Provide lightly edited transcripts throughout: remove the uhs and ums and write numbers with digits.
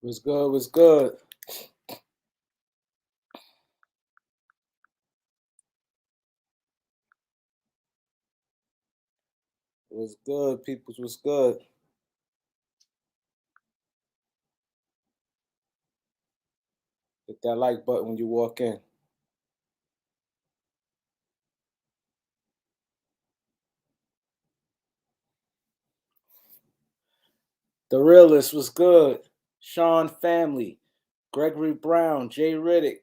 Was good, was good. Was good, peoples was good. Hit that like button when you walk in. The realist was good. Sean Family, Gregory Brown, Jay Riddick,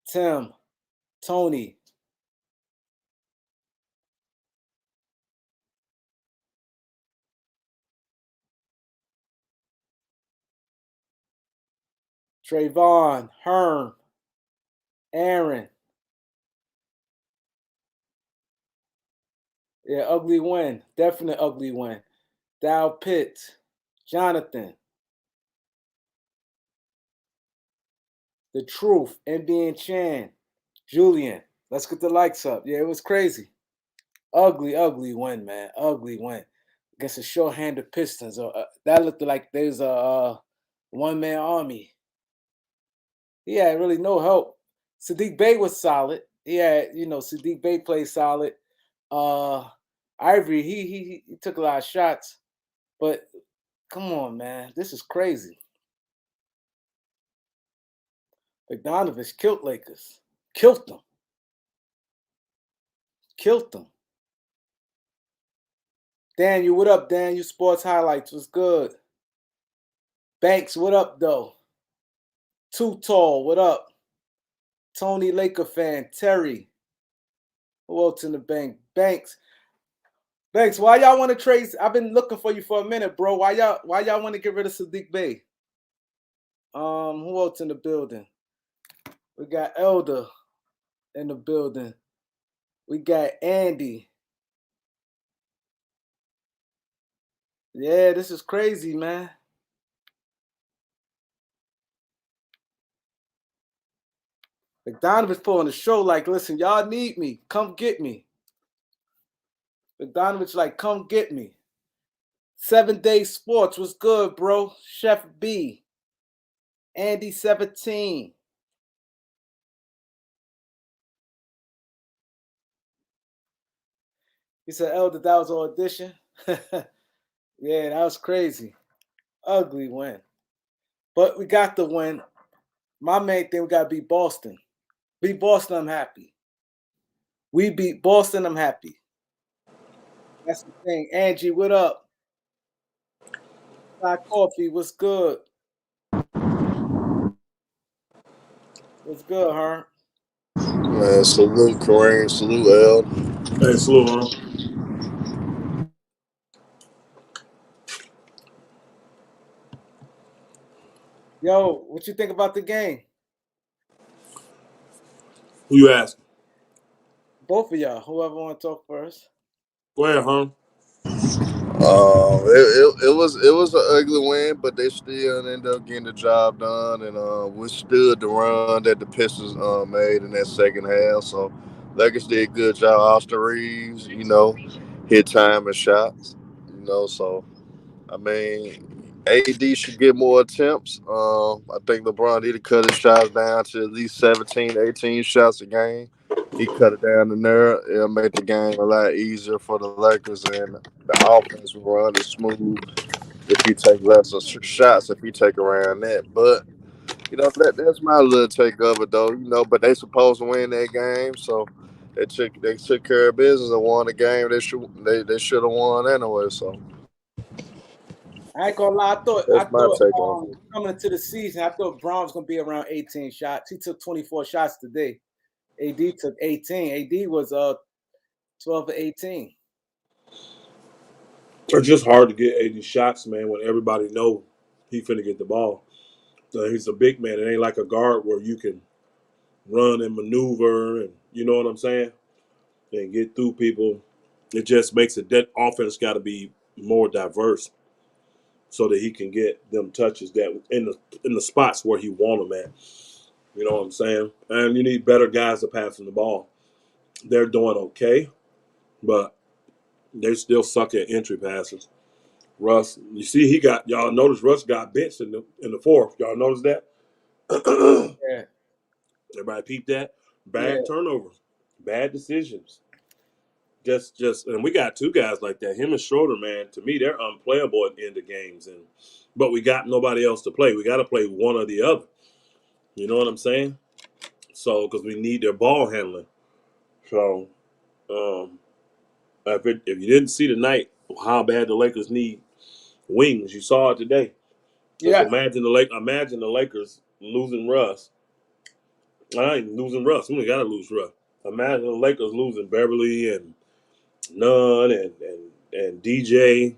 Tim, Tony, Trayvon, Herm, Aaron. Yeah, ugly win. Definite ugly win. Dow Pitts, Jonathan, The Truth, NBA Chan, Julian. Let's get the likes up. Yeah, it was crazy. Ugly, ugly win, man. Ugly win against a short-handed Pistons. That looked like there's a one-man army. He had really no help. Sadiq Bey was solid. He had, Sadiq Bey played solid. Uh, Ivory, he took a lot of shots, but come on, man, this is crazy. Bogdanovich killed Lakers, killed them, killed them. Daniel, what up, Daniel? Sports highlights was good. Banks, what up, though? Too tall, what up? Tony Laker fan, Terry. Who else in the bank? Banks. Banks, why y'all want to trade? I've been looking for you for a minute, bro. Why y'all want to get rid of Sadiq Bey? Who else in the building? We got Elder in the building. We got Andy. Yeah, this is crazy, man. McDonough's pulling the show like, listen, y'all need me. Come get me. McDonough's like, come get me. 7 Day Sports was good, bro. Chef B. Andy 17. He said, Elder, that was an audition. Yeah, that was crazy. Ugly win. But we got the win. My main thing, we got to beat Boston. Beat Boston, I'm happy. We beat Boston, I'm happy. That's the thing. Angie, what up? Black Coffee, what's good? What's good, huh? Man, salute Kareem, salute L. Hey, salute, huh? Yo, what you think about the game? Who you asking? Both of y'all, whoever want to talk first. Go ahead, huh? It was an ugly win, but they still ended up getting the job done and withstood the run that the Pistons made in that second half. So Lakers did a good job. Austin Reeves, hit time and shots. So I mean, AD should get more attempts. I think LeBron need to cut his shots down to at least 17, 18 shots a game. He cut it down in there. It'll make the game a lot easier for the Lakers, and the offense will run is smooth if he take less of shots if he take around that. But that's my little take of it, though. But they supposed to win that game, so they took care of business and won the game. They should have won anyway. So I ain't gonna lie, I that's my thought take on it. coming into the season, I thought Brown was gonna be around 18 shots. He took 24 shots today. AD took 18. AD was 12 to 18. It's just hard to get 80 shots, man, when everybody know he finna get the ball. So he's a big man. It ain't like a guard where you can run and maneuver and you know what I'm saying? And get through people. It just makes it that offense got to be more diverse so that he can get them touches that in the spots where he want them at. You know what I'm saying? And you need better guys to pass him the ball. They're doing okay, but they still suck at entry passes. Russ, you see, y'all notice Russ got benched in the fourth. Y'all notice that? Yeah, Everybody peeped that. yeah, Bad turnovers, bad decisions. And we got two guys like that. Him and Schroeder, man. To me, they're unplayable at the end of games, but we got nobody else to play. We got to play one or the other. You know what I'm saying? So because we need their ball handling. So um, if you didn't see tonight how bad the Lakers need wings, you saw it today. Because yeah. imagine the Lakers losing Russ. I ain't losing Russ. We got to lose Russ. Imagine the Lakers losing Beverly and Nunn and DJ,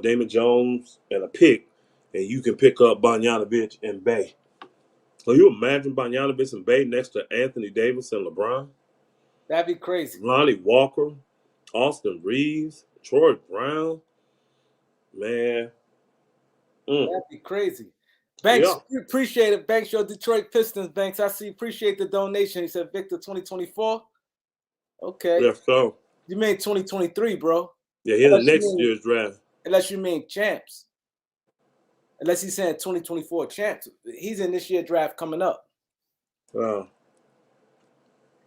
Damon Jones, and a pick, and you can pick up Bogdanovich and Bay. So you imagine Bogdanovich and Bay next to Anthony Davis and LeBron, That'd be crazy. Lonnie Walker, Austin Reeves, Troy Brown, man. That'd be crazy. Banks, Yeah. appreciate it. Banks, your Detroit Pistons. Banks, I see. Appreciate the donation. He said Victor 2024. Okay. Yeah, so. You mean 2023, bro. Yeah, here's the next year's draft. Unless you mean champs. Unless he's saying 2024 champs. He's in this year draft coming up.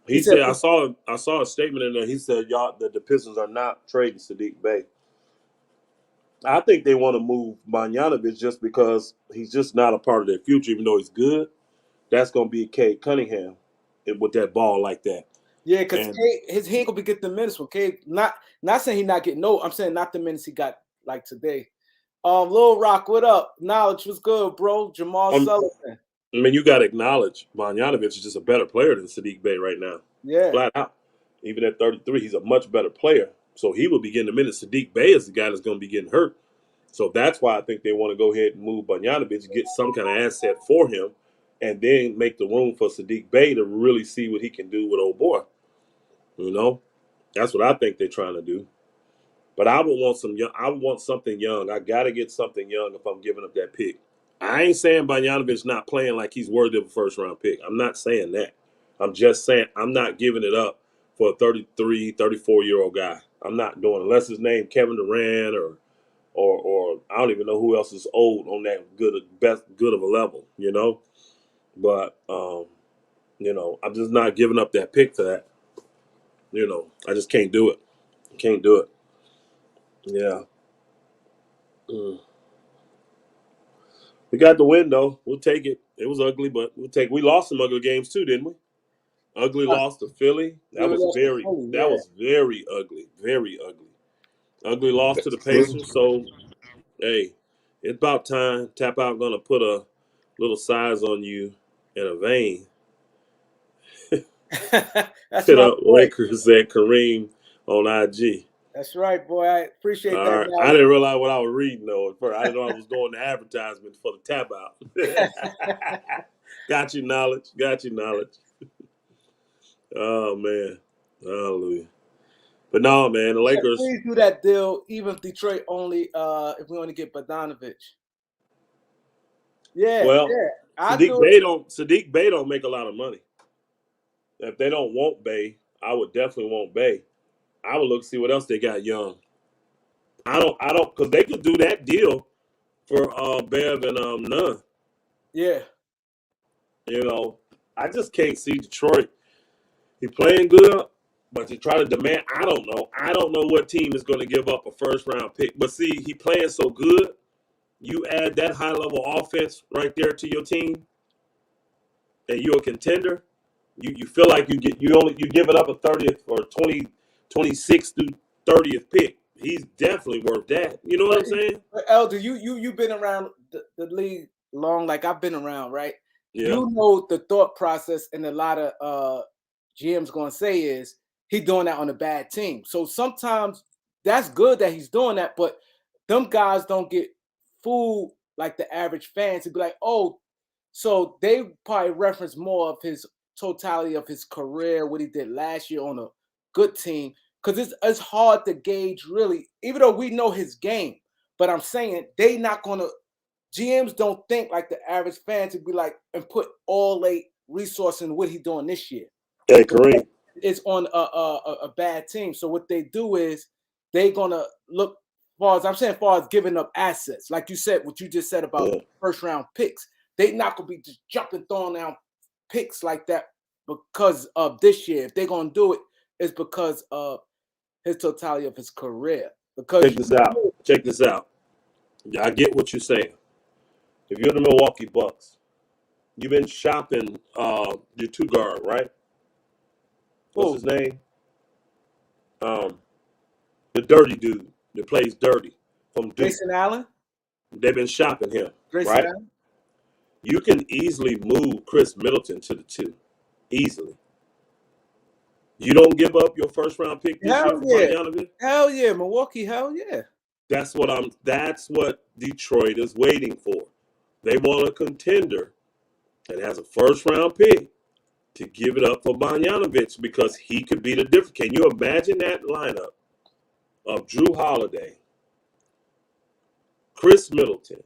He said I saw a statement in there. He said that the Pistons are not trading Sadiq Bey. I think they want to move Bogdanovich just because he's just not a part of their future, even though he's good. That's going to be Cade Cunningham with that ball like that. Yeah, because he ain't gonna be getting the minutes with Cade. Not saying he not getting no. I'm saying not the minutes he got like today. Lil Rock, what up? Knowledge was good, bro. Jamal Sullivan. I mean, you got to acknowledge Bogdanovich is just a better player than Sadiq Bey right now. Yeah, flat out. Even at 33, he's a much better player. So he will be getting the minutes. Sadiq Bey is the guy that's going to be getting hurt. So that's why I think they want to go ahead and move Bogdanovich, get some kind of asset for him, and then make the room for Sadiq Bey to really see what he can do with old boy. You know, that's what I think they're trying to do. But I would want I want something young. I got to get something young if I'm giving up that pick. I ain't saying Bogdanovich not playing like he's worthy of a first-round pick. I'm not saying that. I'm just saying I'm not giving it up for a 33, 34-year-old guy. I'm not doing it unless his name Kevin Durant or I don't even know who else is old on that good of a level, you know. But I'm just not giving up that pick to that. I just can't do it. Can't do it. Yeah. We got the win though. We'll take it. It was ugly, but we'll take. We lost some ugly games too, didn't we? Ugly loss to Philly. That was very ugly. Very ugly. Ugly loss to the Pacers. So, hey, it's about time. Tap Out gonna put a little size on you in a vein. that's Hit right, up Lakers at Kareem on IG. That's right, boy. I appreciate All that. right. I didn't realize what I was reading though at first. I didn't know I was doing the advertisement for the Tap Out. Got you knowledge. Oh man. Hallelujah. But no, man, the Lakers. Please do that deal, even if Detroit if we only get Bogdanovich. Yeah, well, yeah. Sadiq Bey don't make a lot of money. If they don't want Bey, I would definitely want Bey. I would look to see what else they got young. I don't because they could do that deal for Bev and Nunn. Yeah. I just can't see Detroit. He playing good, but to try to demand, I don't know. I don't know what team is going to give up a first round pick. But see, he playing so good. You add that high level offense right there to your team, and you're a contender. You feel like you giving up a 30th or 26th through 30th pick. He's definitely worth that. You know what I'm saying? Elder, you've been around the league long, like I've been around, right? Yeah. You know the thought process, and a lot of GM's gonna say is he doing that on a bad team. So sometimes that's good that he's doing that, but them guys don't get fooled like the average fans to be like, oh, so they probably reference more of his totality of his career, what he did last year on a good team. Because it's hard to gauge really, even though we know his game. But I'm saying they not gonna GMs don't think like the average fan to be like and put all their resource in what he doing this year. Hey, Kareem. It's on a bad team. So what they do is they gonna look far as giving up assets, like you said, what you just said about first round picks, they not gonna be just jumping throwing down picks like that because of this year. If they're gonna do it, it's because of his totality of his career. Because Check this out. I get what you're saying. If you're the Milwaukee Bucks, you've been shopping your two guard, right? What's his name? The dirty dude that plays dirty from Duke. Grayson Allen. They've been shopping him, Grayson right? Allen? You can easily move Chris Middleton to the 2. Easily. You don't give up your first round pick this year for Bogdanovich? Hell yeah, Milwaukee, hell yeah. That's what Detroit is waiting for. They want a contender that has a first round pick to give it up for Bogdanovich because he could be the difference. Can you imagine that lineup of Drew Holiday, Chris Middleton,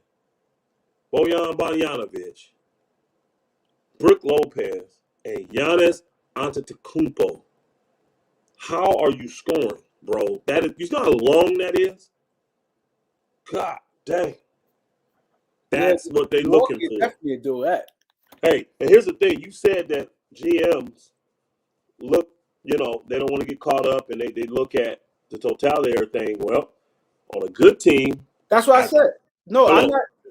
Bojan Bogdanovich, Brook Lopez, and Giannis Antetokounmpo? How are you scoring, bro? You know how long that is? God dang. That's what they're looking for. Definitely do that. Hey, and here's the thing. You said that GMs look, they don't want to get caught up and they look at the totality of everything. Well, on a good team. That's what I said. No,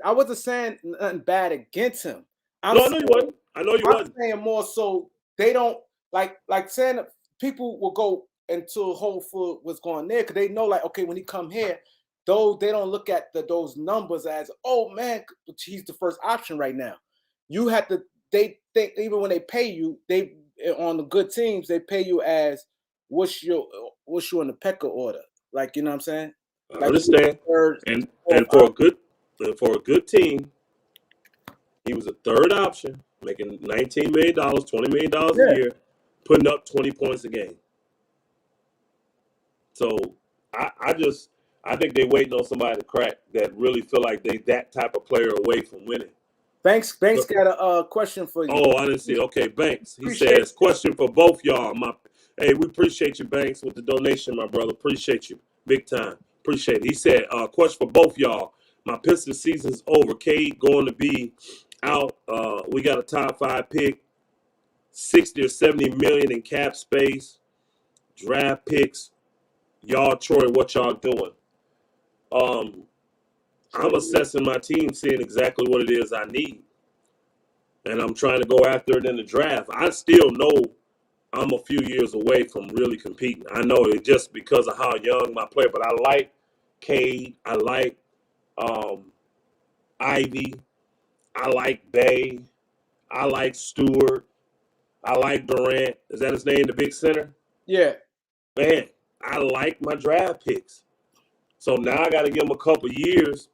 I wasn't saying nothing bad against him. I know you wasn't. I'm saying more so they don't like saying that people will go into Whole Food what's going there because they know okay, when he come here, though they don't look at those numbers as, oh man, he's the first option right now. You have to, they think even when they pay you, they on the good teams, they pay you as what's you in the pecker order. You know what I'm saying? I understand. And for a good team, he was a third option, making $19 million, $20 million a year, putting up 20 points a game. So I think they're waiting on somebody to crack that really feel like they that type of player away from winning. Banks got a question for you. Oh, I didn't see it. Okay, Banks. He says, question for both y'all. Hey, we appreciate you, Banks, with the donation, my brother. Appreciate you. Big time. Appreciate it. He said, question for both y'all. My Pistons season's over. Cade going to be out. We got a top 5 pick, 60 or 70 million in cap space, draft picks. Y'all, Troy, what y'all doing? I'm assessing my team, seeing exactly what it is I need. And I'm trying to go after it in the draft. I still know I'm a few years away from really competing. I know it just because of how young my player, but I like Cade. I like Ivy. I like Bay. I like Stewart. I like Durant. Is that his name, the big center? Yeah. Man, I like my draft picks. So now I got to give them a couple years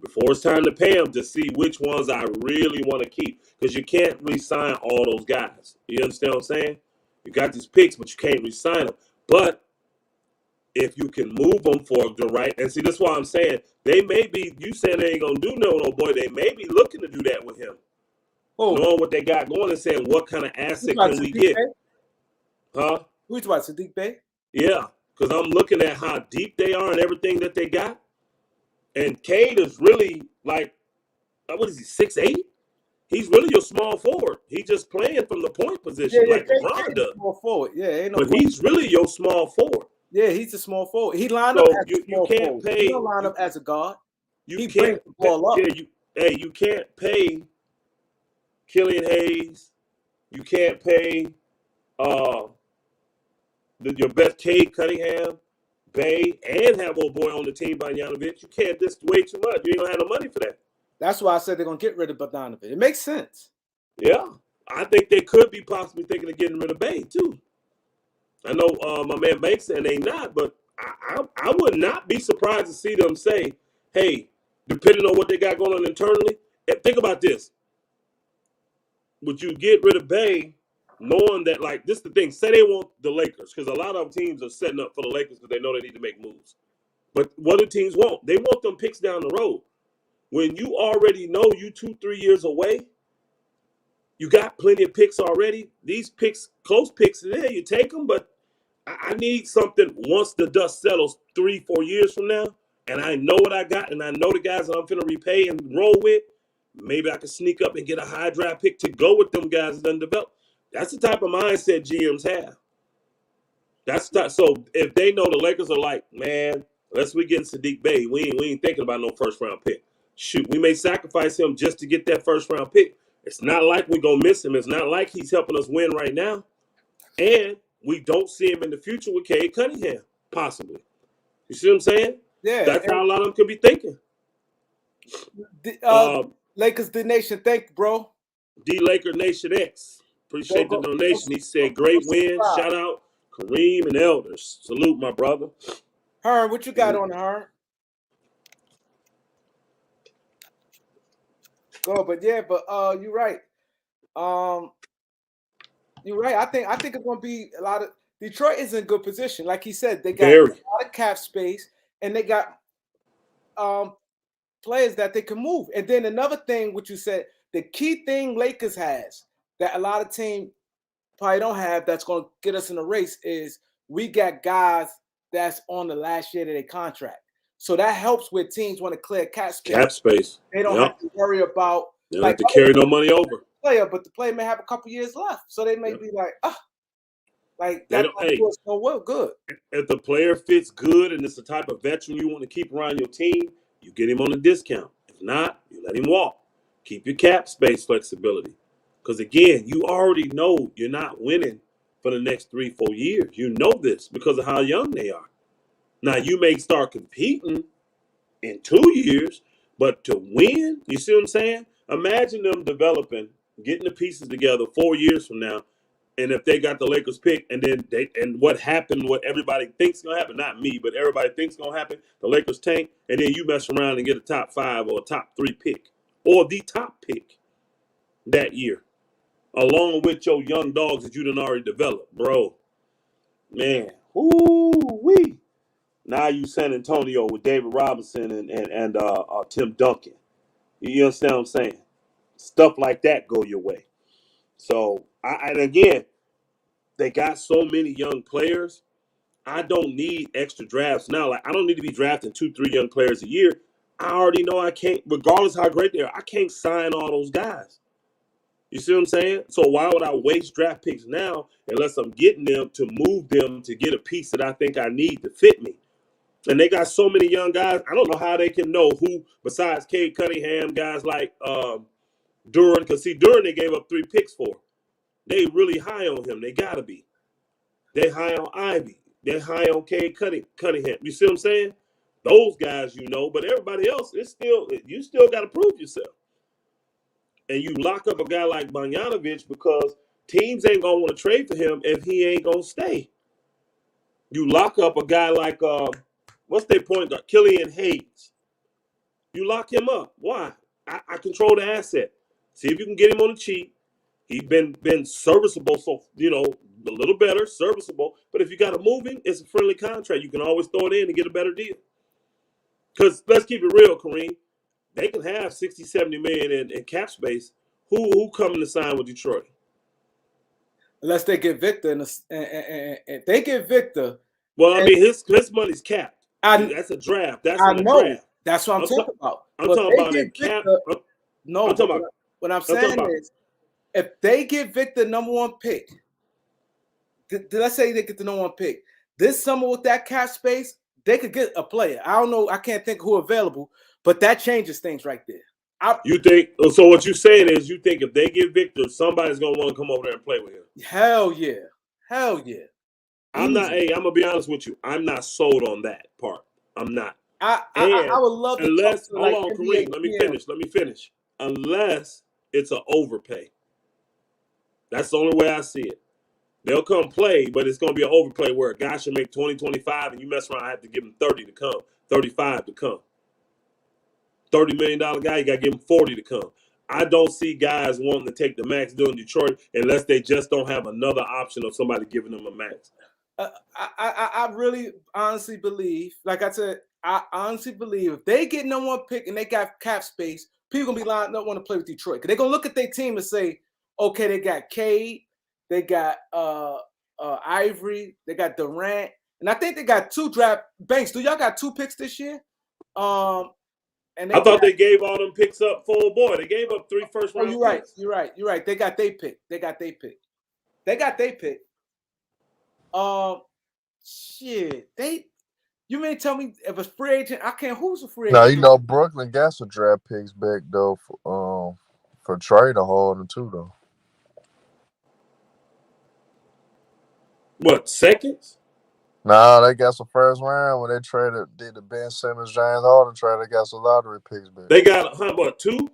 before it's time to pay them to see which ones I really want to keep. Because you can't re-sign all those guys. You understand what I'm saying? You got these picks, but you can't re-sign them. But if you can move them for the right, and see, that's why I'm saying they may be, you saying they ain't going to do no boy, they may be looking to do that with him. Oh. Knowing what they got going and saying, what kind of asset can we get? Huh? Who's about Sadiq Bey? Yeah, because I'm looking at how deep they are and everything that they got. And Cade is really what is he, 6'8"? He's really your small forward. He's just playing from the point position like LeBron does. Small forward, yeah. But he's really your small forward. Yeah, he's a small forward. He lined up as a small forward. He don't line up as a guard. He brings the ball up. Yeah, you can't pay Killian Hayes. You can't pay your best Cade Cunningham, Bay, and have old boy on the team by Bogdanovich. You can't. This way too much. You ain't gonna have no money for that. That's why I said they're gonna get rid of Bogdanovich. It makes sense. Yeah, I think they could be possibly thinking of getting rid of Bay too. I know my man Banks said they not, but I would not be surprised to see them say, "Hey, depending on what they got going on internally, and think about this: would you get rid of Bay?" Knowing that, this is the thing, say they want the Lakers, because a lot of teams are setting up for the Lakers because they know they need to make moves. But what do teams want? They want them picks down the road. When you already know you 2-3 years away, you got plenty of picks already. These picks, close picks, yeah, you take them, but I need something once the dust settles 3-4 years from now, and I know what I got, and I know the guys that I'm finna repay and roll with, maybe I can sneak up and get a high draft pick to go with them guys that done develop. That's the type of mindset GMs have. So if they know the Lakers are like, man, unless we get Sadiq Bey, we ain't thinking about no first round pick. Shoot, we may sacrifice him just to get that first round pick. It's not like we're gonna miss him. It's not like he's helping us win right now. And we don't see him in the future with Cade Cunningham, possibly. You see what I'm saying? Yeah. That's how a lot of them could be thinking. Lakers the nation, thank you, bro. D Laker Nation X. Appreciate the donation. He said, great win. Shout out Kareem and Elders. Salute, my brother. Hearn, what you got on Hearn? Go, but yeah, but you're right. You're right. I think it's gonna be a lot of Detroit is in good position. Like he said, they got a lot of cap space and they got players that they can move. And then another thing, what you said, the key thing Lakers has that a lot of teams probably don't have that's going to get us in a race is we got guys that's on the last year of their contract. So that helps with teams want to clear cap space. They don't have to worry about they don't have to carry no money over. Player, but the player may have a couple years left. So they may be like, like they that good. If the player fits good and it's the type of veteran you want to keep around your team, you get him on a discount. If not, you let him walk. Keep your cap space flexibility. Because again, you already know you're not winning for the next 3-4 years. You know this because of how young they are. Now you may start competing in 2 years, but to win, you see what I'm saying? Imagine them developing, getting the pieces together 4 years from now. And if they got the Lakers pick, and then what happened, what everybody thinks gonna happen, not me, but everybody thinks gonna happen, the Lakers tank, and then you mess around and get a top 5 or a top 3 pick, or the top pick that year, along with your young dogs that you done already developed, bro. Man, woo-wee. Now you San Antonio with David Robinson and Tim Duncan. You understand what I'm saying? Stuff like that go your way. So, and again, they got so many young players. I don't need extra drafts now. Like I don't need to be drafting 2-3 young players a year. I already know I can't, regardless how great they are, I can't sign all those guys. You see what I'm saying? So why would I waste draft picks now unless I'm getting them to move them to get a piece that I think I need to fit me? And they got so many young guys. I don't know how they can know who, besides Cade Cunningham, guys like Duran. Because see, Duran they gave up 3 picks for. They really high on him. They gotta be. They high on Ivy. They're high on Cade Cunningham. You see what I'm saying? Those guys, you know, but everybody else, you still got to prove yourself. And you lock up a guy like Bogdanović because teams ain't gonna want to trade for him if he ain't gonna stay. You lock up a guy like what's their point guard? Killian Hayes. You lock him up. Why? I control the asset. See if you can get him on the cheap. He's been serviceable, so a little better, serviceable. But if you got to move him, it's a friendly contract. You can always throw it in and get a better deal. Because let's keep it real, Kareem. They can have 60, 70 million in cap space. Who coming to sign with Detroit? Unless they get Victor, and they get Victor. Well, I mean, his money's capped. That's a draft. That's on the draft. That's what I'm talking about. I'm talking about that cap. No, what I'm saying is, if they get Victor number 1 pick, let's say they get the number 1 pick this summer with that cap space, they could get a player. I don't know. I can't think who available, but that changes things right there. You think so? What you're saying is you think if they get Victor, somebody's gonna want to come over there and play with him. Hell yeah. I'm not. Hey, I'm gonna be honest with you. I'm not sold on that part. I'm not. I would love to. Unless hold on, Kareem. Let me finish. Unless it's an overpay. That's the only way I see it. They'll come play, but it's going to be an overplay where a guy should make 20, 25, and you mess around, I have to give him 30 to come, 35 to come. $30 million guy, you got to give him 40 to come. I don't see guys wanting to take the max deal in Detroit unless they just don't have another option of somebody giving them a max. I really honestly believe, like I said, I honestly believe if they get number 1 pick and they got cap space, people going to be lined up want to play with Detroit. Because they're going to look at their team and say, okay, they got Cade, they got Ivory, they got Durant, and I think they got 2 draft banks. Do y'all got 2 picks this year? And I they thought got. they gave all them picks up for old boy. They gave up 3 first Oh, round you're right. picks. You're right. You're right. They got they pick. They got they pick. They got they pick. Um, shit. They. You mean tell me if a free agent? I can't. Who's a free Now agent? you know Brooklyn got some draft picks back though for Trader Harden too though. What, seconds? Nah, they got some first round when they did the Ben Simmons James Harden trade. They got some lottery picks back. They got what, 2?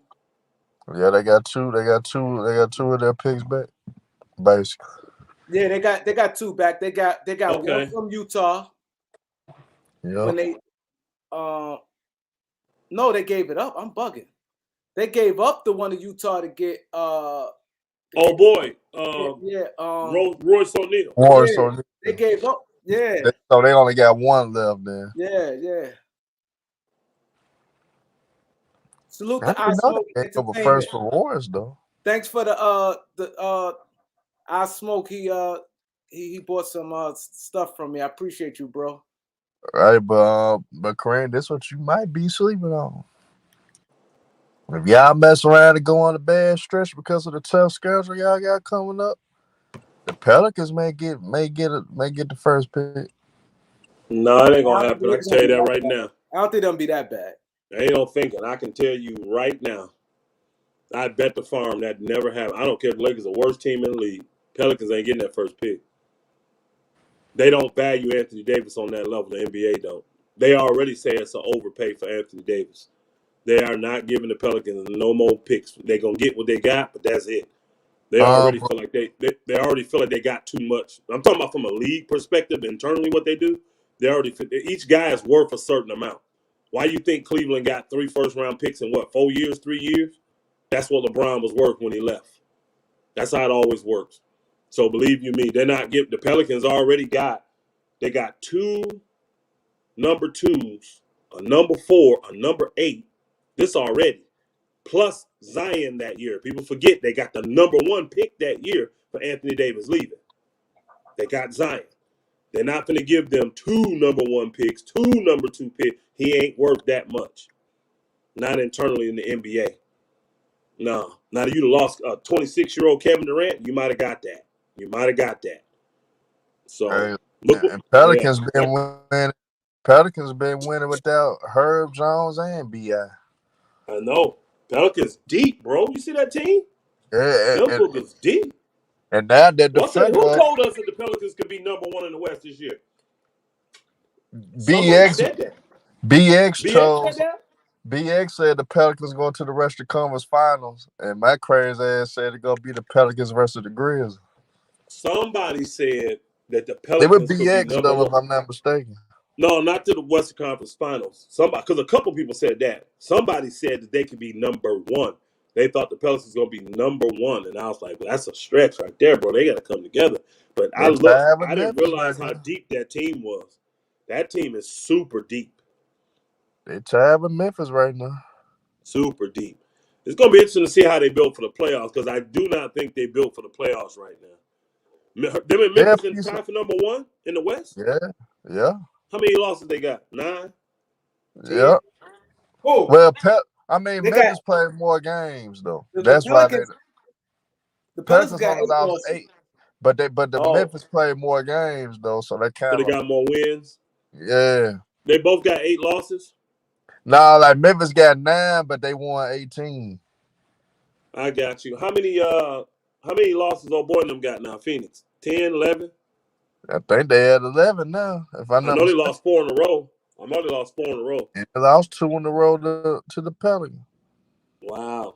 Yeah, they got two. They got two of their picks back. Basically. Yeah, they got 2 back. They got one Okay. from Utah Yeah. when they no, they gave it up. I'm bugging. They gave up the one to Utah to get Oh boy, yeah Royce O'Neal. One, yeah, so they gave up. Yeah. so they only got one left then. Yeah. Salute I the I didn't know Smoke they gave up a Entertainment. first for Warriors though. Thanks for the I Smoke. He bought some stuff from me. I appreciate you, bro. Right, but Kareem, this what you might be sleeping on. If y'all mess around and go on a bad stretch because of the tough schedule y'all got coming up, the Pelicans may get the first pick. No, it ain't I gonna don't happen. think I it's can gonna tell you be that that right bad. now. I don't think it'll be that bad. I ain't no thinking. I can tell you right now. I bet the farm that never happened. I don't care if the Lakers are the worst team in the league. Pelicans ain't getting that first pick. They don't value Anthony Davis on that level. The NBA don't. They already say it's an overpay for Anthony Davis. They are not giving the Pelicans no more picks. They're gonna get what they got, but that's it. They already But feel like they already feel like they got too much. I'm talking about from a league perspective, internally what they do. They already each guy is worth a certain amount. Why you think Cleveland got 3 first round picks in what, 4 years, 3 years? That's what LeBron was worth when he left. That's how it always works. So believe you me, they're not giving the Pelicans already got. They got 2 number 2s, a number 4, a number 8. This already. Plus Zion that year. People forget they got the number 1 pick that year for Anthony Davis leaving. They got Zion. They're not going to give them 2 number 1 picks, 2 number 2 picks. He ain't worth that much. Not internally in the NBA. No. Now that you lost a 26-year-old Kevin Durant, you might have got that. You might have got that. So hey, look, and yeah. Pelicans been winning. Pelicans been winning without Herb Jones and Bi. I know. Pelicans deep, bro. You see that team? Yeah, Them boogers deep. and now that Who defender told us that the Pelicans could be number 1 in the West this year? Somebody BX said that. BX BX said chose that? BX said the Pelicans going to the Western Conference Finals, and my crazy ass said it's gonna be the Pelicans versus the Grizzlies. Somebody said that the It would Pelicans could be BX number though, if 1. I'm not mistaken. No, not to the Western Conference Finals. Somebody, because a couple people said that. Somebody said that they could be number 1. They thought the Pelicans going to be number 1, and I was like, well, that's a stretch right there, bro. They got to come together. But I They looked, tied with I didn't Memphis right realize how now. deep that team was. That team is super deep, They tied with Memphis right now. super deep. It's going to be interesting to see how they build for the playoffs because I do not think they built for the playoffs right now. Them in They'll Memphis in be some, time for number 1 in the West. yeah, yeah, How many losses they got? 9, yeah. 10. Oh, Well, They got Memphis played more games though. the That's why Pelicans. The Pelicans Pelicans got only 8 lost losses. 8, but the oh, Memphis played more games though, so they so kind they of got more wins. yeah. They both got 8 losses. Nah, like Memphis got 9, but they won 18. I got you. How many losses old boy and them got now? Phoenix 10, 11. I think they had 11 now, if I'm I not know they mistaken. lost 4 in a row. I know they lost 4 in a row. They lost 2 in a row to the Pelicans. Wow.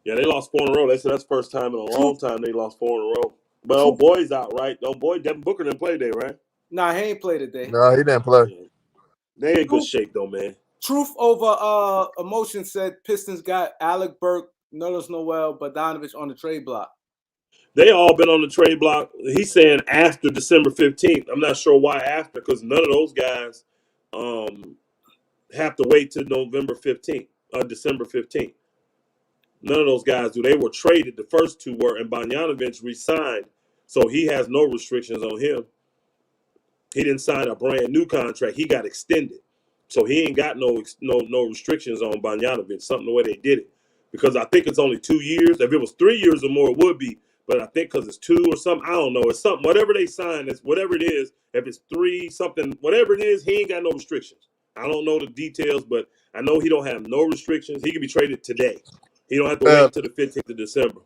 Yeah, they lost 4 in a row. They said that's the first time in a long Truth, time they lost 4 in a row. But old truth. boy's out, right? Old boy Devin Booker didn't play today, right? Nah, he ain't played today. No, he didn't play. Yeah. They in good shape though, man. Truth over emotion said Pistons got Alec Burke, Nerlens Noel, Bogdanovich on the trade block. They all been on the trade block. He's saying after December 15th. I'm not sure why after, because none of those guys have to wait till November 15th or December 15th. None of those guys do. They were traded. The first 2 were, and Bogdanovich resigned, so he has no restrictions on him. He didn't sign a brand new contract. He got extended. So he ain't got no restrictions on Bogdanovich. Something the way they did it, because I think it's only 2 years. If it was 3 years or more, it would be. But I think because it's 2 or something, I don't know. It's something. Whatever they sign, it's whatever it is. If it's 3 something, whatever it is, he ain't got no restrictions. I don't know the details, but I know he don't have no restrictions. He can be traded today. He don't have to wait Uh, until the 15th of December.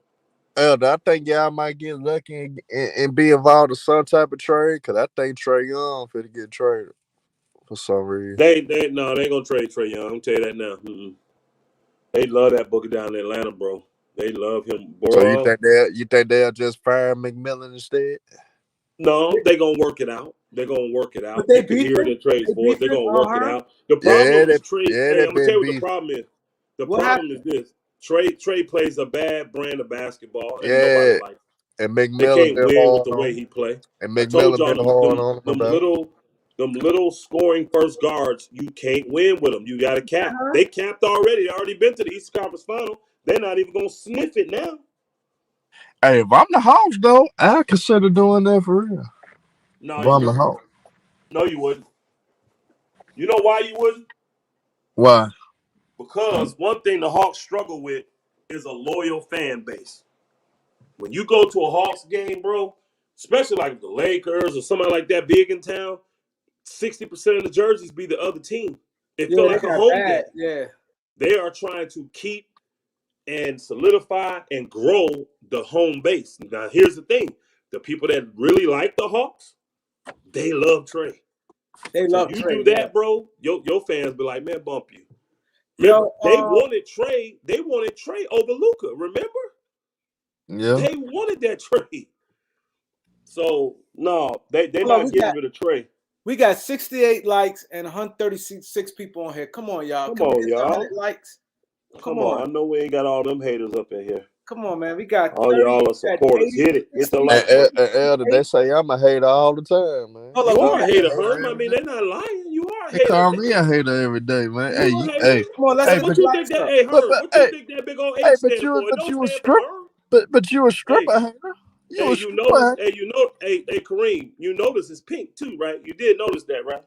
Elder, I think y'all might get lucky and be involved in some type of trade because I think Trey Young finna get traded for some reason. They no, they ain't gonna trade Trey Young. I'm tell you that now. Mm-mm. They love that booker down in Atlanta, bro. They love him, So bro. you think they'll just fire McMillan instead? No, they're gonna work it out. They're gonna work it But out. they They can beat hear it them. in trades They for it. beat They're them. gonna work it Herm. out. The Yeah, problem is Trey. Hey, they I'm gonna tell you been what the beef. problem is. The What problem happened? is this: Trey plays a bad brand of basketball, and nobody Yeah, likes it. and They McMillan can't been win with hard the way on, he play. and I told McMillan y'all been hard on him them about it. little scoring first guards. You can't win with them. You got to cap. They capped already. They already been to the Eastern Conference Final. They're not even gonna sniff it now. Hey, if I'm the Hawks though, I consider doing that for real. No, If you I'm the wouldn't. Hawks, No, you wouldn't. You know why you wouldn't? why? Because one thing the Hawks struggle with is a loyal fan base. When you go to a Hawks game, bro, especially like the Lakers or somebody like that big in town, 60% of the jerseys be the other team. It feel Yeah, they like a got home bad. game. Yeah. They are trying to keep and solidify and grow the home base. Now, here's the thing: the people that really like the Hawks, they love Trey. They So love you do Trey. Yeah. that, bro, your fans be like, man, bump you. Remember, Yo, they wanted Trey. They wanted Trey over Luca. Remember, Yeah, they wanted that trade. So no, they're hold on. not getting rid of Trey. We got 68 likes and 136 people on here. Come on, y'all. Come Can we on, get to 100 y'all. likes? Come Come on. on. I know we ain't got all them haters up in here. Come on, man. We got All 30, y'all are we got supporters. 80, Hit it. Hit the 60, like and button. Elder, they 68. say I'm a hater all the time, man. Hold You on. You We call are a got, me a hater, hater Herm. I every mean, day. they're not lying. You are a They hater. call me a hater every day, man. You a hater. come on. Let's Hey, get What the but you think likes that? up. Hey, Herm. but What you think that big old hey, H stand for? It don't you a stand for strip, Herm. but you a Hey, stripper hater. You hey, a you stripper notice? hater. Hey, Hey, Kareem. You notice it's pink too, right? You did notice that, right?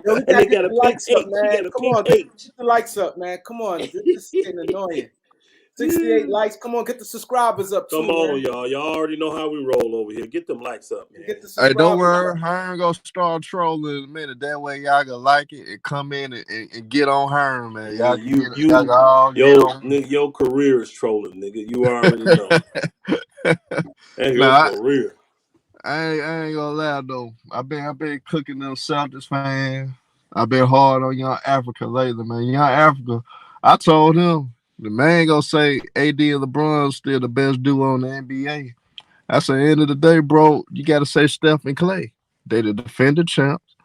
Yo, we And gotta they get got a the pink likes up, H. He man. got a Come pink on, H. get the likes up, man. Come on. This is getting annoying. 68 likes. Come on, get the subscribers up Come too, on, man. y'all. Y'all already know how we roll over here. Get them likes up, Get man. the Hey, don't subscribers worry, up. Herm gonna start trolling in a minute. That way y'all gonna like it and come in and get on Herm, man. Y'all can Nigga, y'all can all get on me. your career is trolling, nigga. You already know. That's your Nah, career. I ain't gonna lie though. I've been cooking them Celtics fans. I've been hard on Young Africa lately, man. Young Africa. I told him the man gonna say AD and LeBron still the best duo in the NBA. I say end of the day, bro, you gotta say Steph and Clay. They the defending champs.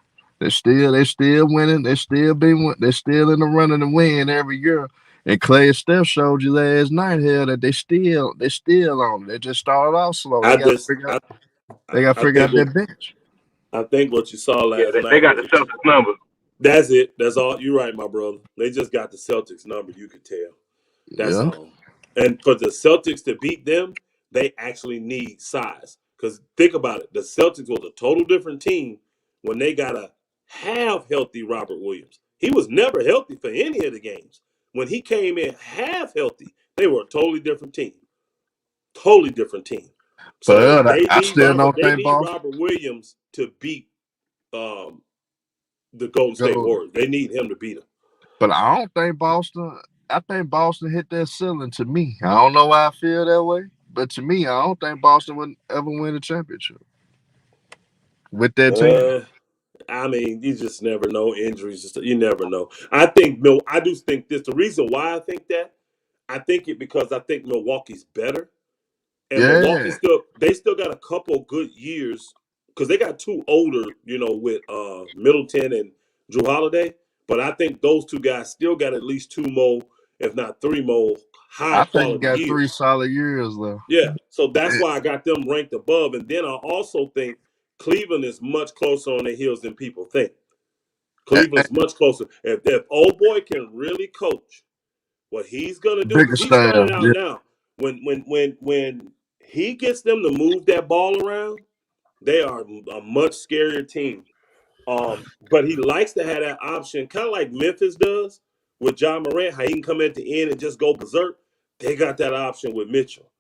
They still winning. They still in the running to win every year. And Clay and Steph showed you last night here that they still on it. They just started off slow. I just I They got to I figure think out what their bench. I think what you saw Yeah, last they night got was the Celtics number. that's it. That's all. You're right, my brother. They just got the Celtics number. You could tell. That's Yeah, all. And for the Celtics to beat them, they actually need size. Because think about it, the Celtics was a total different team when they got a half healthy Robert Williams. He was never healthy for any of the games. When he came in half healthy, they were a totally different team. Totally different team. So but I still don't They think need Boston Robert Williams to beat um, the Golden State go. Warriors. They need him to beat them. But I don't think Boston. I think Boston hit that ceiling to me. I don't know why I feel that way, but to me, I don't think Boston would ever win a championship with that team. I mean, you just never know injuries. You never know. I do think this. The reason why I think that, I think it because I think Milwaukee's better, and Milwaukee Yeah, still got a couple good years because they got two older, with Middleton and Drew Holiday. But I think those two guys still got at least two more, if not three more, high I think you quality got three years. solid years left. Yeah, so that's Eh, why I got them ranked above. And then I also think Cleveland is much closer on their heels than people think. eh, Cleveland's much closer. If old boy can really coach, what he's gonna do, Bigger because he's staff. finding out Yeah. now. When he gets them to move that ball around, they are a much scarier team. But he likes to have that option, kind of like Memphis does with John Morant, how he can come at the end and just go berserk. They got that option with Mitchell.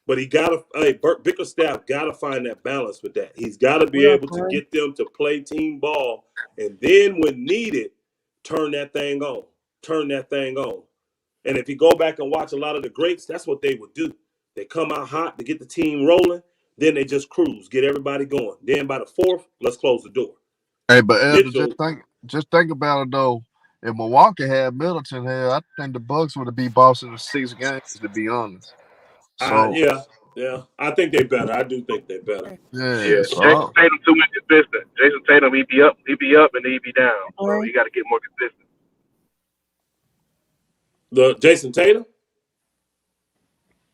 But he got to, Bickerstaff got to find that balance with that. He's got to be What up, able to Corey? get them to play team ball, and then when needed, turn that thing on. Turn that thing on. And if you go back and watch a lot of the greats, that's what they would do. They come out hot to get the team rolling, then they just cruise, get everybody going. Then by the fourth, let's close the door. Hey, but Elder, Mitchell, just think about it though. If Milwaukee had Middleton here, I think the Bucks would have beat Boston in 6 games. To be honest, so yeah, I think they better. I do think they better. yeah, Yeah, Jason so Tatum too inconsistent. Jason Tatum, he be up, and then he be down. So he got to get more consistent. The Jason Tatum,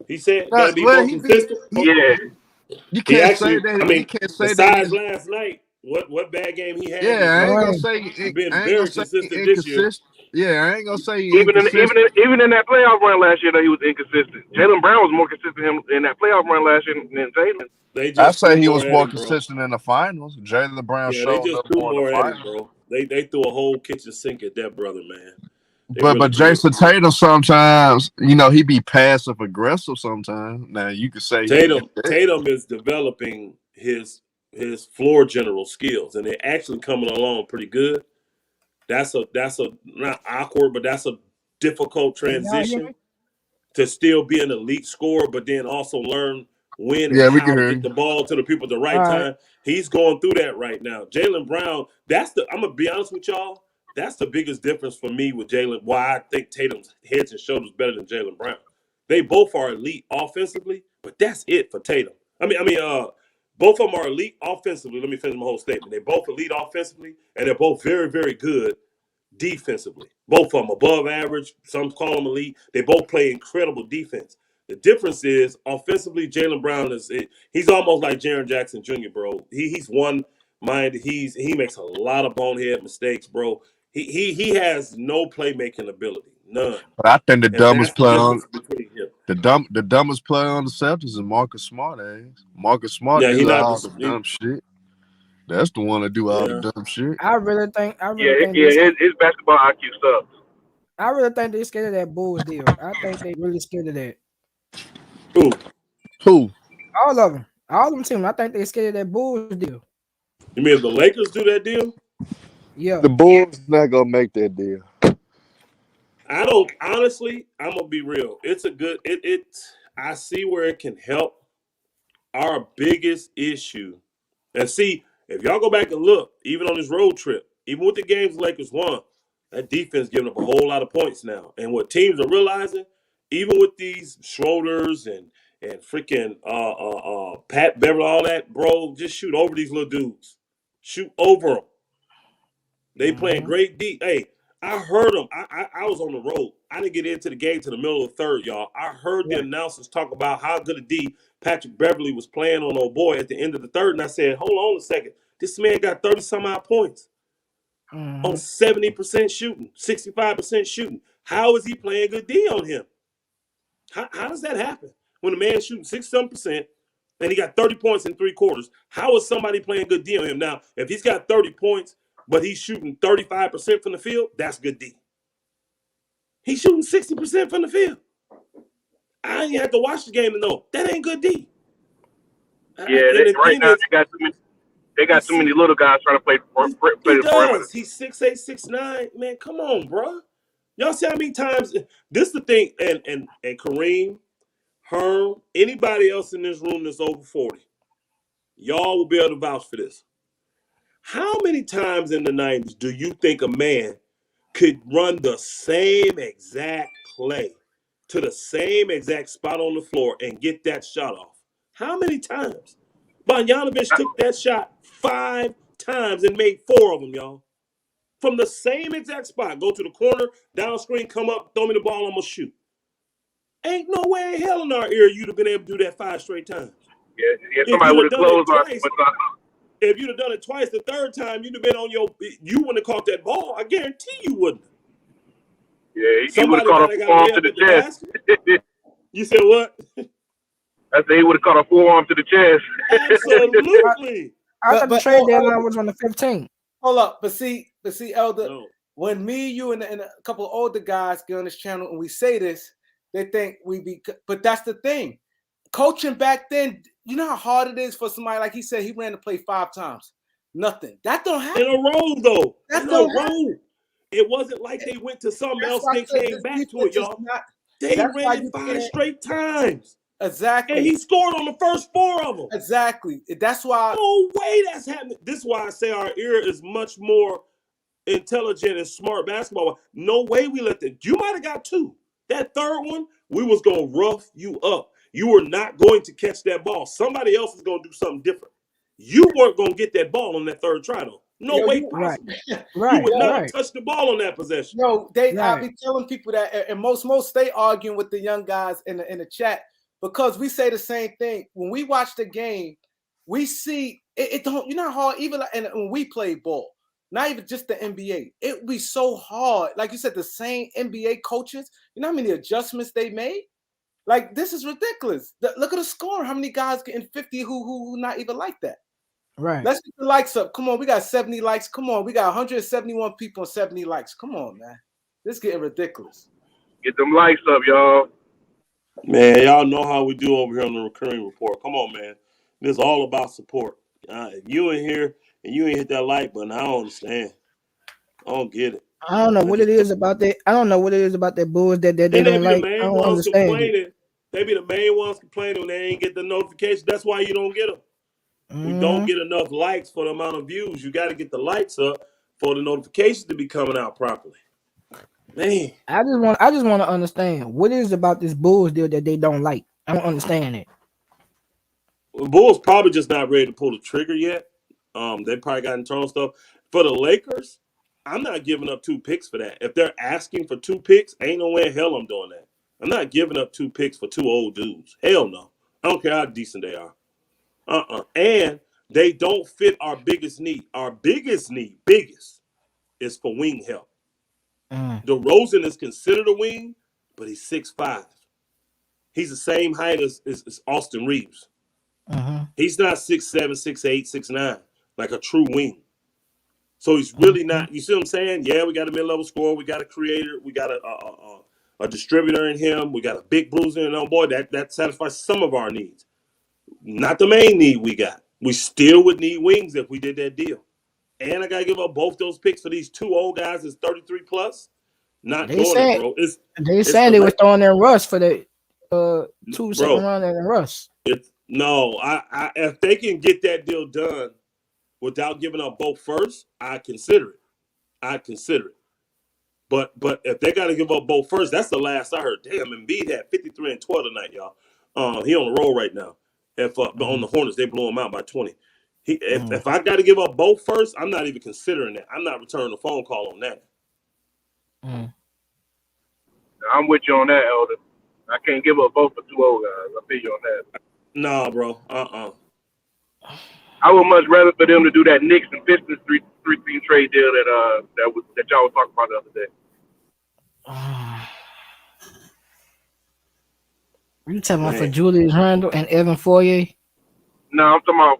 he said, got to be well, more consistent. Yeah, you He can't actually, say that. I mean, You can't say that. besides last night, what bad game he had Yeah, this I ain't year, gonna say. he's been I ain't very gonna say consistent this year. inconsistent. Yeah, I ain't gonna say even inconsistent. in that playoff run last year, though, he was inconsistent. Jaylen Brown was more consistent in that playoff run last year than Tatum. They I just say threw he more was at more him, bro. consistent in the finals. Jaylen Brown Yeah, they showed just up threw more in the more at him, finals. bro. They threw a whole kitchen sink at that brother, man. They But really did. Jason Tatum sometimes, he be passive aggressive sometimes. Now you could say Tatum is developing his floor general skills, and they're actually coming along pretty good. That's a not awkward, but that's a difficult Can y'all hear transition me? to still be an elite scorer, but then also learn when and Yeah, we can how to hear get you. the ball to the people at the right All right. time. He's going through that right now. Jaylen Brown, I'm gonna be honest with y'all. That's the biggest difference for me with Jaylen. Why I think Tatum's heads and shoulders better than Jaylen Brown. They both are elite offensively, but that's it for Tatum. Both of them are elite offensively. Let me finish my whole statement. They're both elite offensively, and they're both very, very good defensively. Both of them above average. Some call them elite. They both play incredible defense. The difference is offensively, Jaylen Brown he's almost like Jaren Jackson Jr., bro. He's one minded. He makes a lot of bonehead mistakes, bro. He has no playmaking ability, none. But I think the And dumbest that's the player on difference between him. the dumbest player on the Celtics is Marcus Smart. Marcus Smart Yeah, he do not all the dumb shit. That's the one that do all the dumb shit. I really think His basketball IQ sucks. I really think they scared of that Bulls deal. I think they really scared of that. Who? All of them. All them teams. I think they scared of that Bulls deal. You mean if the Lakers do that deal? Yeah. The Bulls not gonna make that deal. I don't honestly. I'm gonna be real. It's a good. I see where it can help. Our biggest issue, and see if y'all go back and look, even on this road trip, even with the games the Lakers won, that defense giving up a whole lot of points now. And what teams are realizing, even with these Schroeders and freaking Pat Beverly, all that, bro, just shoot over these little dudes. Shoot over them. They playing great deep. Hey, I heard them. I was on the road. I didn't get into the game to the middle of the third, y'all. I heard the announcers talk about how good a D Patrick Beverly was playing on old boy at the end of the third, and I said, hold on a second. This man got 30 some odd points on 70% shooting, 65% shooting. How is he playing good D on him? How does that happen? When a man shooting 6-some% and he got 30 points in 3 quarters, how is somebody playing good D on him? Now, if he's got 30 points, but he's shooting 35% from the field, that's good D. He's shooting 60% from the field. I ain't have to watch the game to know that ain't good D. Yeah, they got too many little guys trying to play the perimeter. He's 6'8", 6'9". Man, come on, bro. Y'all see how many times this is the thing, and Kareem, Herm, anybody else in this room that's over 40, y'all will be able to vouch for this. How many times in the 90s do you think a man could run the same exact play to the same exact spot on the floor and get that shot off? How many times? Bogdanovich took that shot 5 times and made 4 of them, y'all. From the same exact spot. Go to the corner, down screen, come up, throw me the ball, I'm going to shoot. Ain't no way in hell in our era you'd have been able to do that 5 straight times. Yeah, somebody would have closed on. If you'd have done it twice, the third time you'd have been on you wouldn't have caught that ball. I guarantee you wouldn't. Yeah, he would have caught a forearm to the chest. You said what? I said he would have caught a forearm to the chest. Absolutely. I thought the trade deadline was on the 15th. Hold up, but see, Elder, No. when me, you, and a couple of older guys get on this channel and we say this, they think we be. But that's the thing. Coaching back then, you know how hard it is for somebody like he said he ran the play 5 times. Nothing. That don't happen. In a row, though. That In a don't row. happen. It wasn't like they went to something That's else why I then said came this back to it, defense is y'all. not. They That's why ran it you 5 can't. straight times. Exactly. And he scored on the first 4 of them. Exactly. That's why. No way that's happening. This is why I say our era is much more intelligent and smart basketball. No way we let that. You might have got 2. That third one, we was going to rough you up. You were not going to catch that ball. Somebody else was going to do something different. You weren't going to get that ball on that third try, though. No way possible. You would not have touched the ball on that possession. No, I be telling people that, and most stay arguing with the young guys in the chat because we say the same thing. When we watch the game, we see it don't. You know how hard even and when we play ball, not even just the NBA, it be so hard. Like you said, the same NBA coaches. You know how many adjustments they made? Like this is ridiculous. Look at the score. How many guys getting 50 who not even like that? Right. Let's get the likes up. Come on, we got 70 likes. Come on, we got 171 people and 70 likes. Come on, man. This is getting ridiculous. Get them likes up, y'all. Man, y'all know how we do over here on the recurring report. Come on, man. This is all about support. If you in here and you ain't hit that like button, I don't understand. I don't get it. I don't know what it is about that. I don't know what it is about that Bulls that they don't like. I don't understand it. They be the main ones complaining when they ain't get the notification. That's why you don't get them. We don't get enough likes for the amount of views. You got to get the likes up for the notifications to be coming out properly. Man, I just want to understand what it is about this Bulls deal that they don't like. I don't understand it. The Bulls probably just not ready to pull the trigger yet. They probably got internal stuff. For the Lakers, I'm not giving up 2 picks for that. If they're asking for 2 picks, ain't no way in hell I'm doing that. I'm not giving up 2 picks for 2 old dudes. Hell no. I don't care how decent they are. And they don't fit our biggest need. Our biggest need, is for wing help. DeRozan is considered a wing, but he's 6'5". He's the same height as Austin Reeves. He's not 6'7", 6'8", 6'9", like a true wing. So he's really not. You see what I'm saying? Yeah, we got a mid-level scorer. We got a creator. We got a distributor in him. We got a big bruiser in on board. That satisfies some of our needs. Not the main need we got. We still would need wings if we did that deal. And I got to give up both those picks for these 2 old guys that's 33 plus. Not doing it, bro. They said they were throwing in Russ for the 2 second round and Russ. No, I if they can get that deal done without giving up both first, I consider it. But if they got to give up both first, that's the last I heard. Damn, Embiid had 53 and 12 tonight, y'all. He on the roll right now. If on the Hornets, they blew him out by 20. If I got to give up both first, I'm not even considering that. I'm not returning a phone call on that. I'm with you on that, Elder. I can't give up both for 2 old guys. I feel you on that. Nah, bro. I would much rather for them to do that Knicks and Pistons three-team trade deal that y'all was talking about the other day. You talking about for Julius Randle and Evan Fournier? No, I'm talking about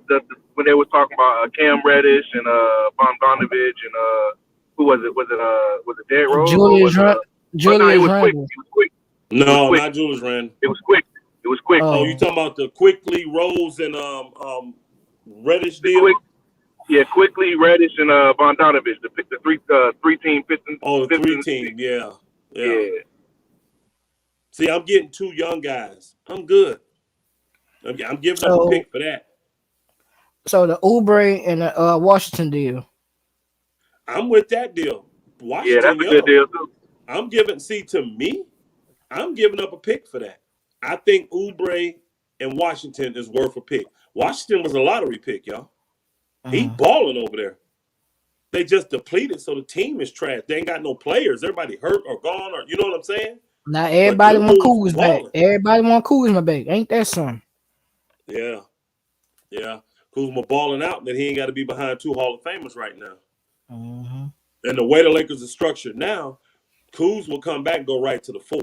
when they was talking about Cam Reddish and Bogdanovich and who was it? Was it Derrick Rose? Julius Randle. It was quick. No, not Julius Randle. It was quick. Oh, you talking about the quickly Rose and Reddish deal? Quickly Reddish and Bogdanovich, the three-team Pistons. Oh, the 3-team, yeah. See, I'm getting 2 young guys. I'm good. I'm giving up a pick for that. So the Oubre and the Washington deal. I'm with that deal. Washington, that's a good deal too. I'm giving up a pick for that. I think Oubre and Washington is worth a pick. Washington was a lottery pick, y'all. He balling over there. They just depleted, so the team is trash. They ain't got no players. Everybody hurt or gone, or you know what I'm saying? Now everybody want Kuzma back. Everybody want Kuzma back. Ain't that something? Yeah. Kuzma balling out that he ain't got to be behind 2 Hall of Famers right now. And the way the Lakers are structured now, Kuz will come back and go right to the 4.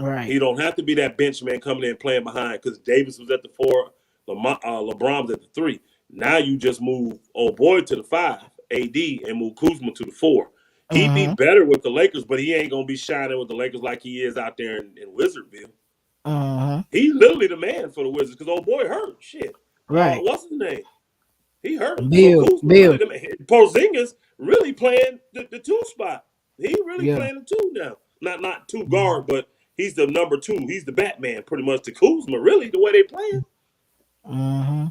Right. He don't have to be that bench man coming in and playing behind because Davis was at the 4, LeBron was at the 3. Now you just move old boy to the 5 AD and move Kuzma to the 4. He'd be better with the Lakers, but he ain't gonna be shining with the Lakers like he is out there in Wizardville. He's literally the man for the Wizards because old boy hurt. Shit. Right. What's his name? He hurt. So Bill. Kuzma really the man. Porzingis really playing the 2 spot. He really playing the 2 now. Not 2 guard, but he's the number 2. He's the Batman pretty much to Kuzma. Really, the way they playing. I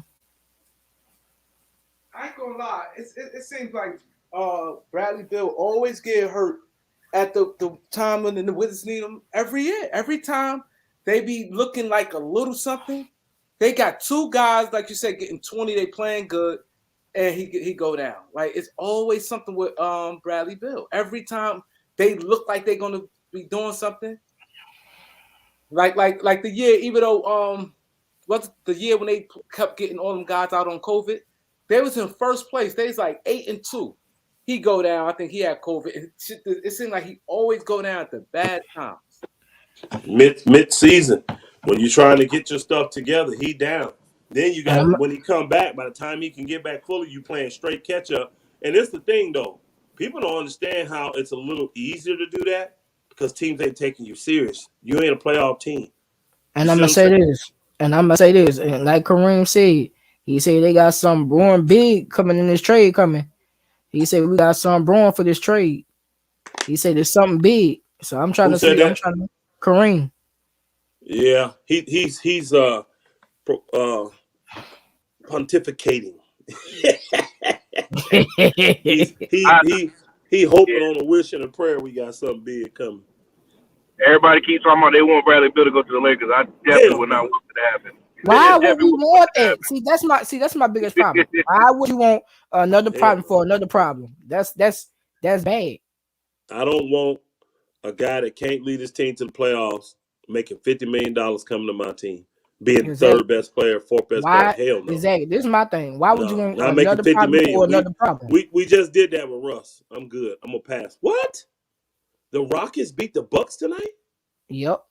ain't gonna lie. It seems like Bradley Beal always get hurt at the time when the Wizards need him every year. Every time they be looking like a little something. They got 2 guys, like you said, getting 20. They playing good, and he go down. Like it's always something with Bradley Beal. Every time they look like they're gonna be doing something. Like the year, even though what's the year when they kept getting all them guys out on COVID, they was in first place. They was like 8-2. He go down. I think he had COVID. It seemed like he always go down at the bad times. Mid season, when you're trying to get your stuff together, he down. Then you got when he come back. By the time he can get back fully, you playing straight catch up. And it's the thing though, people don't understand how it's a little easier to do that because teams ain't taking you serious. You ain't a playoff team. And I'm gonna say this. And like Kareem said, he said they got some brewing big coming in this trade coming. He said we got some brewing for this trade. He said there's something big. So I'm trying to see. I'm trying to Kareem. Yeah, he's pontificating. he hoping on a wish and a prayer we got something big coming. Everybody keeps talking about they want Bradley Beal to go to the Lakers. I definitely would not want it to happen. Why would we want that? See, that's my biggest problem. Why would you want another problem for another problem? That's bad. I don't want a guy that can't lead his team to the playoffs making $50 million coming to my team, being third best player, fourth best player. Hell no. Exactly. This is my thing. Why would you want not another making $50 problem million. for another problem? We just did that with Russ. I'm good. I'm gonna pass. What? The Rockets beat the Bucks tonight? Yep.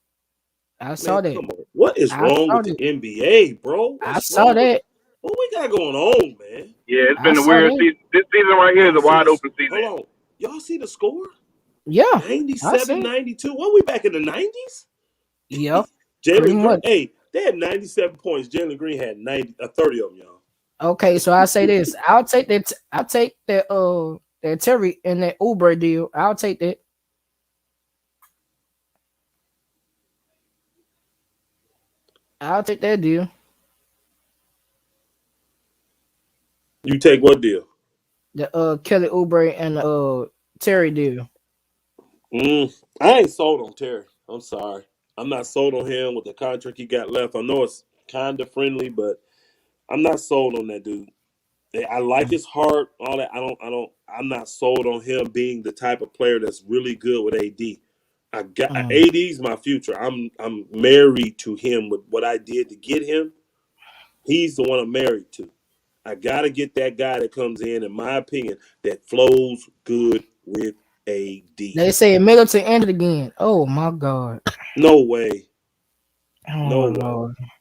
I saw that. Come on. What is wrong with the NBA, bro? I saw that. What we got going on, man? Yeah, it's been a weird season. This season right here is a wide open season. Hold on. Y'all see the score? Yeah. 97-92. What, we back in the 90s? Yep. Jalen Green, hey, they had 97 points. Jalen Green had 30 of them, y'all. Okay, so I say this. I'll take that Terry and that Uber deal. I'll take that. I'll take that deal. You take what deal? The Kelly Oubre and the Terry deal. I ain't sold on Terry. I'm sorry. I'm not sold on him with the contract he got left. I know it's kind of friendly, but I'm not sold on that dude. I like his heart, all that. I'm not sold on him being the type of player that's really good with AD. AD's my future. I'm married to him with what I did to get him. He's the one I'm married to. I gotta get that guy that comes in my opinion, that flows good with AD. They say Middleton ended again. Oh my God. No way. Oh, no Lord. way.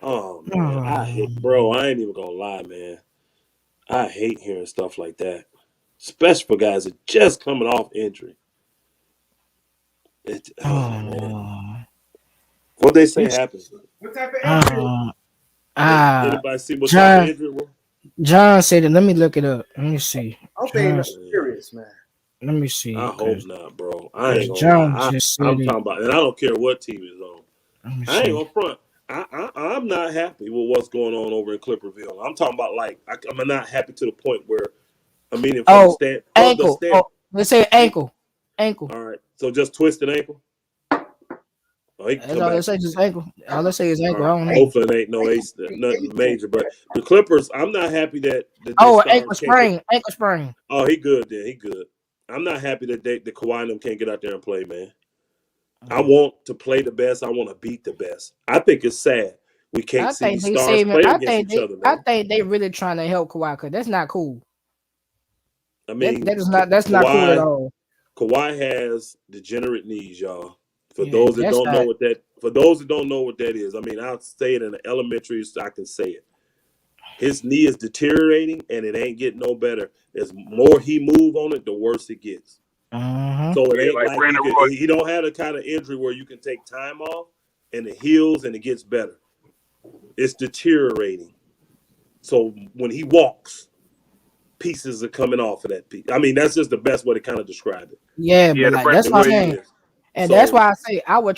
Oh man. I ain't even gonna lie, man. I hate hearing stuff like that. Especially for guys that just coming off injury. Man. What they say happened? What type of injury? Anybody see what type of injury was? John said it. Let me look it up. Let me see. Okay, that's serious, man. Let me see. I hope not, bro. I ain't gonna lie. I'm talking about, and I don't care what team is on. I ain't gonna front. I'm not happy with what's going on over in Clipperville. I'm talking about I'm not happy to the point where ankle. Let's say ankle. Ankle. All right. So just twisted ankle. Let's say just ankle. Let's say his ankle. Right. I don't know. Hopefully it ain't nothing major. But the Clippers, I'm not happy that ankle sprain. Ankle sprain. Oh, he good then. He good. I'm not happy that the Kawhi and them can't get out there and play, man. I want to play the best. I want to beat the best. I think it's sad we can't see these stars play against each other, man. I think they really trying to help Kawhi because that's not cool. I mean, that's not cool at all. Kawhi has degenerate knees, y'all. For those that don't know what that is, I mean, I'll say it in the elementary so I can say it. His knee is deteriorating, and it ain't getting no better. As more he move on it, the worse it gets. So it ain't like like Brandon Roy. he don't have the kind of injury where you can take time off and it heals and it gets better. It's deteriorating. So when he walks, pieces are coming off of that piece. I mean, that's just the best way to kind of describe it. Yeah, Yeah, but the like Brandon that's It what I'm Roy. really saying. is. And So that's why I say I would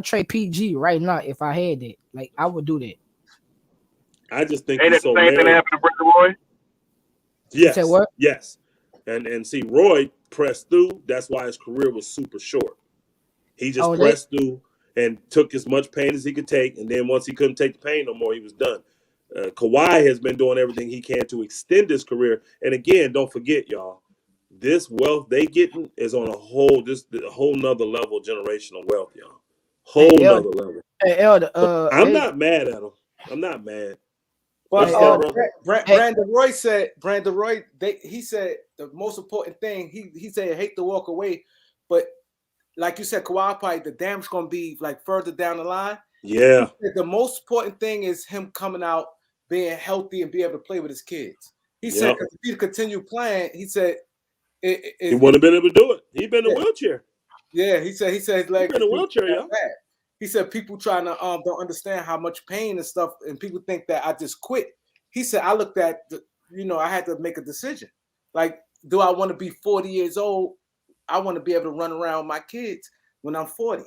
trade PG right now if I had it. Like I would do that. I just think Ain't he's that the so same thing that married. happened to Brandon Roy? You said Yes, what? yes. And see, Roy pressed through. That's why his career was super short. He just Oh, they pressed through and took as much pain as he could take. And then once he couldn't take the pain no more, he was done. Kawhi has been doing everything he can to extend his career. And again, don't forget, y'all, this wealth they getting is on a whole nother level of generational wealth, y'all. hey Whole Elder, nother level. hey Elder, So I'm hey, not mad at him. I'm not mad. What But you hey say, Elder, brother? hey, Brandon Roy, he said the most important thing. He said hate to walk away, but like you said, Kawhi probably the damage gonna be like further down the line. Yeah. The most important thing is him coming out, being healthy, and be able to play with his kids. He said Yep. because if he continue playing, he said He wouldn't have been able to do it. He'd been in a yeah, wheelchair. yeah. He said his He'd leg been in a could be wheelchair, that y'all. bad. He said people trying to don't understand how much pain and stuff, and people think that I just quit. He said I looked at I had to make a decision. Like, do I want to be 40 years old? I want to be able to run around with my kids when I'm 40.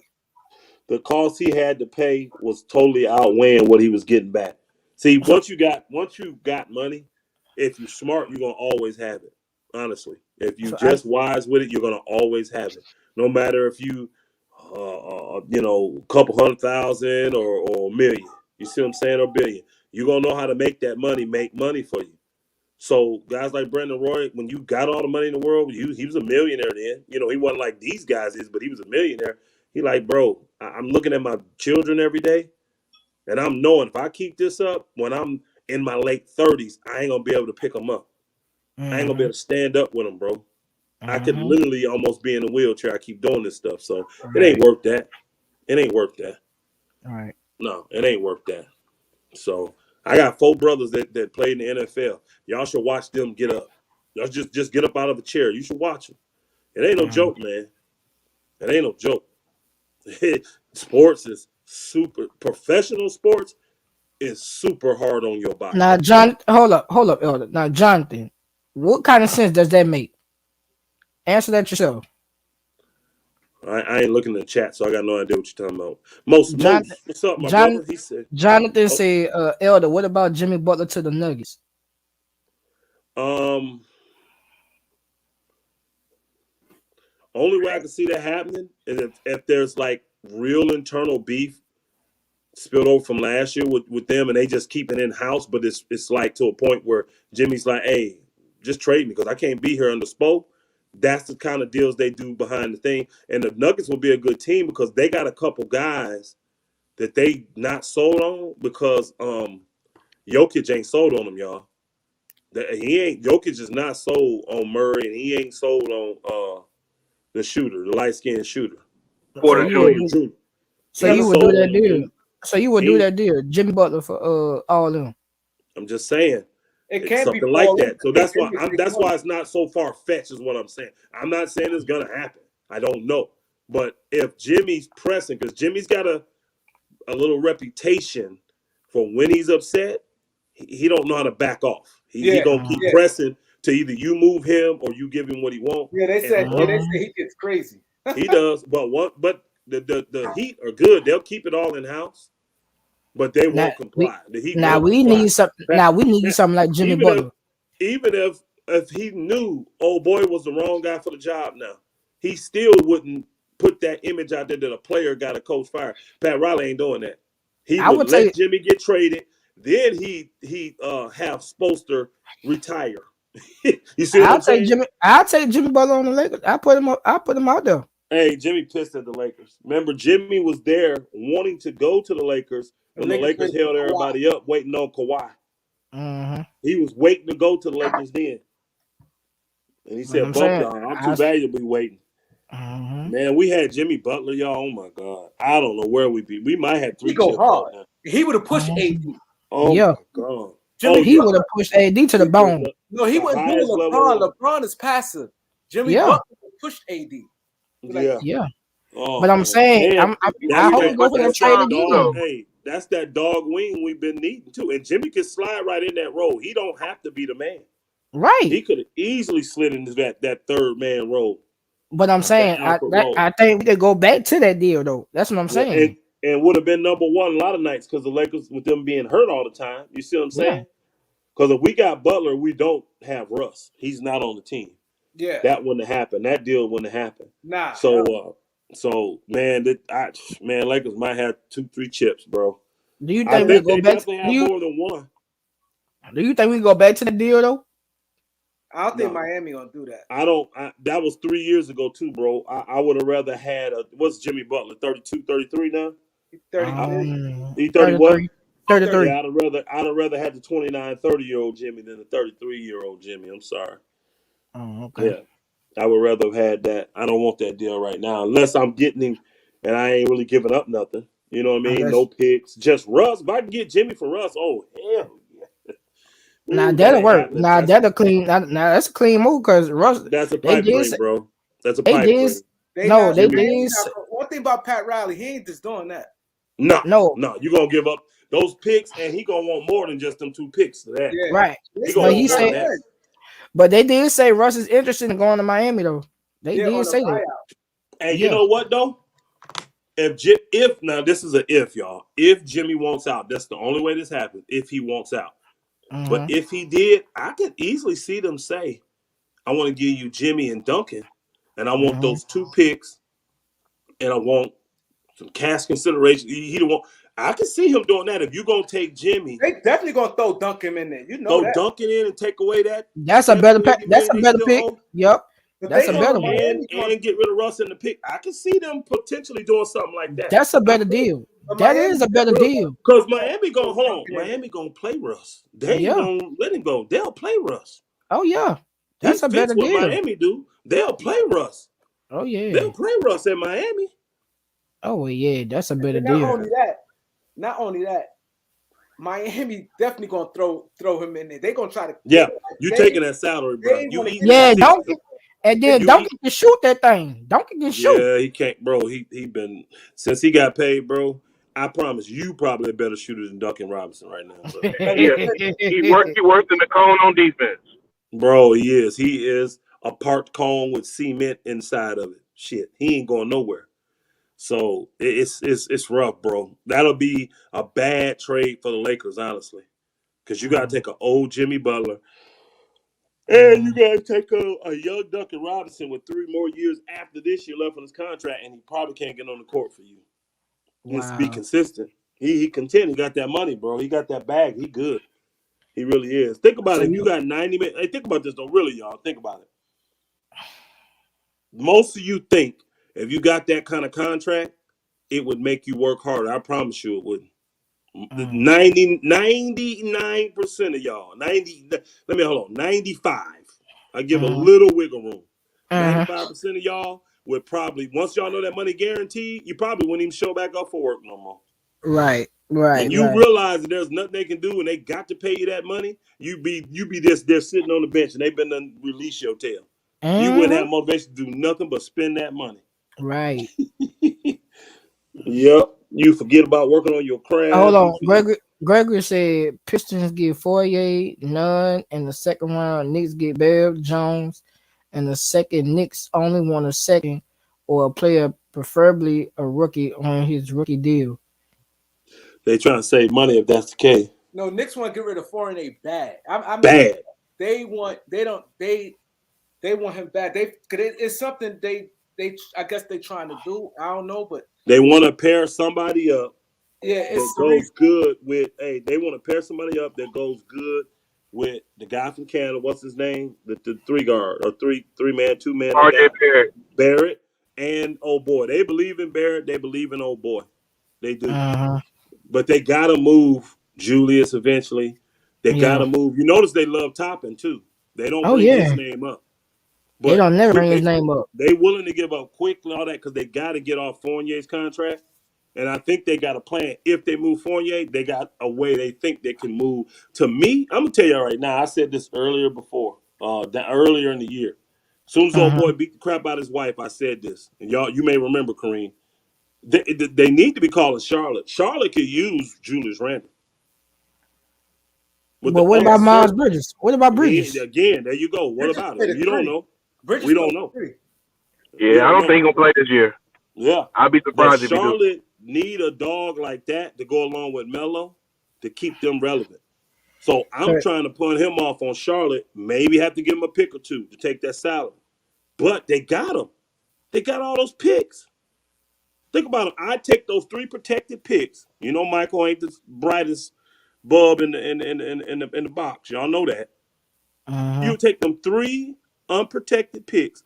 The cost he had to pay was totally outweighing what he was getting back. See, once you got money, if you're smart, you're gonna always have it. Honestly, if you so I just wise with it, you're gonna always have it. No matter if you, a couple 100,000 or a million. You see what I'm saying? Or a billion. You're gonna know how to make that money make money for you. So guys like Brandon Roy, when you got all the money in the world, he was a millionaire then. He wasn't like these guys is, but he was a millionaire. He like, bro, I'm looking at my children every day, and I'm knowing if I keep this up, when I'm in my late 30s, I ain't gonna be able to pick them up. I ain't gonna be able to stand up with them, bro. I could literally almost be in a wheelchair. I keep doing this stuff, so it ain't right, worth that. It ain't worth that. right. No, it ain't worth that. So I got 4 brothers that played in the NFL. Y'all should watch them get up. Y'all just get up out of a chair. You should watch them. It ain't no joke, man. It ain't no joke. Sports is super professional sports is super hard on your body. Now, John, hold up, Elder. Now, Jonathan, what kind of sense does that make? Answer that yourself. I ain't looking in the chat, so I got no idea what you're talking about. Most, Jonathan, what's up, my John, brother? He said, Jonathan oh, said, Elder, what about Jimmy Butler to the Nuggets? um, only way I can see that happening is if there's like real internal beef spilled over from last year with them, and they just keep it in house. But it's like to a point where Jimmy's like, "Hey, just trade me because I can't be here under Spo." That's the kind of deals they do behind the thing. And the Nuggets will be a good team because they got a couple guys that they not sold on because Jokic ain't sold on them, y'all. He ain't Jokic is not sold on Murray, and he ain't sold on the shooter, the light skinned shooter, So Porter you would Jr. do, Jr. so He Never you ain't would do sold sold. that on him. deal. So you would do He that deal, Jimmy Butler for all them. I'm just saying. It It's can't be something like all in. that. So It that's why takes that's money. why it's not so far fetched is what I'm saying. I'm not saying it's gonna happen. I don't know. But if Jimmy's pressing, because Jimmy's got a little reputation for when he's upset, he don't know how to back off. He Yeah, gonna keep yeah, pressing to either you move him or you give him what he want. yeah. They And said, yeah, one they say he gets crazy. he does, but the Heat are good. They'll keep it all in house, but they Now won't we comply. The Heat now won't we comply. need some. That, Now we need that something like Jimmy even if Butler. even if he knew old boy was the wrong guy for the job now, he still wouldn't put that image out there that a player got a coach fired. Pat Riley ain't doing that. He I would would say let Jimmy get traded. Then he have Spoelstra retire. You see what I'm saying? I'll take Jimmy Butler on the Lakers. I put him out there. Hey, Jimmy pissed at the Lakers. Remember, Jimmy was there wanting to go to the Lakers The when the Lakers Lakers traded for held Kawhi. everybody up waiting on Kawhi. Mm-hmm. He was waiting to go to the Lakers then. And he But said, I'm bump saying, y'all. I'm too valuable waiting. mm-hmm. Man, we had Jimmy Butler, y'all. Oh my God. I don't know where we'd be. We might have He 3 go chips right hard. now. He would have pushed AD. Oh Yeah, my God. Jimmy He Butler. would have pushed AD to the bone. No, he the wouldn't do highest LeBron. level. LeBron is passive. Jimmy Yeah. Butler pushed AD. Yeah. Yeah. Oh, But I'm saying, man. I That's hope we that. go for that That's trade that dog. again. Hey, that's that dog wing we've been needing too. And Jimmy can slide right in that role. He don't have to be the man. Right. He could have easily slid into that third man role. But I'm saying, alpha role. I think we could go back to that deal though. That's what I'm Yeah, saying. and would have been number one a lot of nights because the Lakers with them being hurt all the time. You see what I'm Yeah. saying? Because if we got Butler, we don't have Russ. He's not on the team. Yeah. That wouldn't have happened. That deal wouldn't have happened. Nah. So man, Lakers might have 2-3 chips, bro. Do you I think we think go they back? definitely have more than one. Do you think we go back to the deal though? I don't think No. Miami gonna do that. I don't. That was 3 years ago too, bro. I would have rather had what's Jimmy Butler 32, 33 now. He's 33. He 30 what? 33. Yeah, I'd have rather had the 29, 30-year-old Jimmy than the 33-year-old Jimmy. I'm sorry. Oh, okay. Yeah, I would rather have had that. I don't want that deal right now, unless I'm getting him, and I ain't really giving up nothing. You know what I mean? Unless- No picks, just Russ. If I can get Jimmy for Russ, oh hell yeah. Now Ooh, that'll that work. happening. Now that'll clean. Now that's a clean move because Russ. That's a They pipe did dream, say- bro. That's a They pipe did. dream. No, they Miami did. one thing about Pat Riley, he ain't just doing that. No, No. you gonna give up those picks, and he gonna want more than just them 2 picks to that. Yeah. Right. He gonna But want he more said- than that. But they did say Russ is interested in going to Miami though. They Yeah, on did a say that. buyout. And Yeah. you know what though? If now this is a if, y'all. If Jimmy wants out, that's the only way this happens. If he wants out, but if he did, I could easily see them say, "I want to give you Jimmy and Duncan, and I want those 2 picks, and I want some cash consideration." He don't want. I can see him doing that. If you're gonna take Jimmy, They definitely gonna throw Duncan in there. You know throw that. Duncan in and take away that. That's a better $7 pick. That's a million better he pick. still owe. Yep. But That's they a know better one. Miami And get rid of Russ in the pick. I can see them potentially doing something like that. That's a better deal. But That Miami is a better will- deal. Because Miami gonna hold on. Miami gonna play Russ. They ain't Yeah. gonna let him go. They'll play Russ. Oh yeah. That's He a fits better what deal. Miami do. They'll play Russ. Oh yeah. They'll play Russ in Miami. Oh yeah. That's a better And not deal. only that, Miami definitely gonna throw him in there. They gonna try to. Yeah, you taking that salary, bro. You wanna eat get Yeah, that Duncan. And then You Duncan can shoot that thing. Duncan can shoot. Yeah, he can't, bro. He been since he got paid, bro. I promise you, probably a better shooter than Duncan Robinson right now, bro. He worse than the cone on defense. Bro, he is. He is a parked cone with cement inside of it. Shit, he ain't going nowhere. So it's rough, bro. That'll be a bad trade for the Lakers, honestly, because you got to take an old Jimmy Butler, and you got to take a young Duncan Robinson with 3 more years after this year left on his contract, and he probably can't get on the court for you. He has to be consistent. He content. He got that money, bro. He got that bag. He good. He really is. Think about it. If you got 90 minutes, hey, think about this though. Really, y'all. Think about it. Most of you think if you got that kind of contract, it would make you work harder. I promise you it wouldn't. 99% of y'all, 95. I give a little wiggle room. 95% of y'all would probably, once y'all know that money guaranteed, you probably wouldn't even show back up for work no more. Right. And you realize that there's nothing they can do and they got to pay you that money, you be just there sitting on the bench and they've been done release your tail. You wouldn't have motivation to do nothing but spend that money. Right. Yep. You forget about working on your craft. Hold on. Gregory said Pistons get Fourier, none in the second round. Knicks get Bear Jones. In the second, Knicks only want a second or a player, preferably a rookie, on his rookie deal. They trying to save money if that's the case. No, Knicks want to get rid of Fournier bad. I mean, bad. They want him bad. It's something they I guess they trying to do. I don't know, but they want to pair somebody up. Yeah, that goes good with. Hey, they want to pair somebody up that goes good with the guy from Canada. What's his name? The 3 guard or 3-man, 2-man. RJ Barrett and old boy. They believe in Barrett. They believe in old boy. They do. But they gotta move Julius eventually. They gotta move. You notice they love Toppin too. They don't bring his name up. But they don't never bring his name up. They willing to give up quickly all that because they got to get off Fournier's contract, And I think they got a plan. If they move Fournier, they got a way they think they can move. To me, I'm gonna tell you right now. I said this earlier earlier in the year. As soon as old boy beat the crap out of his wife, I said this, and you may remember, Kareem. They need to be calling Charlotte. Charlotte could use Julius Randle. But what about Miles Bridges? What about Bridges? Again, there you go. What about him? You don't know. We don't know. Yeah, I don't think he's gonna play this year. Yeah, I'd be surprised if he do. Charlotte need a dog like that to go along with Melo to keep them relevant. So I'm trying to punt him off on Charlotte. Maybe have to give him a pick or two to take that salary. But they got him. They got all those picks. Think about them. I take those 3 protected picks. You know, Michael ain't the brightest bulb in the box. Y'all know that. You take them 3 unprotected picks.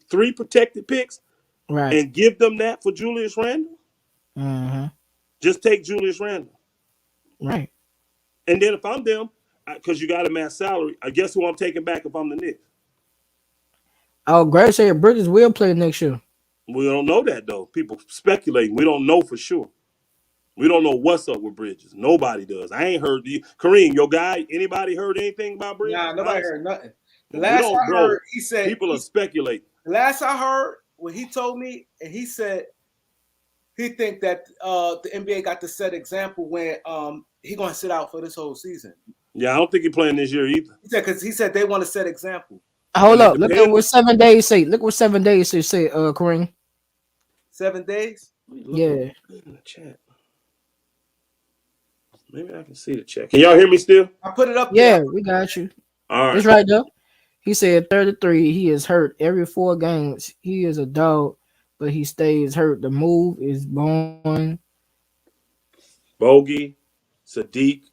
3 protected picks, right, and give them that for Julius Randle. Just take Julius Randle. Right. And then if I'm them, because you got him at salary, I guess who I'm taking back if I'm the Knicks. Oh, Greg said Bridges will play next year. We don't know that, though. People speculating. We don't know for sure. We don't know what's up with Bridges. Nobody does. I ain't heard you. Kareem, your guy, anybody heard anything about Bridges? Nah, nobody heard nothing. The last I heard, he said people are speculating. The last I heard, what he told me, and he said he think that the NBA got to set example when he gonna sit out for this whole season. Yeah, I don't think he's playing this year either. He said because he said they want to set example. Hold up, look at what 7 days say. Look what 7 days say, Kareem. 7 days? Yeah. In the chat. Maybe I can see the chat. Can y'all hear me still? I put it up. Yeah, there. we got you. All right. It's right there. He said 33. He is hurt every 4 games. He is a dog, but he stays hurt. The move is born. Bogey, Sadiq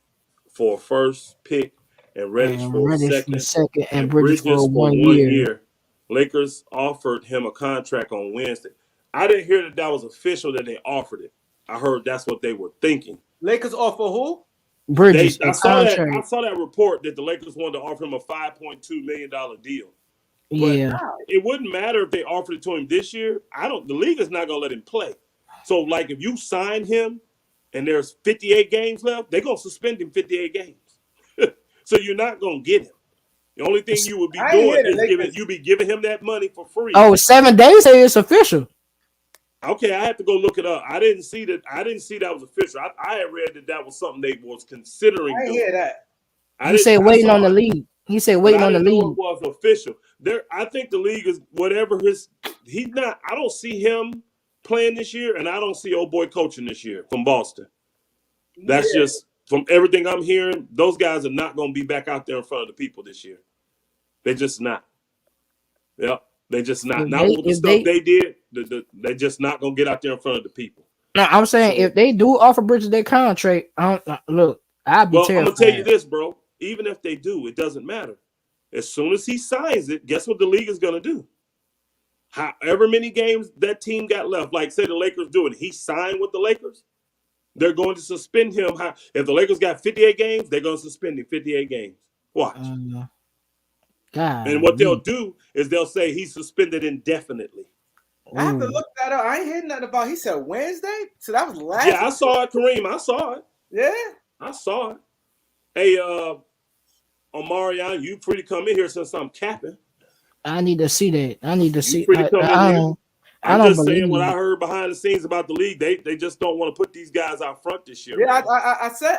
for a first pick, and Reddish for a second, and Bridges for 1 year. Lakers offered him a contract on Wednesday. I didn't hear that was official that they offered it. I heard that's what they were thinking. Lakers offer who? Bridges. I saw that report that the Lakers wanted to offer him a $5.2 million deal. But it wouldn't matter if they offered it to him this year. The league is not gonna let him play. So, like, if you sign him and there's 58 games left, they're gonna suspend him 58 games. So you're not gonna get him. The only thing you would be doing is giving him that money for free. Oh, 7 days say it's official. Okay, I have to go look it up. I didn't see that was official. I had read that was something they was considering. I didn't hear that. He said waiting on the league. He said waiting on the league. It was official. I think the league is whatever he's not. I don't see him playing this year, and I don't see old boy coaching this year from Boston. That's just from everything I'm hearing. Those guys are not going to be back out there in front of the people this year. They're just not. Yep. They just not. Not with the stuff they did. They're just not gonna get out there in front of the people. No, I'm saying if they do offer Bridges their contract, look, I'd be terrified. I'm gonna tell you this, bro. Even if they do, it doesn't matter. As soon as he signs it, guess what the league is gonna do? However many games that team got left, like say the Lakers do it, he signed with the Lakers, they're going to suspend him. If the Lakers got 58 games, they're gonna suspend him 58 games. Watch. And what they'll do is they'll say he's suspended indefinitely. I have to look that up. I ain't heard nothing about. He said Wednesday, so that was last. Yeah, I saw it, Kareem. I saw it. Yeah, I saw it. Hey, Omarion, you free to come in here since I'm capping. I need to see that. I need to see. I'm just saying what I heard behind the scenes about the league. They just don't want to put these guys out front this year. Yeah, I said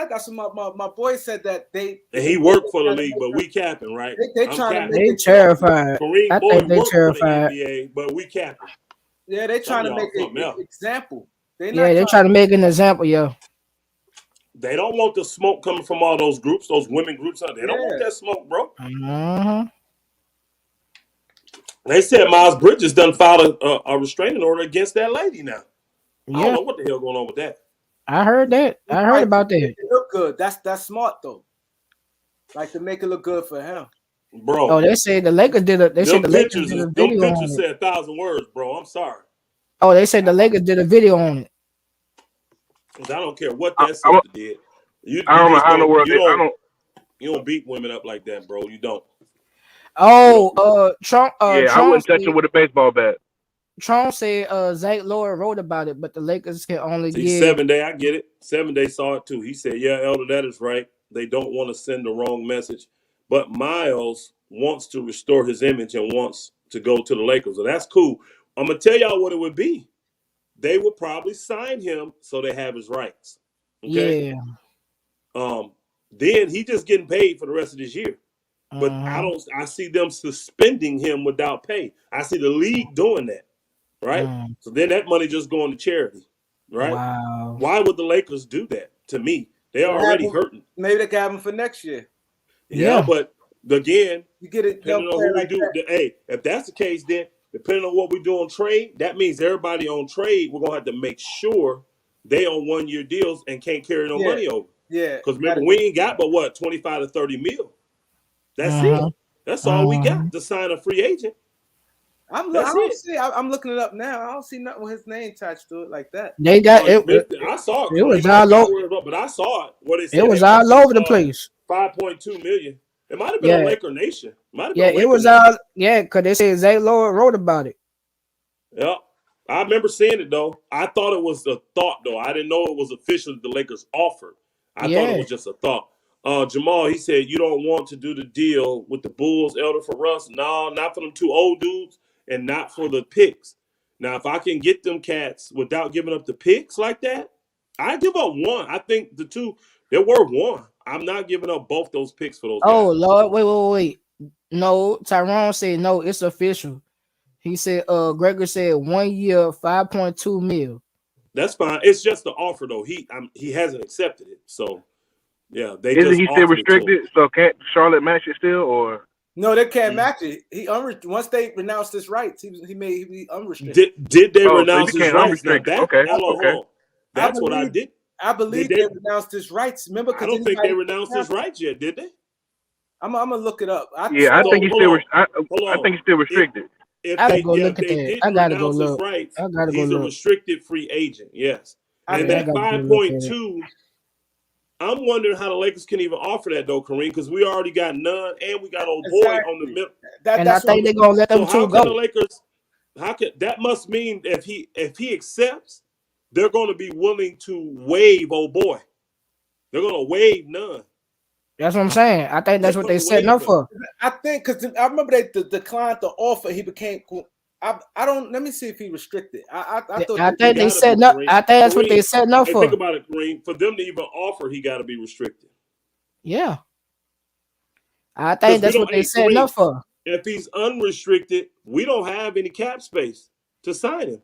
that's what my boy said that and he worked for the league, but we capping, right? They trying to make terrified. Kareem Boyd worked for the NBA, but we capping. Yeah, they trying to make an example. They're trying to make an example, yo. They don't want the smoke coming from all those groups, those women groups. They don't want that smoke, bro. They said Miles Bridges done filed a restraining order against that lady now. I don't know what the hell going on with that. I heard that. I heard about that. It look good. That's smart though. Like to make it look good for him, bro. Oh, they said the Lakers did it. They said the Lakers did a video on it. Pictures said 1,000 words, bro. I'm sorry. Oh, they said the Lakers did a video on it. I don't care what that sister did. You don't beat women up like that, bro. You don't. Oh, Trump. I wouldn't touch him with a baseball bat. Trump said Zach Lloyd wrote about it, but the Lakers can only See, give 7 Day, I get it. 7 Day saw it too. He said, "Yeah, Elder, that is right. They don't want to send the wrong message." But Miles wants to restore his image and wants to go to the Lakers. So that's cool. I'm gonna tell y'all what it would be. They would probably sign him so they have his rights. Okay. yeah. Then he just getting paid for the rest of this year. But I see them suspending him without pay. I see the league doing that. Right? So then that money just going to charity. Right? Wow. Why would the Lakers do that? To me, they're already hurting. Maybe they can have him for next year. Yeah, but again, you get it. Depending on who we do. Hey, if that's the case, then depending on what we do on trade, that means everybody on trade, we're gonna have to make sure they on 1 year deals and can't carry no money over. Yeah. Because remember, we ain't got but what, 25 to 30 mil. That's it. That's all we got to sign a free agent. I'm looking it up now. I don't see nothing with his name attached to it like that. They got it. I saw it. It was all over, but I saw it. What they said, it was all over the place. 5.2 million. It might have been on Laker Nation. It was all because they said Zach Lloyd wrote about it. Yeah. I remember seeing it though. I thought it was a thought though. I didn't know it was official that the Lakers offered. I thought it was just a thought. Jamal, he said, "You don't want to do the deal with the Bulls, Elder, for Russ? No, not for them two old dudes and not for the picks. Now, if I can get them cats without giving up the picks like that, I give up one. I think the two, they're worth one. I'm not giving up both those picks for those guys." Oh, Lord. Wait. No, Tyrone said no, it's official. He said, Gregor said 1 year, 5.2 mil. That's fine. It's just the offer though. He hasn't accepted it. So yeah, they isn't just he still restricted? So can't Charlotte match it still, or no? They can't match it. Once they renounced his rights, he be unrestricted. Did they renounce his rights? Now that, okay. Hold on. That's what I did. I believe they renounced his rights. Remember? I don't think they renounced his rights yet, did they? I'm gonna look it up. I think he's still. I think he's still restricted. If they did renounce his rights, he's a restricted free agent. Yes, and that 5.2. I'm wondering how the Lakers can even offer that though, Kareem, because we already got none, and we got old boy on the middle. And I think they're gonna let them two go. The Lakers? How can that must mean if he accepts, they're going to be willing to waive old boy. They're going to waive none. That's what I'm saying. I think that's what they're setting up for. I think because I remember they declined the offer. He became. I don't. Let me see if he restricted. I thought. I think they setting up. I think that's what they're setting up for. Think about it, Kareem. For them to even offer, he got to be restricted. Yeah. I think that's what they're setting up for. If he's unrestricted, we don't have any cap space to sign him.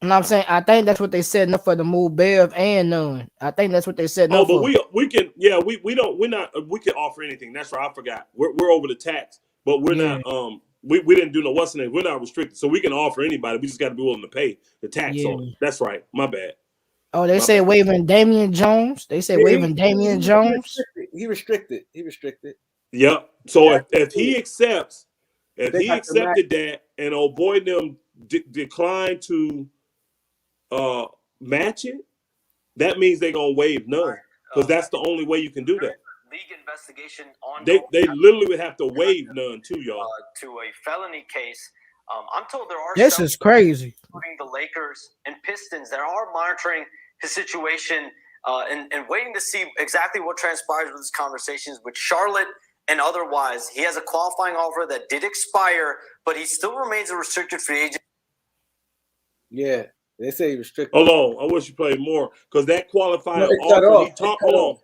And I'm saying, I think that's what they setting up for to move Bev and Nunn. I think that's what they setting up for. But we can, we can offer anything. That's right. I forgot. We're over the tax, but we're not. We didn't do no what's the name. We're not restricted, so we can offer anybody. We just got to be willing to pay the tax on it. That's right. My bad. Oh, they say waiving Damian Jones. They say waiving Damian Jones. He restricted. Yep. So if he accepted that, and old boy them declined to match it, that means they're gonna waive none, because that's the only way you can do that. League investigation on they literally would have to waive none too, y'all. To a felony case. I'm told there are. This is crazy. Including the Lakers and Pistons that are monitoring his situation and waiting to see exactly what transpires with his conversations with Charlotte and otherwise. He has a qualifying offer that did expire, but he still remains a restricted free agent. Yeah, they say restricted. Hold on, I wish you played more, because that qualifying offer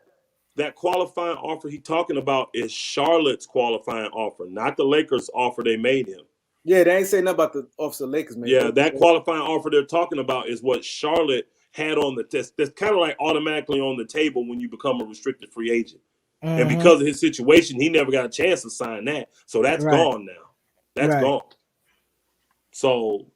that qualifying offer he talking about is Charlotte's qualifying offer, not the Lakers offer they made him. Yeah, they ain't saying nothing about the officer Lakers, man. Yeah, that qualifying offer they're talking about is what Charlotte had on the test. That's kind of like automatically on the table when you become a restricted free agent. Mm-hmm. And because of his situation, he never got a chance to sign that. So that's gone now. That's gone. So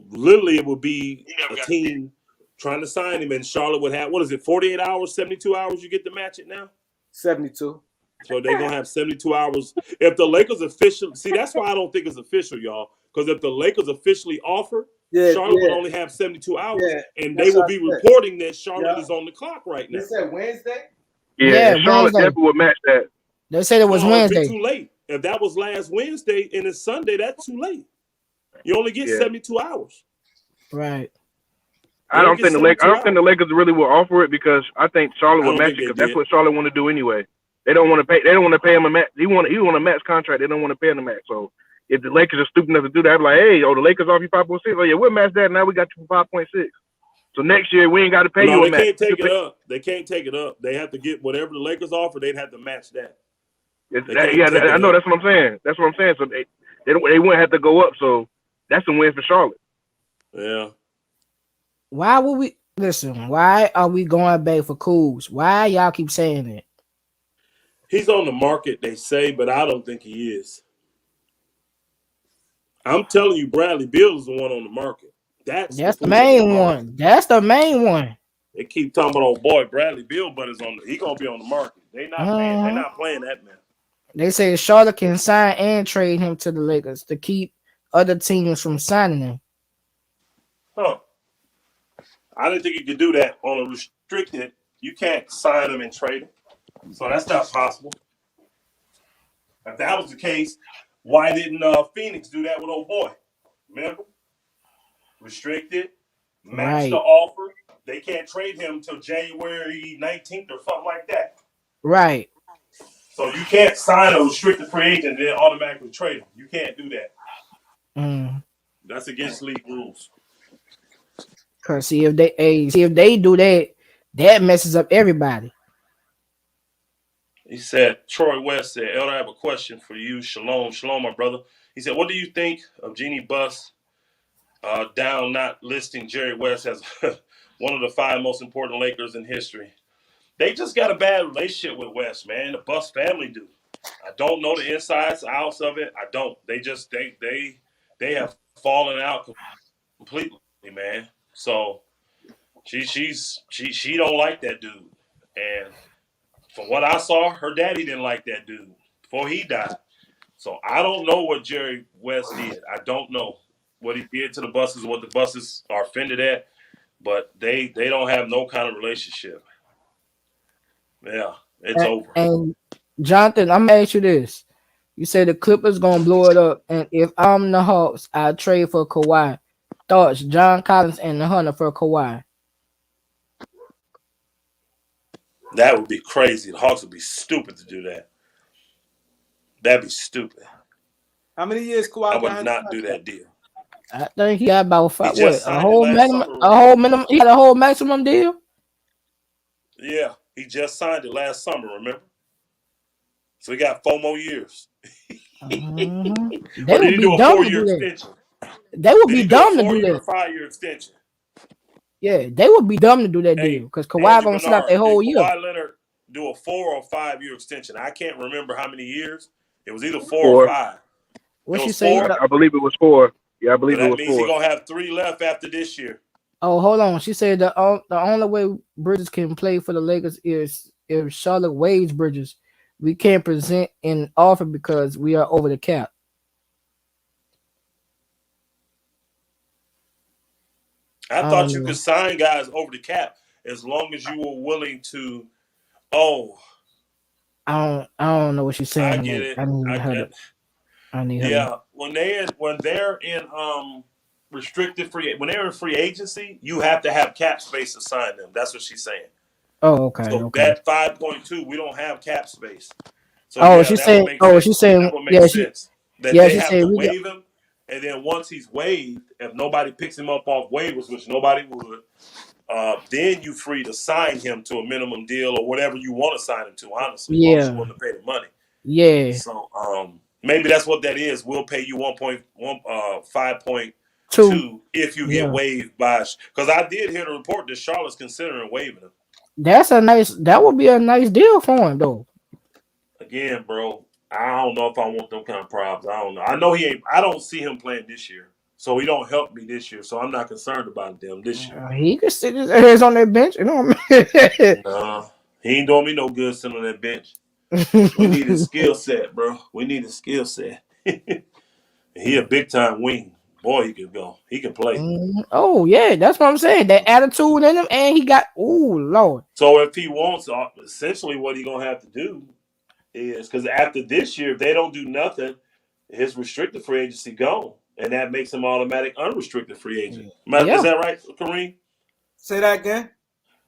literally it would be a team trying to sign him, and Charlotte would have, 48 hours, 72 hours you get to match it now? 72. So they're going to have 72 hours. If the Lakers officially, see, that's why I don't think it's official, y'all. Because if the Lakers officially offer, Charlotte would only have 72 hours. Yeah, and they will be reporting that Charlotte is on the clock right now. They said Wednesday? Yeah, Charlotte definitely would match that. They said it was Wednesday. Too late. If that was last Wednesday and it's Sunday, that's too late. You only get 72 hours. Right. I don't think the Lakers really will offer it because I think Charlotte will match it because that's what Charlotte want to do anyway. They don't want to pay. They don't want to pay him a max. He want a max contract. They don't want to pay him a max. So if the Lakers are stupid enough to do that, I'm like, hey, the Lakers off you 5.6. Oh yeah, we'll match that. Now we got you for 5.6. So next year we ain't got to pay you a max. They can't take it up. They can't take it up. They have to get whatever the Lakers offer. They'd have to match that. I know. That's what I'm saying. That's what I'm saying. So they wouldn't have to go up. So that's a win for Charlotte. Yeah. Why would we listen? Why are we going back for Kuz? Why y'all keep saying it? He's on the market, they say, but I don't think he is. I'm telling you, Bradley Beal is the one on the market. That's the main one. That's the main one. They keep talking about, oh boy, Bradley Beal, but he gonna be on the market. They're not playing that man. They say Charlotte can sign and trade him to the Lakers to keep other teams from signing him. Huh. I didn't think you could do that on a restricted. You can't sign him and trade him. So that's not possible. If that was the case, why didn't Phoenix do that with old boy? Remember? Restricted, match the offer. They can't trade him until January 19th or something like that. Right. So you can't sign a restricted free agent and then automatically trade him. You can't do that. That's against league rules. Cause see if they do that, that messes up everybody. He said, Troy West said, Elder, I have a question for you. Shalom, my brother. He said, what do you think of Jeannie Buss down not listing Jerry West as one of the 5 most important Lakers in history? They just got a bad relationship with West, man. The Buss family do. I don't know the insides, outs of it. I don't. They have fallen out completely, man. So she don't like that dude. And from what I saw, her daddy didn't like that dude before he died. So I don't know what Jerry West did. I don't know what he did to the Busses, what the Busses are offended at, but they don't have no kind of relationship. Yeah, it's over. And Jonathan, I'm gonna ask you this. You say the Clippers gonna blow it up, and if I'm the Hawks, I trade for Kawhi. Thoughts, John Collins and the Hunter for Kawhi. That would be crazy. The Hawks would be stupid to do that. That'd be stupid. How many years Kawhi? I would not do that deal. I think he got about 5. A whole minimum. He had a whole maximum deal. Yeah, he just signed it last summer. Remember? So he got 4 more years. They would be do a 4-year extension. They would be dumb to do that. A 5-year extension. Yeah, they would be dumb to do that deal because Kawhi gonna sit out the whole year. Kawhi Leonard do a 4 or 5-year extension. I can't remember how many years. It was either 4 or 5. What you say? I believe it was 4. Yeah, I believe it was 4. That means he's gonna have 3 left after this year. Oh, hold on. She said the only way Bridges can play for the Lakers is if Charlotte waives Bridges. We can't present an offer because we are over the cap. I thought you could sign guys over the cap as long as you were willing to. I don't know what she's saying. I get it. I need her. Yeah, when they're in restricted free, when they're in free agency, you have to have cap space to sign them. That's what she's saying. Oh, okay. So that 5.2, we don't have cap space. So she's saying. She's saying. That would make sense. That they have to waive him, and then once he's waived, if nobody picks him up off waivers, which nobody would, then you free to sign him to a minimum deal or whatever you want to sign him to. Honestly, as long as you want to pay the money. Yeah. So maybe that's what that is. We'll pay you 5.2 if you get waived by. Because I did hear the report that Charlotte's considering waiving him. That would be a nice deal for him though. Again, bro, I don't know if I want them kind of problems. I don't know. I know I don't see him playing this year. So he don't help me this year. So I'm not concerned about them this year. He can sit his ass on that bench. You know what I mean? Nah, he ain't doing me no good sitting on that bench. We need a skill set, bro. We need a skill set. He a big time wing. Boy, he can go. He can play. Oh, yeah. That's what I'm saying. That attitude in him, and he got, Lord. So if he wants, essentially what he going to have to do is, because after this year, if they don't do nothing, his restricted free agency gone. and that makes him automatic unrestricted free agent. Is that right, Kareem? Say that again.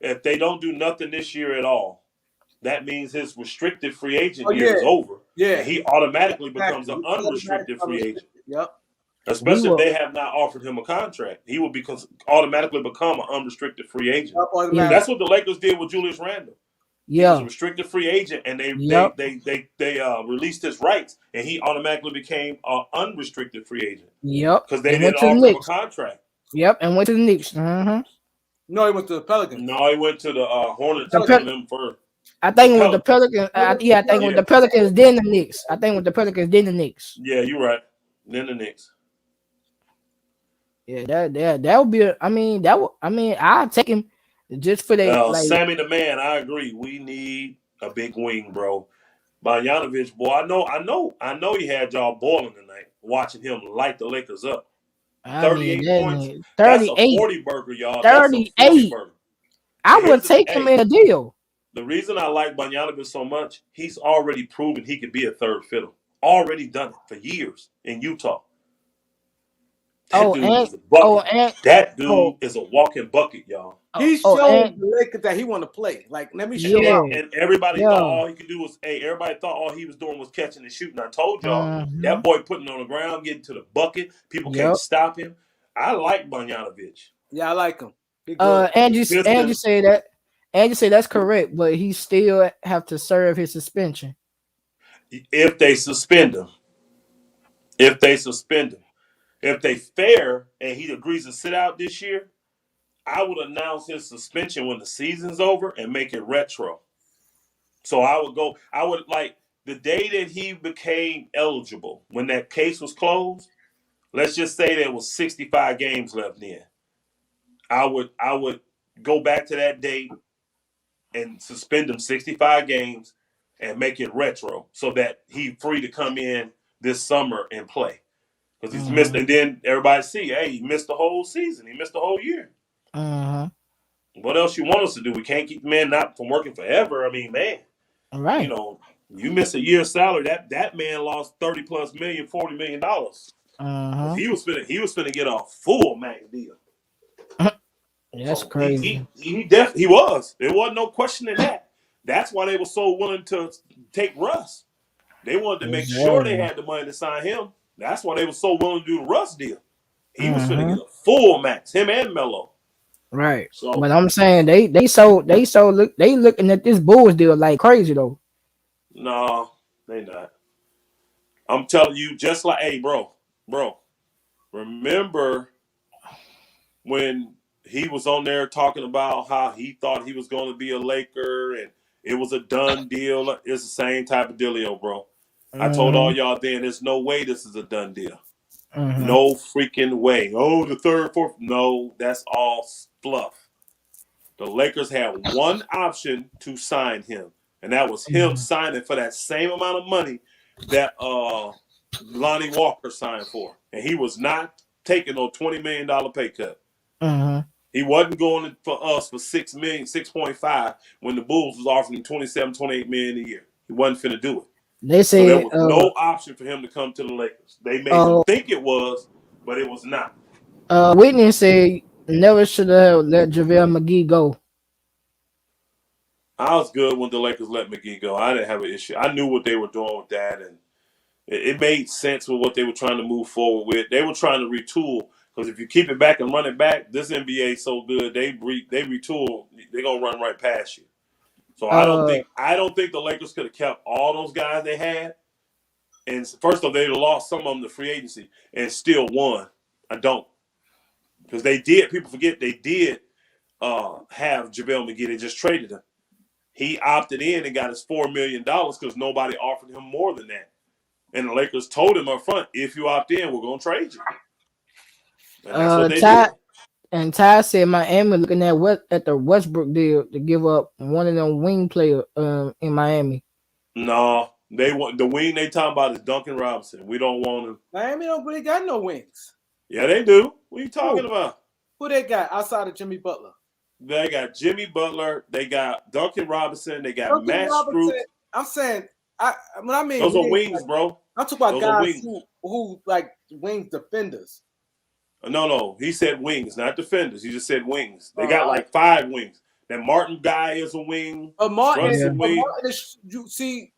If they don't do nothing this year at all, that means his restricted free agent year is over. Yeah. And he automatically becomes an unrestricted free agent. Yep. Especially if they have not offered him a contract. He will automatically become an unrestricted free agent. Yeah. That's what the Lakers did with Julius Randle. Yeah. He was a restricted free agent, and they released his rights, and he automatically became an unrestricted free agent. Yep. Because they didn't offer him a contract. Yep, and went to the Knicks. No, he went to the Pelicans. No, he went to the Hornets. Them first. I think with the Pelicans. I think with the Pelicans, then the Knicks. I think with the Pelicans, then the Knicks. Yeah, you're right. Then the Knicks. Yeah, that would be. I'll take him just for that. Sammy the Man, I agree. We need a big wing, bro. Bogdanovic, boy, I know he had y'all boiling tonight, watching him light the Lakers up. 38 points. 38. That's a 40 burger, y'all. 38. Burger. I would take him in a deal. The reason I like Bogdanovic so much, he's already proven he could be a third fiddle. Already done it for years in Utah. That dude is a bucket. That dude is a walking bucket, y'all. He showed the Lakers that he want to play. Like, let me show you. And everybody thought all he could do was, everybody thought all he was doing was catching and shooting. I told y'all, that boy putting on the ground, getting to the bucket. People can't stop him. I like Bogdanovic. Yeah, I like him. Angie say that. Angie say that's correct, but he still have to serve his suspension. If they suspend him. If they fair and he agrees to sit out this year, I would announce his suspension when the season's over and make it retro. So I would like the day that he became eligible, when that case was closed, let's just say there was 65 games left in. I would go back to that date and suspend him 65 games and make it retro so that he's free to come in this summer and play. Because he's missed, and then everybody see, hey, he missed the whole season. He missed the whole year. What else you want us to do? We can't keep the man not from working forever. I mean, man. Right. You know, you miss a year's salary. That man lost $30+ million, $40 million. He was finna get a full max deal. That's crazy. He was. There wasn't no question in that. That's why they were so willing to take Russ. They wanted to make sure they had the money to sign him. That's why they were so willing to do the Russ deal. He was going to get a full max, him and Melo. Right. So, but I'm saying they looking at this Bulls deal like crazy though. No, they not. I'm telling you, just like, hey, bro, remember when he was on there talking about how he thought he was going to be a Laker and it was a done deal? It's the same type of dealio, bro. I told all y'all then, there's no way this is a done deal. No freaking way. Oh, the third, fourth. No, that's all fluff. The Lakers had one option to sign him, and that was him signing for that same amount of money that Lonnie Walker signed for. And he was not taking no $20 million pay cut. He wasn't going for us for $6 million, 6.5 when the Bulls was offering him $27, $28 million a year. He wasn't finna do it. They say so there was no option for him to come to the Lakers. They made him think it was, but it was not. Whitney said never should have let JaVale McGee go. I was good when the Lakers let McGee go. I didn't have an issue. I knew what they were doing with that, and it made sense with what they were trying to move forward with. They were trying to retool, because if you keep it back and run it back, this NBA is so good, they retool, they're going to run right past you. So I don't think the Lakers could have kept all those guys they had. And first off, they'd have lost some of them to free agency and still won. I don't. Because they did, people forget, they did have JaVale McGee. They just traded him. He opted in and got his $4 million because nobody offered him more than that. And the Lakers told him up front, if you opt in, we're going to trade you. And that's what they did. And Ty said Miami looking at the Westbrook deal to give up one of them wing players in Miami. No, they want the wing they talking about is Duncan Robinson. We don't want him. Miami don't really got no wings. Yeah, they do. What are you talking about? Who they got outside of Jimmy Butler? They got Jimmy Butler. They got Duncan Robinson. They got Matt Strus. I'm saying When I mean those are wings, wings, like, bro. I'm talking about Those guys who like wings defenders. No. He said wings, not defenders. He just said wings. They got like 5 wings. That Martin guy is a wing. Martin, Struts a wing. Martin is, you see,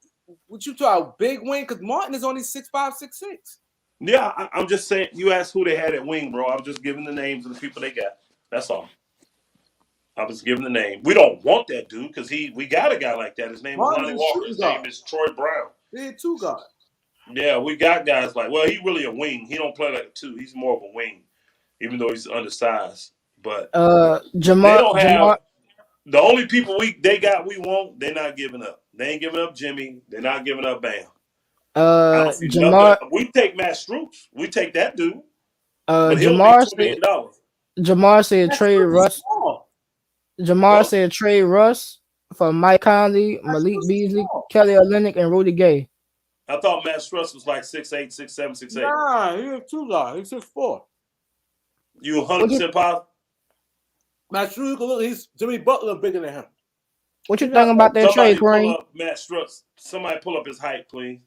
what you talk about, big wing? Because Martin is only 6'5", 6'6". Yeah, I'm just saying. You asked who they had at wing, bro. I was just giving the names of the people they got. That's all. I was giving the name. We don't want that dude because we got a guy like that. His name is Lonnie Walker. His name is Troy Brown. They're 2 guard. Yeah, we got guys like. Well, he really a wing. He don't play like a 2. He's more of a wing, even though he's undersized. But they don't have. The only people we want, they're not giving up. They ain't giving up Jimmy. They're not giving up Bam. I don't see nothing. We take Matt Stroops. We take that dude. But he'll make $2 million. Jamar said trade Russ. Jamar said trade Russ for Mike Conley, Malik Beasley, Kelly Olynyk, and Rudy Gay. I thought Matt Strus was like 6'8", 6'7", 6'8". Nah, he's a 2 guard. He's 6'4". You 100% positive? Matt Strus, look, he's Jimmy Butler bigger than him. What you think about that trade, Kareem? Matt Strus. Somebody pull up his height, please.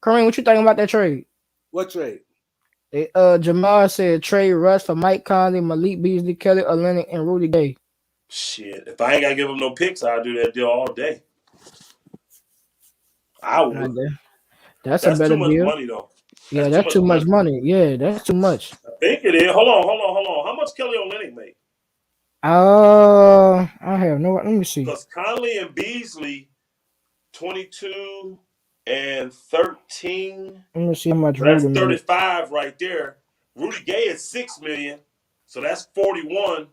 Kareem, what you think about that trade? What trade? Jamar said trade Russ for Mike Conley, Malik Beasley, Kelly Olynyk, and Rudy Gay. Shit, if I ain't gotta give him no picks, I'll do that deal all day. I would. That's a better too much deal. money, though. That's too much money. Yeah, that's too much. I think it is. Hold on. How much Kelly Olynyk make? I have no. Let me see. Because Conley and Beasley, 22 and 13. Let me see how much. That's 35 right there. Rudy Gay is $6 million, so that's 41.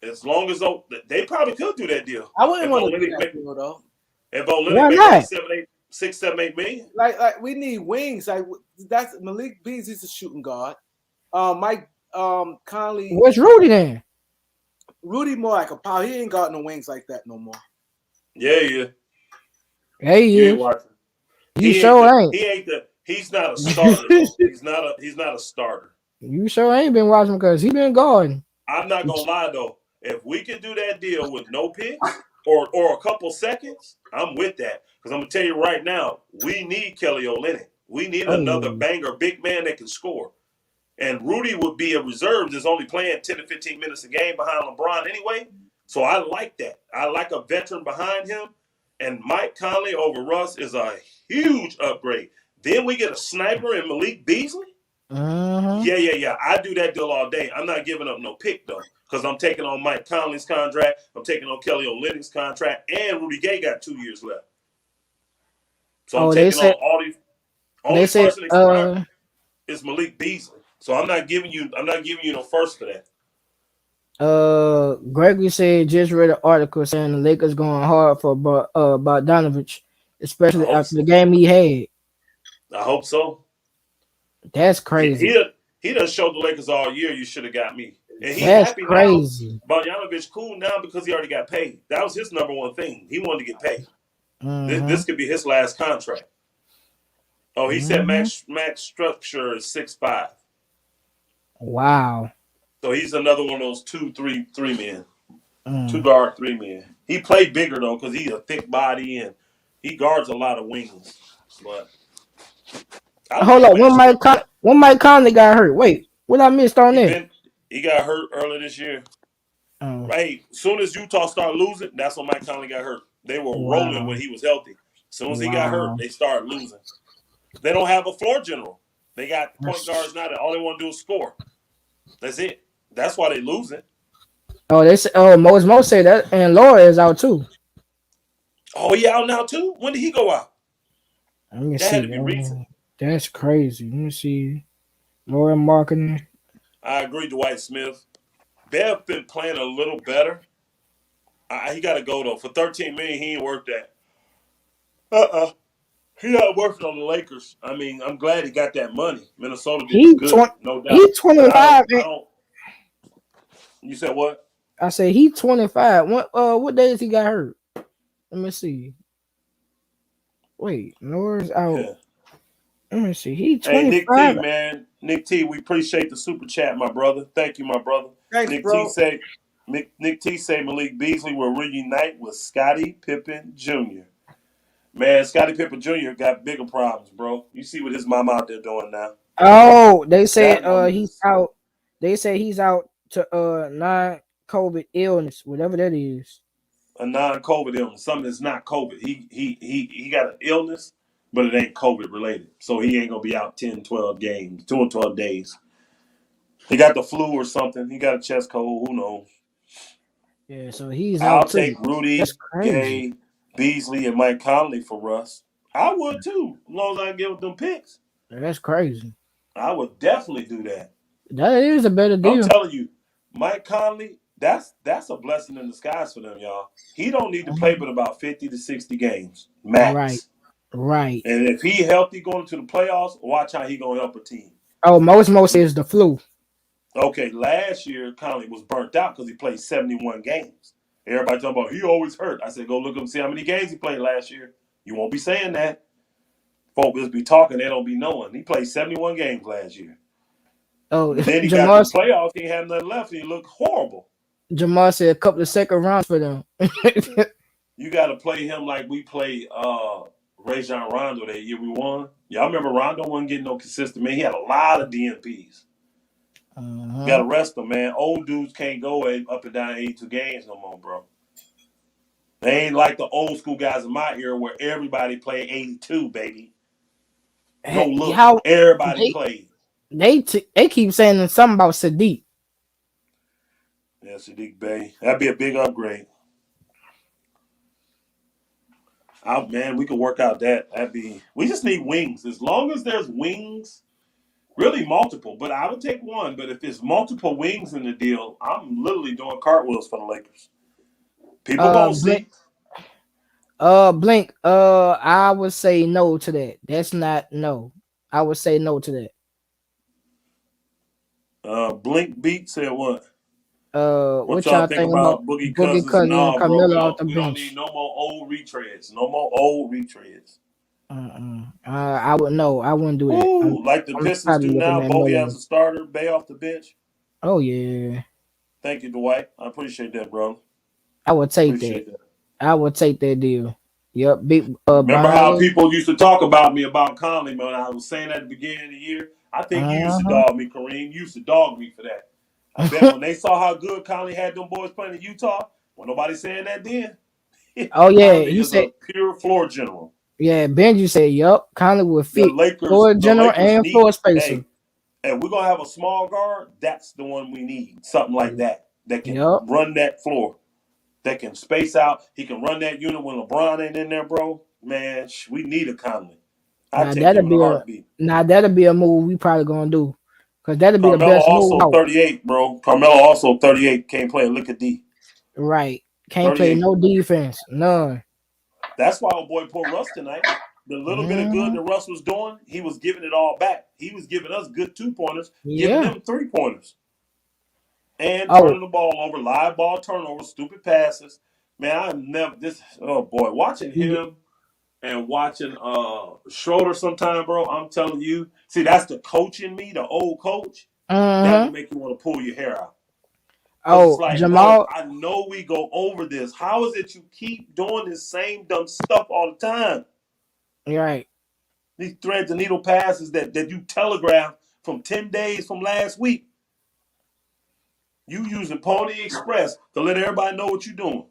As long as they probably could do that deal. I wouldn't want to do that deal though. If Olynyk made 6, 7, 8 million. Like we need wings. Like that's Malik Beasley's a shooting guard. Mike Conley. What's Rudy then? Rudy more like a power. He ain't got no wings like that no more. Yeah. Hey, you ain't. He's not a starter. he's not a starter. You sure ain't been watching because he been guarding. I'm not gonna lie though. If we can do that deal with no picks or a couple seconds, I'm with that. Because I'm gonna tell you right now, we need Kelly Olynyk. We need another banger, big man that can score. And Rudy would be a reserve that's only playing 10 to 15 minutes a game behind LeBron anyway. So I like that. I like a veteran behind him. And Mike Conley over Russ is a huge upgrade. Then we get a sniper in Malik Beasley. Yeah. I do that deal all day. I'm not giving up no pick though, because I'm taking on Mike Conley's contract. I'm taking on Kelly Olynyk's contract, and Rudy Gay got 2 years left. So I'm taking on all these. Only person expired is Malik Beasley. So I'm not giving you no first for that. Gregory said just read an article saying the Lakers going hard for Bogdanovich, especially after the game he had. I hope so. That's crazy. He done showed the Lakers all year. You should have got me. And he's That's happy crazy. now. Bogdanovich cool now because he already got paid. That was his number one thing. He wanted to get paid. This could be his last contract. Oh, he said max structure is 6'5". Wow. So he's another one of those 2-3 men. 2 guard 3 men. He played bigger though because he's a thick body and he guards a lot of wings. But hold on, when Mike Conley got hurt. Wait, what I missed on that? He got hurt early this year. Right. As soon as Utah started losing, that's when Mike Conley got hurt. They were rolling when he was healthy. As soon as he got hurt, they started losing. They don't have a floor general. They got point guards now that all they want to do is score. That's it. That's why they losing. Oh, they say. Oh, Mo say that, and Laura is out too. Oh, he out now too. When did he go out? Let me see. Had to be recent. That's crazy. Let me see. Laura marketing. I agree, Dwight Smith. Bev been playing a little better. He got to go though. For $13 million, he ain't worth that. He not working on the Lakers. I mean, I'm glad he got that money. Minnesota did good, no doubt. He's 25. You said what? I said he's 25. What days he got hurt? Let me see. Wait, Nora's out. Yeah. Let me see. He's 25. Hey, Nick T, man. Nick T, we appreciate the super chat, my brother. Thank you, my brother. Thanks, Nick bro. Nick T say Malik Beasley will reunite with Scottie Pippen Jr. Man, Scottie Pippen Jr. got bigger problems, bro. You see what his mom out there doing now. Oh, they said That woman he's is out. They say he's out to non-COVID illness, whatever that is. a non-COVID illness. Something that's not COVID. He got an illness, but it ain't COVID related. So he ain't gonna be out 10, 12 games, 2 or 12 days. He got the flu or something. He got a chest cold. Who knows? Yeah, so he's I'll out too. take That's Rudy, crazy. Gay, Beasley, and Mike Conley for Russ. I would too, as long as I give them picks. That's crazy. I would definitely do that. That is a better I'm deal. telling you, Mike Conley, that's a blessing in disguise for them, y'all. He don't need to play but about 50 to 60 games Right, max. right. And if he healthy going to the playoffs, watch how he gonna help a team. Oh, most is the flu. Okay, last year Conley was burnt out because he played 71 games. Everybody talking about he always hurt. I said, go look up and see how many games he played last year. You won't be saying that. Folks just be talking, they don't be knowing. He played 71 games last year. Oh, But then he got to Jamal the playoffs, he didn't have nothing left, and he looked horrible. Jamal said a couple of second rounds for them. You got to play him like we played Rajon Rondo that year we won. Y'all remember Rondo wasn't getting no consistent, man. He had a lot of DNPs. Got to rest them, man. Old dudes can't go up and down 82 games no more, bro. They ain't like the old school guys in my era where everybody played 82, baby. No look. How Everybody played. they keep saying something about Sadiq. Yeah, Sadiq Bey. That'd be a big upgrade. Man, we could work out that. We just need wings. As long as there's wings, really multiple, but I would take one. But if there's multiple wings in the deal, I'm literally doing cartwheels for the Lakers. People gonna see. Blink. I would say no to that. That's not no. I would say no to that. Blink Beat said what? What What y'all y'all think think about about Boogie Boogie Cousins? Cousins and Nah, bro, Carmelo off the we don't need bench? no more old retreads. No more old retreads. I would no. I wouldn't do that. Ooh, like the I'm Pistons probably do looking now. at Bogey Melo. as a starter, Bay off the bench. Oh yeah. Thank you, Dwight. I appreciate that, bro. I would take Appreciate that. that. I would take that deal. Yep. Big Remember how Brian. people used to talk about me about Conley, man? I was saying at the beginning of the year. I think you used to dog me, Kareem. You used to dog me for that. I bet when they saw how good Conley had them boys playing in Utah, when nobody saying that then, Oh yeah. Conley He is said a pure floor general. yeah. Benji said yup. Conley would The fit floor general Lakers and need. floor spacer. Hey, and we're gonna have a small guard. That's the one we need. Something like that can Yup. run that floor, that can space out. He can run that unit when LeBron ain't in there, bro. Man, we need a Conley. I'd Now take that'll him in a be heartbeat. a move we probably gonna do. Cause that'll be the Carmelo best move also out. 38, bro. Carmelo also 38. Can't play a lick of D. Right. Can't play 38. no defense. None. That's why our boy pulled Russ tonight. The little bit of good that Russ was doing, he was giving it all back. He was giving us good 2-pointers, giving Yeah. them 3-pointers. And Oh, turning the ball over, live ball turnovers, stupid passes. Man, I've never oh boy, watching him and watching Schroeder sometime, bro. I'm telling you, see, that's the coach in me, the old coach. That will make you want to pull your hair out. Because it's oh, like, bro, Jamal. I know we go over this. How is it you keep doing this same dumb stuff all the time? Right. These threads and needle passes that you telegraphed from 10 days from last week. You using Pony Express to let everybody know what you're doing.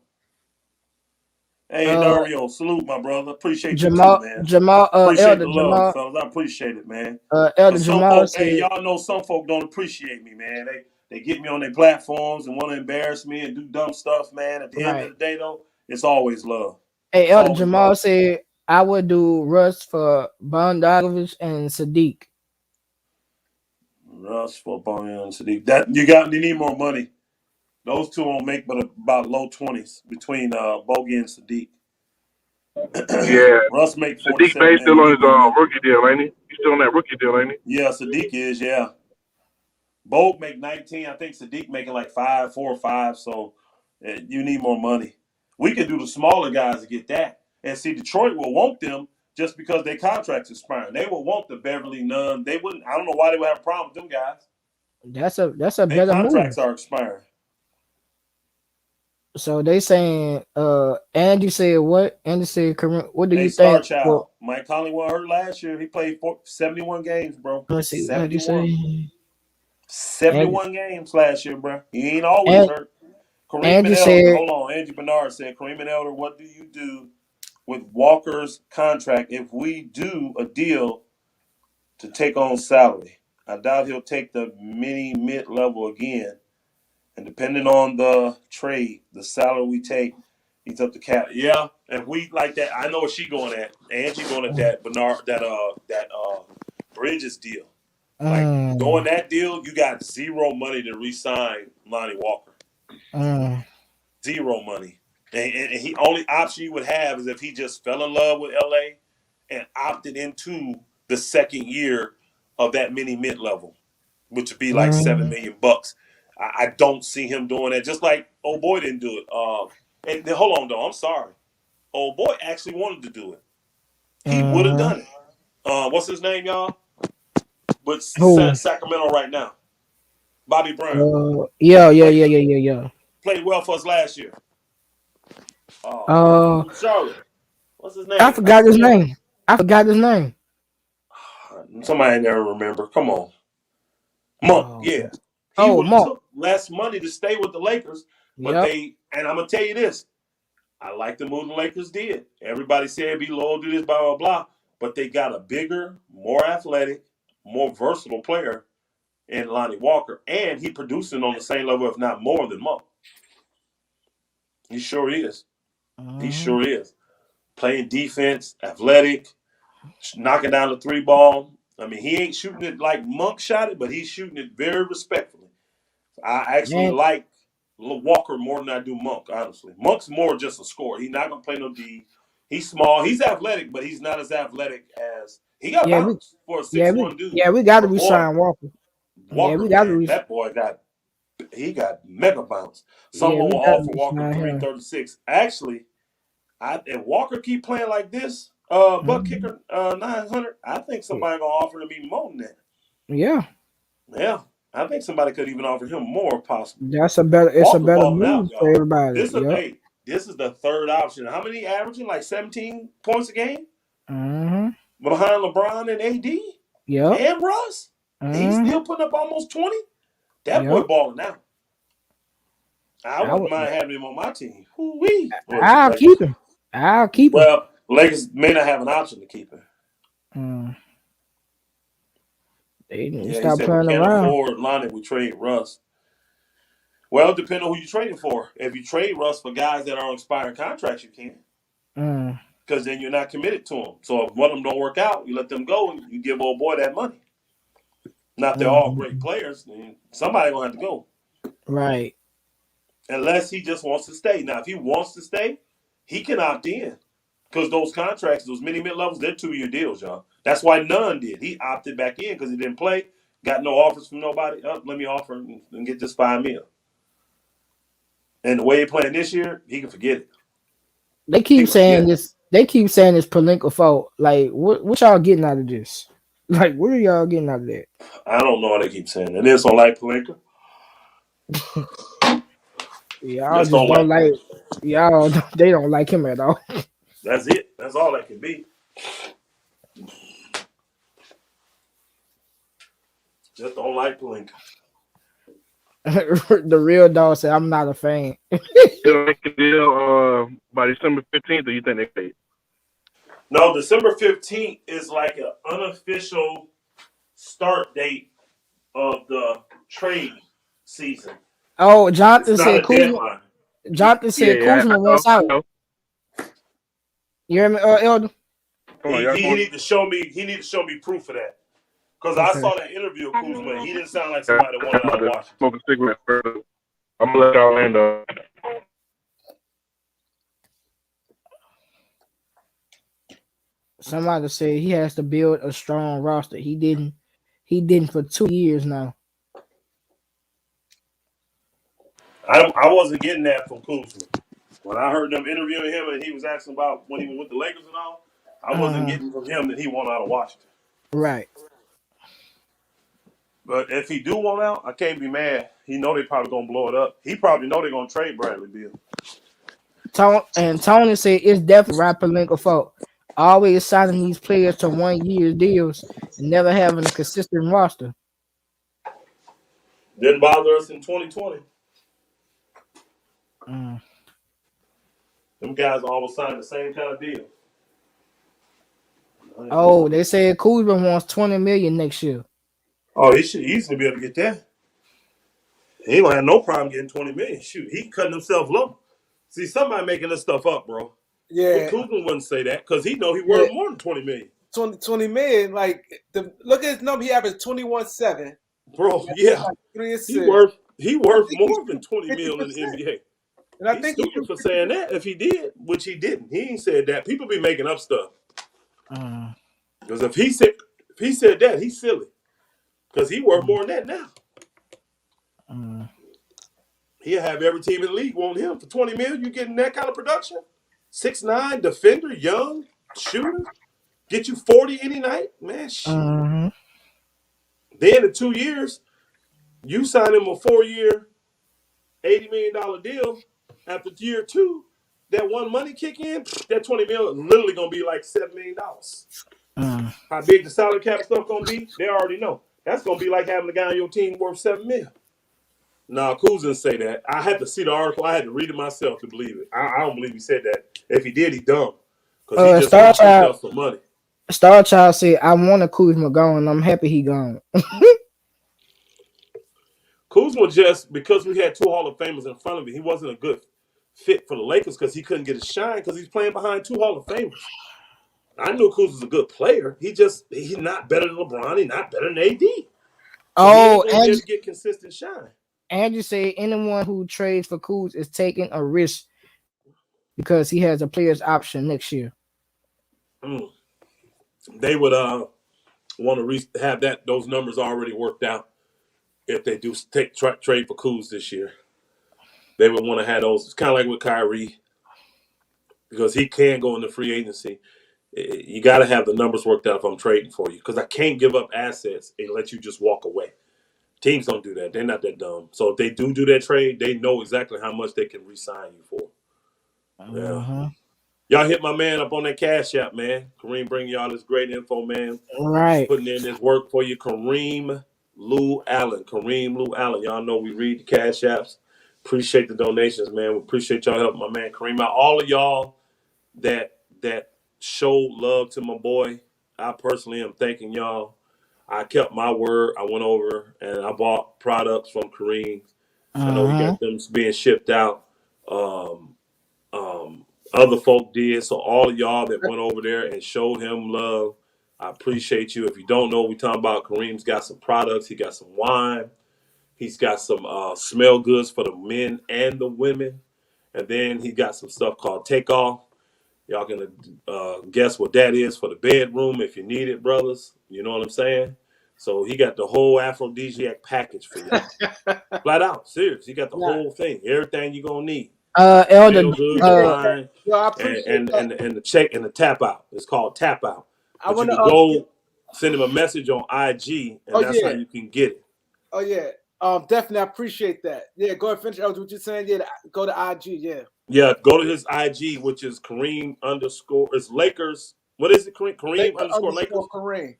Hey, Uh, Dario, salute, my brother. Appreciate you too, Jamal. man. Jamal. Appreciate Elder the love, Jamal. fellas. I appreciate it, man. Elder Because some Jamal folk, hey, said. y'all know some folk don't appreciate me, man. They get me on their platforms and want to embarrass me and do dumb stuff, man. At the end of Right. the day, though, it's always love. Hey, It's Elder always Jamal love. said I would do Russ for Bondagovich and Sadiq. Russ, football, and Sadiq. You need more money. Those two won't make but about low 20s between Bogey and Sadiq. Yeah. Russ make Sadiq 47, Bey man. still You on need his more money. rookie deal, ain't he? He's still on that rookie deal, ain't he? Yeah, Sadiq is, yeah. Bogue make 19. I think Sadiq making like 4 or 5. So you need more money. We can do the smaller guys to get that. And see, Detroit will want them just because their contracts expiring. They will want the Beverly Nunn. They wouldn't. I don't know why they would have a problem with them guys. That's a Their better move. contracts are expiring. So they saying Andy said what? Andy said what do A you star think? Well, child. Mike Conley wasn't hurt last year. He played 71 games, bro. let's see, what did you 71. say? And 71 games last year, bro. He ain't always and hurt. Kareem and Andy Elder, said hold on. Angie Bernard said, Kareem and Elder, what do you do with Walker's contract if we do a deal to take on salary? I doubt he'll take the mid level again. And depending on the trade, the salary we take, he's up to cap. Yeah, if we like that, I know what she going at. Angie going at that Bernard, that Bridges deal. Like doing that deal, you got zero money to re-sign Lonnie Walker. Zero money. And he only option you would have is if he just fell in love with LA and opted into the second year of that mid level, which would be like $7 million. I don't see him doing that. Just like old boy didn't do it. And then, hold on though, I'm sorry. Old boy actually wanted to do it. He would have done it. What's his name, y'all? With who? Sacramento right now, Bobby Brown. Yeah. Played well for us last year. Uh, Charlotte. What's his name? I forgot his name. I forgot his name. Somebody I never remember. Come on. Monk, yeah. He would have took less money to stay with the Lakers, but and I'm going to tell you this. I like the move the Lakers did. Everybody said be loyal to this, blah, blah, blah. But they got a bigger, more athletic, more versatile player in Lonnie Walker. And he producing on the same level, if not more, than Monk. He sure is. He sure is. Playing defense, athletic, knocking down the three ball. I mean, he ain't shooting it like Monk shot it, but he's shooting it very respectfully. I actually like Walker more than I do Monk, honestly. Monk's more just a scorer. He's not going to play no D. He's small. He's athletic, but he's not as athletic as – he got bounce for a 6'1" dude. Yeah, we got to resign Walker. Walker, man, that boy got mega bounce. Someone will offer Walker 336. Actually, if Walker keep playing like this, butt kicker 900, I think somebody going to offer him even more than that. Yeah. Yeah. I think somebody could even offer him more if possible. It's a better move for everybody. This is the third option. How many averaging? Like 17 points a game? Behind LeBron and AD? Yeah. And Russ? He's still putting up almost 20? That boy balling out. I wouldn't mind having him on my team. I'll keep him. Well, Lakers may not have an option to keep him. They he stop said playing we can't around. afford Lonnie. We trade Russ. Well, depending on who you're trading for. If you trade Russ for guys that are on expiring contracts, you can. Because then you're not committed to them. So if one of them don't work out, you let them go and you give old boy that money. Not they're all great players. Somebody going to have to go. Right. Unless he just wants to stay. Now, if he wants to stay, he can opt in. Because those contracts, those mid-levels, they're 2-year deals, y'all. That's why none did. He opted back in because he didn't play. Got no offers from nobody. Let me offer and get this $5 million. And the way he's playing this year, he can forget it. They keep saying this. They keep saying it's Pelinka fault. Like, what y'all getting out of this? Like, what are y'all getting out of that? I don't know why they keep saying that. They just don't like Pelinka. Y'all just don't like y'all. They don't like him at all. That's it. That's all that can be. Just don't like Pelinka. The real dog said, "I'm not a fan." They'll make a deal by December 15th, or you think they paid? No, December 15th is like an unofficial start date of the trade season. Oh, Jonathan said Kuzma. Jonathan said Kuzma wants out. You hear me, Elder? He need to show me. He need to show me proof of that. Because I saw that interview of Kuzma. He didn't sound like somebody that wanted out of Washington. Smoke a cigarette first. I'm gonna let y'all end. Somebody said he has to build a strong roster. He didn't for 2 years now. I wasn't getting that from Kuzma. When I heard them interviewing him and he was asking about when he was with the Lakers and all, I wasn't getting from him that he wanted out of Washington. Right. But if he do want out, I can't be mad. He know they probably gonna blow it up. He probably know they're gonna trade Bradley Beal. Tony said it's definitely Rob Pelinka fault. Always signing these players to 1 year deals and never having a consistent roster. Didn't bother us in 2020. Them guys always sign the same kind of deal. Oh, they said Kuzma wants $20 million next year. Oh, he should easily be able to get that. He don't have no problem getting $20 million. Shoot, he cutting himself low. See, somebody making this stuff up, bro. Yeah, Kuzma wouldn't say that because he know he worth more than $20 million. 20 million. Like look at his number. He averaged 21-7. Bro, yeah, like 3 assists. He worth more than $20 million in the NBA. And I He's think stupid for saying that. If he did, which he didn't, he ain't said that. People be making up stuff. Because if he said that, he's silly. Because he worth more than that now. He'll have every team in the league want him for $20 million. You getting that kind of production? 6'9", defender, young, shooter, get you 40 any night, man. Then in 2 years, you sign him a 4-year, $80 million deal. After year 2, that one money kick in, that $20 million is literally gonna be like $7 million. How big the salary cap stuff gonna be? They already know. That's gonna be like having a guy on your team worth $7 million. No, Kuz didn't say that. I had to see the article. I had to read it myself to believe it. I don't believe he said that. If he did, he's dumb. Because he just wants himself some money. Star Child said, I want a Kuzma gone. I'm happy he gone. Kuzma just, because we had 2 Hall of Famers in front of him, he wasn't a good fit for the Lakers because he couldn't get a shine because he's playing behind 2 Hall of Famers. I knew Kuz was a good player. He's not better than LeBron. He's not better than AD. So he ain't get consistent shine. Andrew said anyone who trades for Kuz is taking a risk because he has a player's option next year. They would want to have those numbers already worked out if they do trade for Kuz this year. They would want to have those. It's kind of like with Kyrie because he can go into free agency. You got to have the numbers worked out if I'm trading for you because I can't give up assets and let you just walk away. Teams don't do that. They're not that dumb. So if they do that trade, they know exactly how much they can re-sign you for. Yeah. Y'all hit my man up on that Cash App, man. Kareem bringing y'all this great info, man. Right. Putting in this work for you. KAREEMLOUALLEN. KAREEMLOUALLEN. Y'all know we read the Cash Apps. Appreciate the donations, man. We appreciate y'all helping my man Kareem out. All of y'all that showed love to my boy, I personally am thanking y'all. I kept my word. I went over and I bought products from Kareem. I know he got them being shipped out. Other folk did. So all of y'all that went over there and showed him love, I appreciate you. If you don't know what we're talking about, Kareem's got some products. He got some wine. He's got some smell goods for the men and the women. And then he got some stuff called Takeoff. Y'all can guess what that is for the bedroom if you need it, brothers. You know what I'm saying? So he got the whole aphrodisiac package for you. Flat out, serious. He got the whole thing, everything you're gonna need. Elder, wine, and the check and the tap out. It's called tap out. But you can go send him a message on IG, and that's how you can get it. Oh yeah. Definitely, I appreciate that. Yeah, go ahead, finish what you're saying. Yeah, go to IG. Yeah. Yeah, go to his IG, which is Kareem _. It's Lakers. What is it, Kareem? Kareem _ Lakers. Kareem.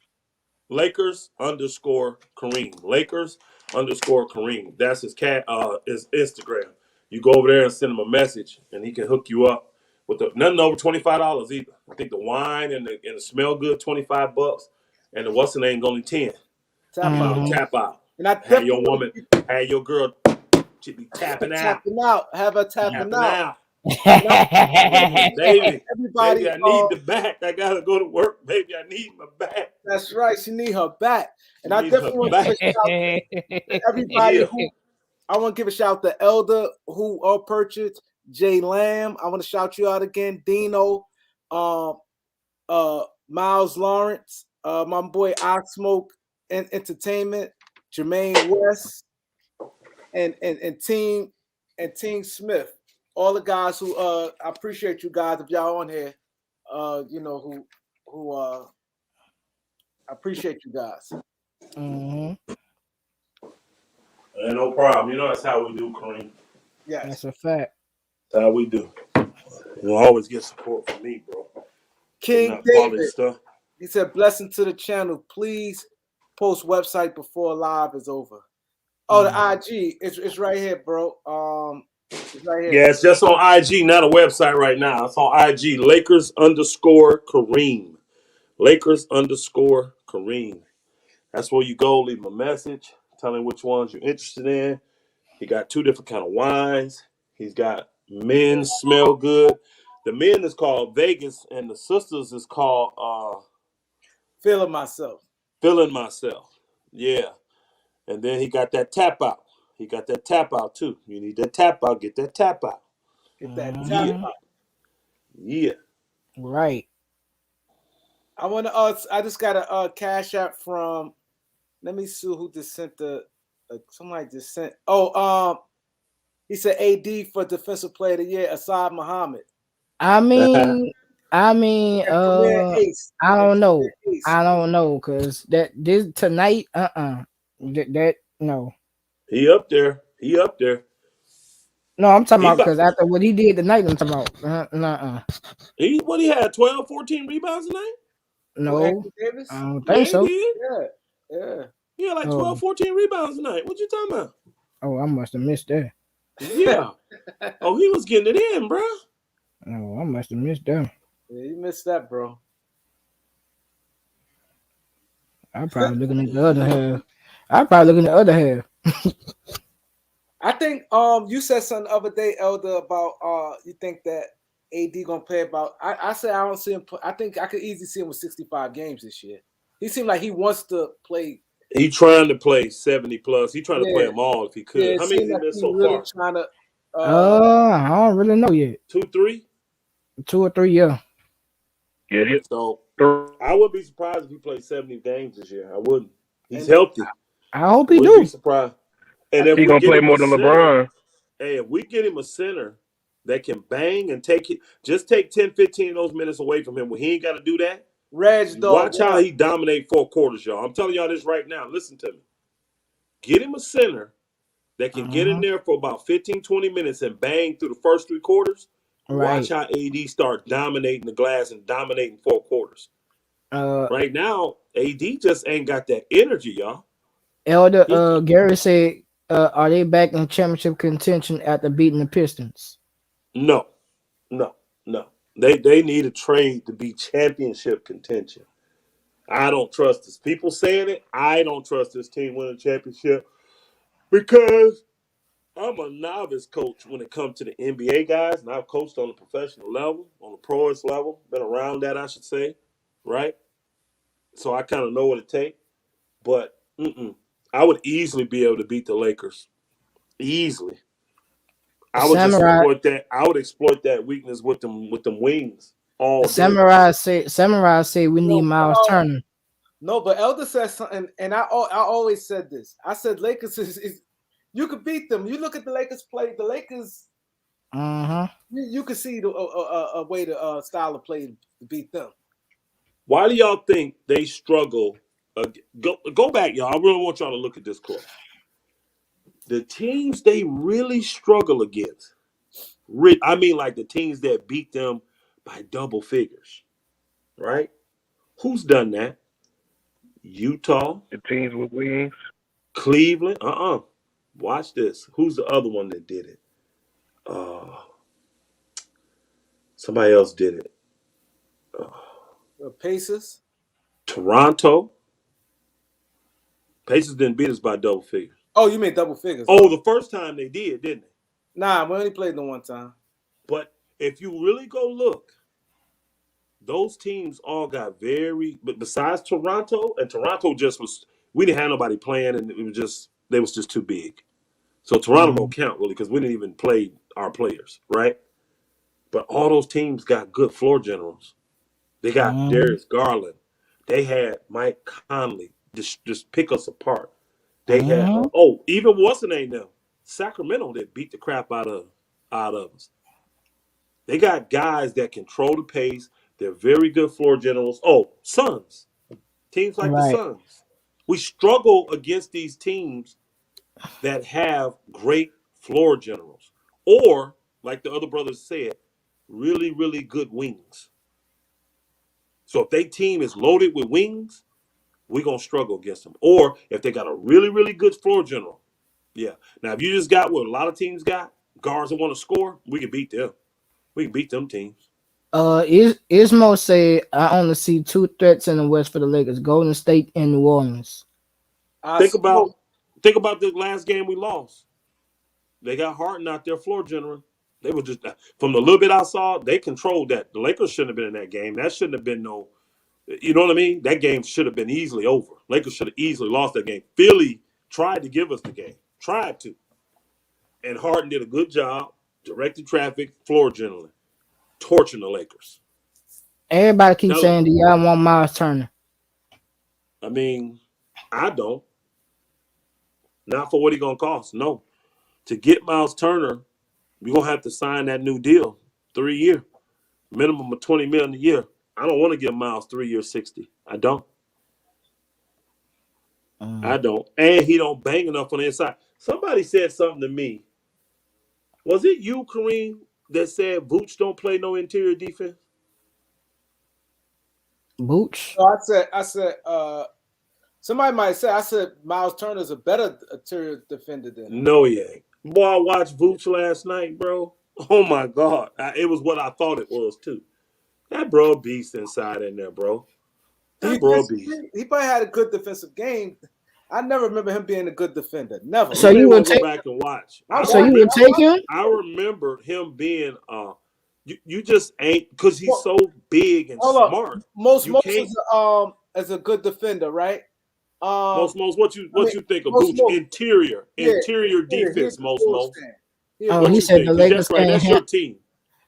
Lakers _ Kareem. Lakers _ Kareem. That's his his Instagram. You go over there and send him a message, and he can hook you up with nothing over $25 either. I think the wine and the smell good $25, and the what's the name only 10. Tap out. And I have your woman, have your girl, she be tapping out. Have her tapping out. Baby, everybody, I need the back. I gotta go to work, baby. I need my back. That's right. She need her back, and I definitely want to give a shout to everybody who. I want to give a shout to Elder who purchased, Jay Lamb. I want to shout you out again, Dino, Miles Lawrence, my boy I Smoke and Entertainment, Jermaine West, and Team Smith. All the guys who I appreciate you guys if y'all on here. You know who I appreciate you guys. No problem. You know that's how we do, Kareem. Yes, that's a fact. That's how we do. You'll always get support from me, bro. King David. Stuff. He said, "Blessing to the channel. Please post website before live is over." Oh, the IG. It's right here, bro. It's right here. Yeah, it's just on IG, not a website right now. It's on IG. Lakers_Kareem. Lakers_Kareem. That's where you go. Leave him a message, tell him which ones you're interested in. He got 2 different kind of wines. He's got men smell good. The men is called Vegas, and the sisters is called Feeling myself. Feeling Myself. Yeah. And then he got that tap out. He got that tap out too. You need that tap out. Get that tap out. Get that tap out. Yeah. Right. I want to. I just got a cash app from. Let me see who just sent the. Somebody just sent. Oh, he said AD for Defensive Player of the Year, Asad Muhammad. I mean, I don't know. I don't know, cause this tonight, that no. He up there. No, I'm talking about because after what he did tonight, I'm talking about. He had 12, 14 rebounds tonight? No, I don't think so. Yeah. He had like 12, 14 rebounds tonight. What you talking about? Oh, I must have missed that. Yeah. Oh, he was getting it in, bro. No, I must have missed that. Yeah, you missed that, bro. I'm probably looking at the other half. I think you said something the other day, Elder, about you think that AD gonna play about. I said I don't see him. I think I could easily see him with 65 games this year. He seemed like he wants to play. He trying to play 70 plus. He trying to play them all if he could. Yeah, how many he missed so really far? Trying to. I don't really know yet. 2, 3? 2 or 3, yeah. Yeah. So I wouldn't be surprised if he played 70 games this year. I wouldn't. He's healthy. I hope he wouldn't do. be surprised. And if he gonna play more than LeBron. Hey, if we get him a center that can bang and take 10, 15 of those minutes away from him when he ain't got to do that. Watch how he dominate 4 quarters, y'all. I'm telling y'all this right now. Listen to me. Get him a center that can get in there for about 15, 20 minutes and bang through the first 3 quarters. Right. Watch how AD start dominating the glass and dominating 4 quarters. Right now, AD just ain't got that energy, y'all. Elder Gary said, are they back in championship contention after beating the Pistons? No. They need a trade to be championship contention. I don't trust this. People saying it, I don't trust this team winning championship because I'm a novice coach when it comes to the NBA guys, and I've coached on a professional level, on the pros level, been around that, I should say, right? So I kind of know what it takes. But I would easily be able to beat the Lakers. Easily. I would just exploit that. I would exploit that weakness with them wings all day. Samurai say we need Miles Turner. No, but Elder said something, and I always said this. I said Lakers is you could beat them. You look at the Lakers play. The Lakers, you can see a way to style of play to beat them. Why do y'all think they struggle? Go back, y'all. I really want y'all to look at this close. The teams they really struggle against. I mean, like the teams that beat them by double figures, right? Who's done that? Utah. The teams with wings. Cleveland. Watch this. Who's the other one that did it? Somebody else did it. Pacers. Toronto. Pacers didn't beat us by double figures. Oh, you mean double figures? Oh, the first time they did, didn't they? Nah, we only played them one time. But if you really go look, those teams all got but besides Toronto, and Toronto just was, we didn't have nobody playing, and they was just too big. So Toronto don't count really because we didn't even play our players, right? But all those teams got good floor generals. They got Darius Garland. They had Mike Conley just pick us apart. They had even what's the name now? Sacramento that beat the crap out of us. They got guys that control the pace. They're very good floor generals. Oh, Suns. Teams like the Suns. We struggle against these teams that have great floor generals. Or, like the other brothers said, really, really good wings. So if their team is loaded with wings, we're going to struggle against them. Or if they got a really, really good floor general. Yeah. Now, if you just got what a lot of teams got, guards that want to score, we can beat them. We can beat them teams. Ismo said I only see two threats in the West for the Lakers: Golden State and New Orleans. Think about the last game we lost. They got Harden out there, floor general. They were just from the little bit I saw, they controlled that. The Lakers shouldn't have been in that game. That shouldn't have been no. You know what I mean? That game should have been easily over. Lakers should have easily lost that game. Philly tried to give us the game, tried to, and Harden did a good job, directed traffic, floor generally, torching the Lakers. Everybody keeps saying, "Do y'all want Miles Turner?" I mean, I don't. Not for what he's gonna cost. No, to get Miles Turner, you're gonna have to sign that new deal, 3 year, minimum of $20 million a year. I don't want to give Miles 3 years, 60. I don't. I don't. And he don't bang enough on the inside. Somebody said something to me. Was it you, Kareem, that said Vooch don't play no interior defense? Vooch? So I said, somebody might say, I said Miles Turner's a better interior defender than him. No, he ain't. Boy, I watched Vooch last night, bro. Oh, my God. It was what I thought it was, too. That bro beast inside in there, bro. That bro beast. He probably had a good defensive game. I never remember him being a good defender. Never. So you would go back and watch. So you would take him? I remember him being you just ain't because he's so big and smart. Most as a good defender, right? Most what you think of Vooch? Interior defense, most. He said the Lakers can't that's your team.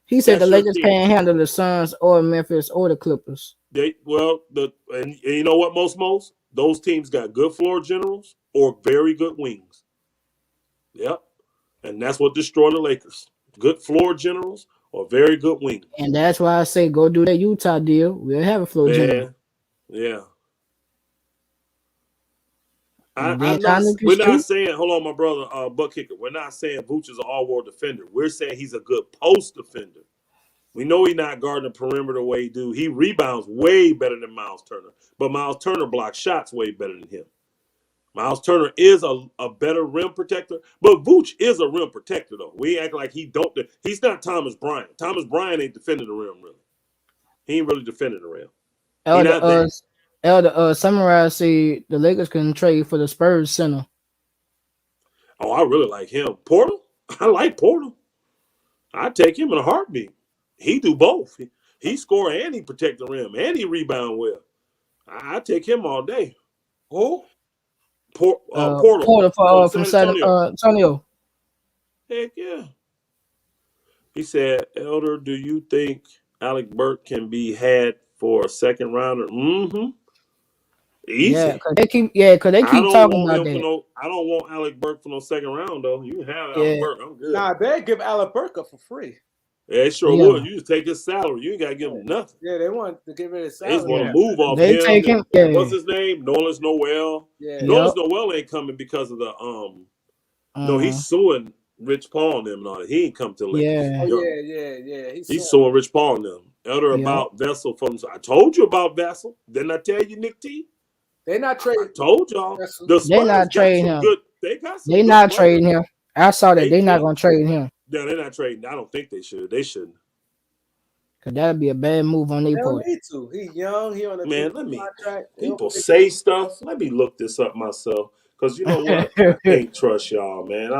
He said the Lakers can't handle the Suns or Memphis or the Clippers. And you know what, most those teams got good floor generals or very good wings. Yep, and that's what destroyed the Lakers. Good floor generals or very good wings. And that's why I say go do that Utah deal. We'll have a floor general. Yeah. We're not saying, hold on, my brother, Buck Kicker. We're not saying Vooch is an all-world defender. We're saying he's a good post defender. We know he's not guarding the perimeter the way he do. He rebounds way better than Miles Turner, but Miles Turner blocks shots way better than him. Miles Turner is a better rim protector, but Vooch is a rim protector though. We act like he don't. He's not Thomas Bryant. Thomas Bryant ain't defending the rim really. He ain't really defending the rim. Summarize say the Lakers can trade for the Spurs center. Oh, I really like him. Porter? I like Porter. I'd take him in a heartbeat. He do both. He score and he protect the rim and he rebound well. I take him all day. Who? Porter from San Antonio. Heck yeah. He said, Elder, do you think Alec Burke can be had for a second rounder? Mm-hmm. Easy. Yeah, because they keep talking about that. I don't want Alec Burke for no second round, though. You can have Alec Burke. I'm good. Nah, they give Alec Burke up for free. Yeah, they sure would. You just take his salary. You ain't got to give him nothing. Yeah, they want to give it his salary. They just want to move off him. Take him. Yeah. What's his name? Nolan Noel. Yeah. Nolan Noel ain't coming because of the No, he's suing Rich Paul and them and all that. He ain't come to the Lakers. Yeah. He's suing Rich Paul and them. Elder about Vessel from. I told you about Vessel. Didn't I tell you, Nick T? They're not trading. I told y'all. They're not trading him. They're not trading him. I saw that. They're not going to trade him. No, they're not trading. I don't think they should. They shouldn't. Because that would be a bad move on their part. Need to. He's young. He on a contract. People say stuff. Let me look this up myself. Because you know what? I can't trust y'all, man.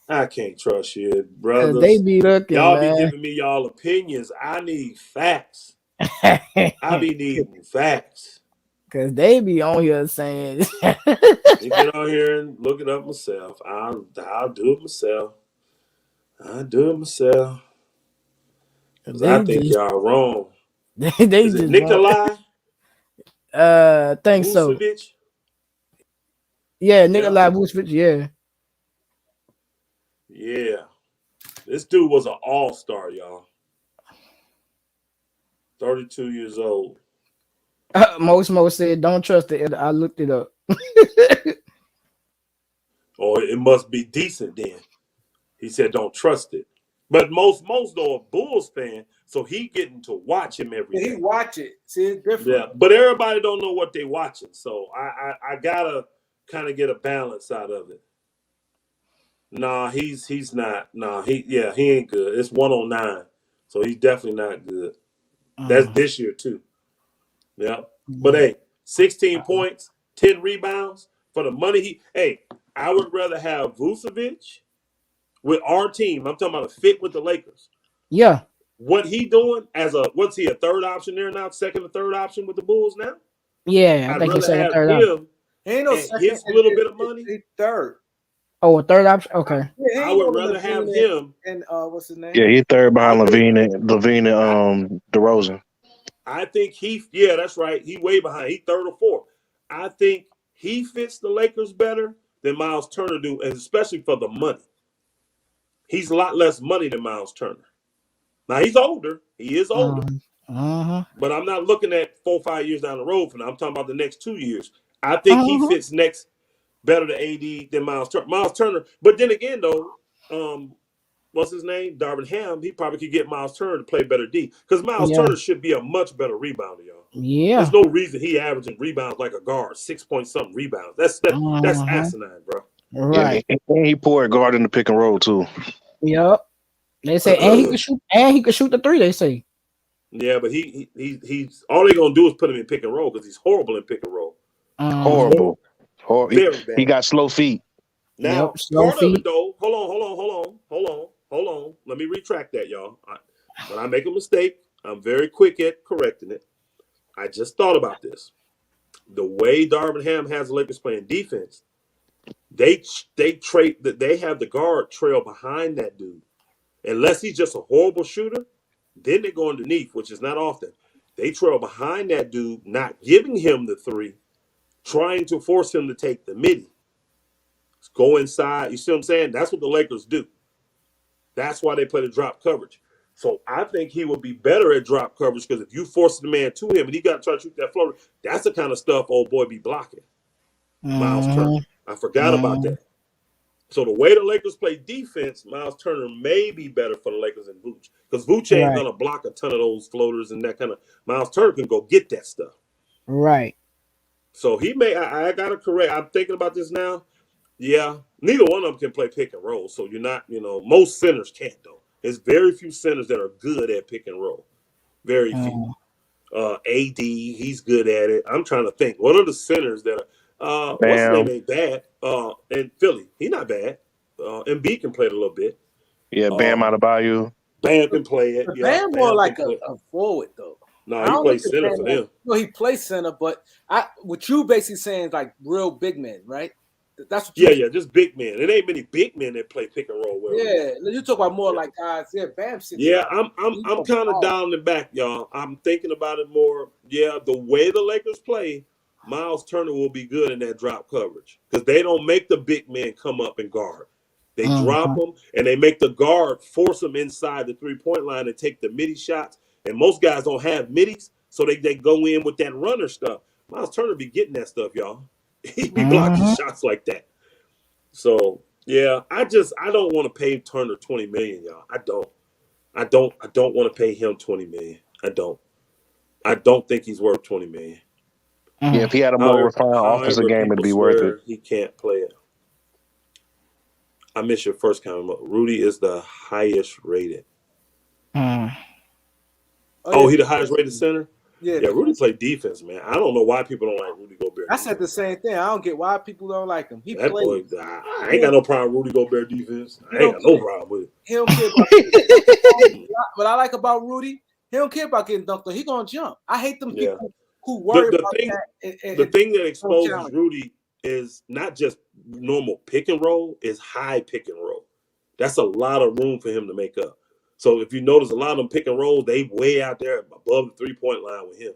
I can't trust you, brothers. They be looking, y'all man. be giving me y'all opinions. I need facts. I be needing facts. Because they be on here saying. You get on here and look it up myself. I'll do it myself. I think y'all wrong. Is it Nikolai? Think so. Yeah, Nikolai Vucevic, yeah. Yeah. This dude was an all-star, y'all. 32 years old. Most said, don't trust it. I looked it up. Or it must be decent then. He said, don't trust it. But most though a Bulls fan, so he getting to watch him every day. He watch it. See, it's different. Yeah, but everybody don't know what they watching, so I gotta kind of get a balance out of it. Nah, he's not. Nah, he ain't good. It's 109, so he's definitely not good. That's this year too. Yeah, but hey, 16 points, 10 rebounds for the money I would rather have Vucevic with our team. I'm talking about a fit with the Lakers. Yeah. What he doing as what's he a third option there now? Second or third option with the Bulls now? Yeah, I I'd think he's rather second, have third him option. Ain't no and second. his little bit of money. He's third. Oh, a third option. Okay. Yeah, I would rather have him. And what's his name? Yeah, he's third behind Levine and DeRozan. I think that's right. He way behind. He third or fourth. I think he fits the Lakers better than Miles Turner do, and especially for the money. He's a lot less money than Miles Turner. Now he's older. He is older. But I'm not looking at 4 or 5 years down the road for now. I'm talking about the next 2 years. I think he fits next better to AD than Miles Turner. Miles Turner. But then again, though, what's his name? Darvin Ham. He probably could get Miles Turner to play better D because Miles Turner should be a much better rebounder, y'all. Yeah. There's no reason he averaging rebounds like a guard, 6 point something rebounds. That's asinine, bro. Right. Yeah, and he poor guard in the pick and roll too. Yep. They say and he could shoot the three. They say. Yeah, but he's all they're gonna do is put him in pick and roll because he's horrible in pick and roll. Horrible. Very bad. He got slow feet. Now, part of it though, hold on. Let me retract that, y'all. When I make a mistake, I'm very quick at correcting it. I just thought about this. The way Darvin Ham has the Lakers playing defense, they have the guard trail behind that dude. Unless he's just a horrible shooter, then they go underneath, which is not often. They trail behind that dude, not giving him the three, trying to force him to take the midi. Go inside. You see what I'm saying? That's what the Lakers do. That's why they play the drop coverage. So I think he would be better at drop coverage because if you force the man to him and he got to try to shoot that floater, that's the kind of stuff old boy be blocking. Miles Turner. I forgot about that. So the way the Lakers play defense, Miles Turner may be better for the Lakers than Vooch. Because Vooch ain't going to block a ton of those floaters and that kind of. Miles Turner can go get that stuff. Right. So he may. I got to correct. I'm thinking about this now. Yeah, neither one of them can play pick and roll. So you're not, most centers can't though. There's very few centers that are good at pick and roll. Very few. AD, he's good at it. I'm trying to think. What are the centers that are? What's his name ain't bad. And Philly, he's not bad. Embiid can play it a little bit. Yeah, Bam Adebayo. Bam can play it. Bam more like a forward though. No, he plays center for them. No, he plays center, but what you basically saying is like real big men, right? That's what just big men. It ain't many big men that play pick and roll well. Yeah, you talk about more like guys. Yeah, Bam. Yeah, I'm kind of dialing it back, y'all. I'm thinking about it more. Yeah, the way the Lakers play, Miles Turner will be good in that drop coverage because they don't make the big men come up and guard. They drop them and they make the guard force them inside the 3-point line and take the midi shots. And most guys don't have middies, so they go in with that runner stuff. Miles Turner be getting that stuff, y'all. He be blocking shots like that. So yeah, I don't want to pay Turner $20 million, y'all. I don't want to pay him $20 million. I don't think he's worth $20 million. Yeah, if he had a more refined offensive game, it'd be worth it. He can't play it. I missed your first comment. Rudy is the highest rated. He the highest rated center? Yeah, Rudy played defense, man. I don't know why people don't like Rudy Gobert. I said the same thing. I don't get why people don't like him. I ain't got no problem with Rudy Gobert defense. I ain't got no problem with it. He don't care about what I like about Rudy, he don't care about getting dunked on. He gonna jump. I hate them people who worry about that. The thing that exposes Rudy is not just normal pick and roll, is high pick and roll. That's a lot of room for him to make up. So if you notice, a lot of them pick and roll, they way out there above the 3-point line with him.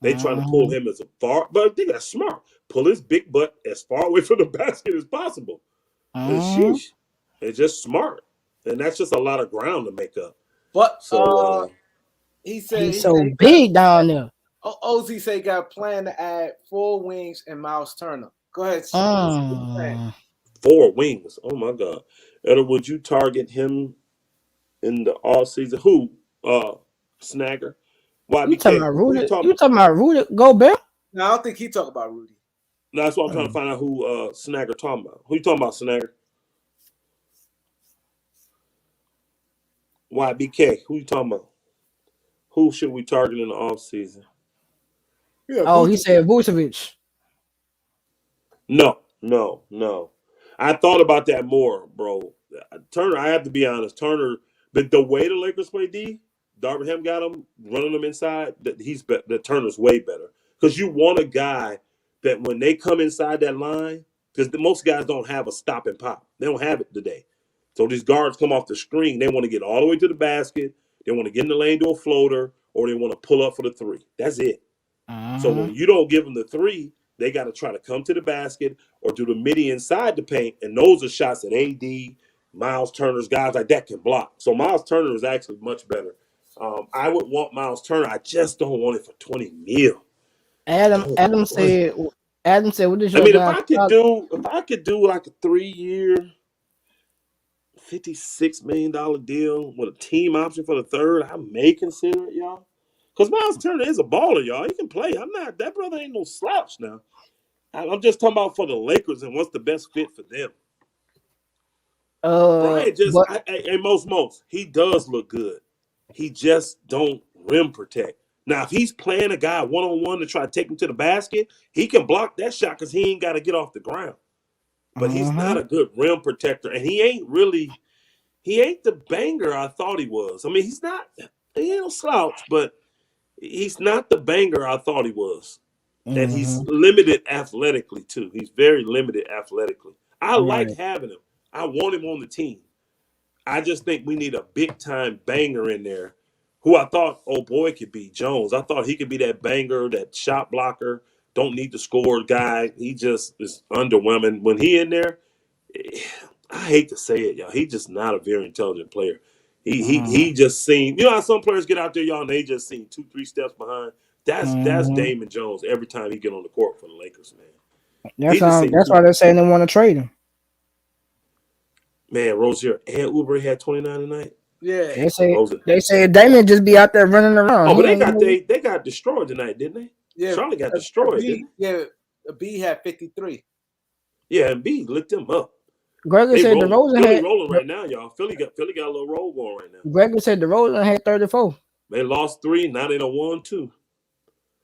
They trying to pull him as far, but I think that's smart. Pull his big butt as far away from the basket as possible. It's just smart, and that's just a lot of ground to make up. But he said he's so big down there. Ozzy said he got a plan to add 4 wings and Miles Turner. Go ahead. 4 wings. Oh my God. Etta, would you target him in the all season? Who? Snagger. You talking YBK. about Who you Rudy? talking You about? talking about Rudy Gobert? No, I don't think he talk about Rudy. No, that's what I'm trying to find out who Snagger talking about. Who you talking about, Snagger? YBK. Who you talking about? Who should we target in the off season? Yeah, Oh, he Vucevic. said Vucevic. No. I thought about that more, bro. Turner, I have to be honest. Turner, but the way the Lakers play D, Darvin Ham got him running them inside. That Turner's way better because you want a guy that when they come inside that line, because most guys don't have a stop and pop. They don't have it today. So these guards come off the screen. They want to get all the way to the basket. They want to get in the lane to a floater, or they want to pull up for the three. That's it. So when you don't give them the three, they got to try to come to the basket or do the midi inside the paint. And those are shots that AD, Miles Turner's guys like that can block. So Miles Turner is actually much better. I would want Miles Turner. I just don't want it for 20 mil. Adam said, what is I your mean, if guy? I could do like a 3-year, $56 million deal with a team option for the third, I may consider it, y'all. Because Miles Turner is a baller, y'all. He can play. That brother ain't no slouch now. I'm just talking about for the Lakers and what's the best fit for them. Brian most, he does look good. He just don't rim protect. Now, if he's playing a guy one-on-one to try to take him to the basket, he can block that shot because he ain't got to get off the ground. But he's not a good rim protector, and he ain't the banger I thought he was. I mean, he ain't no slouch, but he's not the banger I thought he was. And he's limited athletically too. He's very limited athletically. I like having him. I want him on the team. I just think we need a big time banger in there, who I thought boy could be Jones. I thought he could be that banger, that shot blocker. Don't need to score guy. He just is underwhelming when he in there. I hate to say it, y'all. He's just not a very intelligent player. He just seemed, you know how some players get out there, y'all, and they just seem 2-3 steps behind. That's Damon Jones every time he get on the court for the Lakers, man. That's why they're saying they want to trade him. Man, Rozier and Uber had 29 tonight. Yeah, they say Damon just be out there running around. Oh, but they got destroyed tonight, didn't they? Yeah, Charlotte got destroyed, didn't they? Yeah, B had 53. Yeah, and B lit them up. Gregory said DeRozan Philly rolling right now, y'all. Philly got a little roll going right now. Gregory said DeRozan had 34. They lost 3, now they done won 2.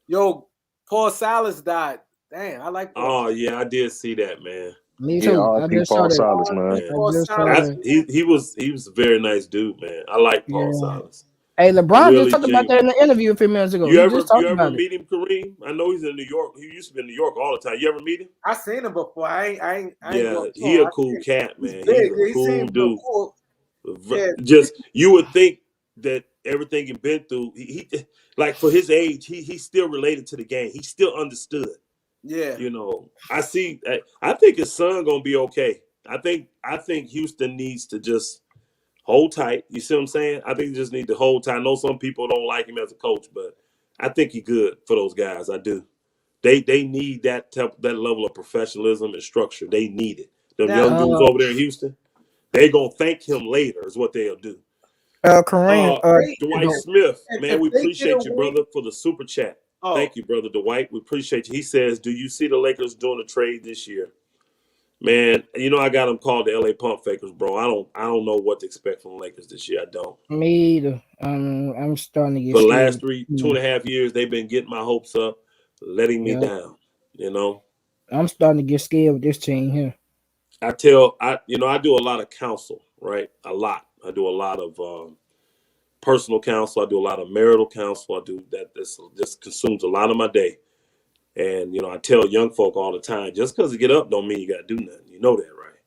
Yo, Paul Silas died. Damn, I like Paul. Oh yeah, I did see that, man. Me too. Yeah, I just saw Silas, man. He was a very nice dude, man. I like Paul Silas. Hey, LeBron just talked about that in the interview a few minutes ago. You ever meet him, Kareem? I know he's in New York. He used to be in New York all the time. You ever meet him? I seen him before. I ain't he a cool cat, man. He's a cool dude. Cool. Yeah. Just you would think that everything he's been through, he like for his age, he's still related to the game. He still understood. Yeah. You know, I think his son gonna be okay. I think Houston needs to just hold tight. You see what I'm saying? I think you just need to hold tight. I know some people don't like him as a coach, but I think he's good for those guys. I do. They need that level of professionalism and structure. They need it. Them young dudes over there in Houston, they gonna thank him later is what they'll do. Kareem, Dwight Smith, man, we appreciate you, brother, for the super chat. Thank you, brother Dwight. We appreciate you. He says, do you see the Lakers doing a trade this year? Man, you know I got them called the LA Pump Fakers, bro. I don't know what to expect from the Lakers this year. I don't. Me either. I'm starting to get for the scared. last 2.5 years, they've been getting my hopes up, letting me down. You know, I'm starting to get scared with this team here. I do a lot of counsel, right? A lot. I do a lot of personal counsel. I do a lot of marital counsel. I do that. This just consumes a lot of my day. And, you know, I tell young folk all the time, just because you get up don't mean you got to do nothing. You know that, right?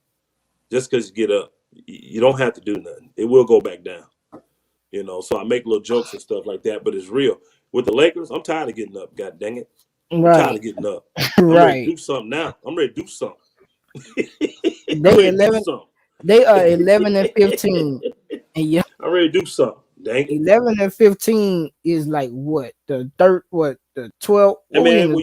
Just because you get up, you don't have to do nothing. It will go back down. You know, so I make little jokes and stuff like that, but it's real. With the Lakers, I'm tired of getting up, god dang it. I'm tired of getting up. I'm ready to do something now. I'm ready to do something. They are 11 and 15. And yeah, I'm ready to do something. Dang it. 11 and 15 is like what? The 12th. And man, when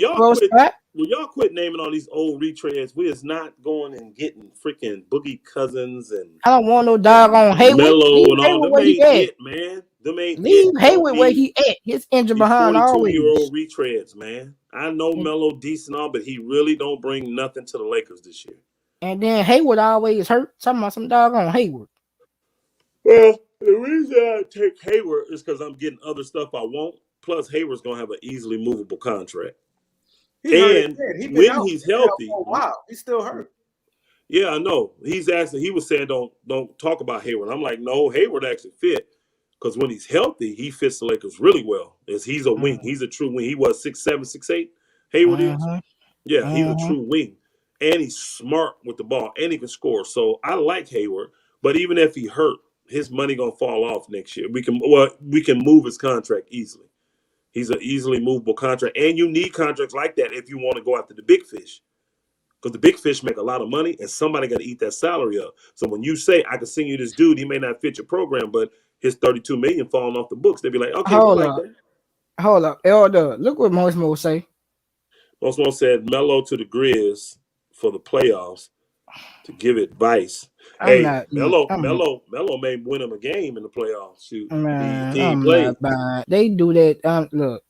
will y'all quit naming all these old retreads? We is not going and getting freaking Boogie Cousins and I don't want no doggone Hayward. Melo Leave and all Hayward them. where he Ain't at. it, man. Them ain't Leave it. Hayward where he at. His injured behind 42-year-old always. retreads, man. I know Melo decent all, but he really don't bring nothing to the Lakers this year. And then Hayward always hurt. Talking about some doggone Hayward. Well, the reason I take Hayward is because I'm getting other stuff I want. Plus, Hayward's gonna have an easily movable contract. And when he's healthy, wow, he's still hurt. Yeah, I know. He's asking. He was saying, "Don't talk about Hayward." I'm like, no, Hayward actually fit because when he's healthy, he fits the Lakers really well. As he's a wing, he's a true wing. He was 6'7", 6'8". Hayward is. Yeah, he's a true wing, and he's smart with the ball, and he can score. So I like Hayward, but even if he hurt, his money gonna fall off next year. We can move his contract easily. He's an easily movable contract, and you need contracts like that if you want to go after the big fish. Because the big fish make a lot of money, and somebody got to eat that salary up. So when you say, I can send you this dude, he may not fit your program, but his $32 million falling off the books, they'd be like, okay, we like that. Hold up. Elder, look what Mosmo say. Mosmo said, Melo to the Grizz for the playoffs to give advice. Melo may win him a game in the playoffs. Shoot, he ain't played. They do that. Look.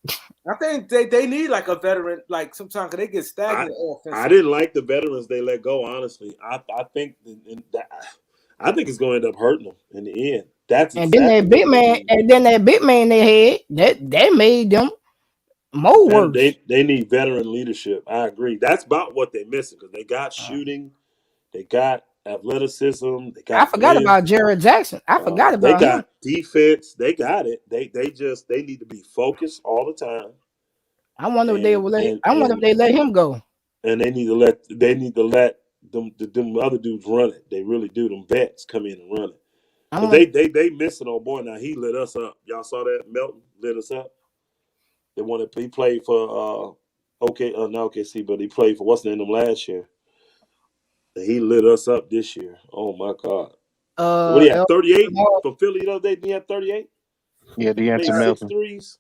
I think they need like a veteran, like sometimes they get stagnant offense. I didn't like the veterans they let go, honestly. I think it's going to end up hurting them in the end. Then that big man they had that made them more worse. They need veteran leadership. I agree. That's about what they're missing because they got shooting, they got athleticism. I forgot about Jared Jackson. I forgot about him. They got defense. They got it. They need to be focused all the time. I wonder if they will let. I wonder if they let him go. And they need to let them other dudes run it. They really do. Them vets come in and run it. But they missing old boy. Now he lit us up. Y'all saw that? Melton lit us up. He played for not OKC, but he played for what's the name of them last year. And he lit us up this year. Oh my God. What do you have? 38 from Philly the other day? Did he have 38? Yeah, DeAnthony Melton. Threes.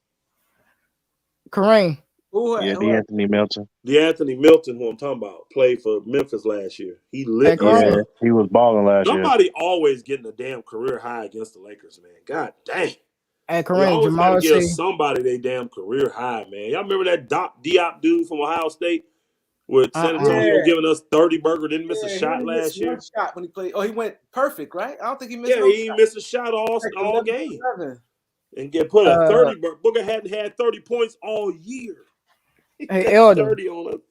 Kareem. DeAnthony Melton. DeAnthony Melton, who I'm talking about, played for Memphis last year. He lit us up. He was balling last year. Somebody always getting a damn career high against the Lakers, man. God dang. Hey, Kareem, Jamal give somebody they damn career high, man. Y'all remember that Diop dude from Ohio State with San Antonio giving us 30 burger, didn't miss a shot last year? One shot when he played. Oh, he went perfect, right? I don't think he missed. He missed a shot all game. And get put a 30. Booker hadn't had 30 points all year. Hey, Elder. 30 on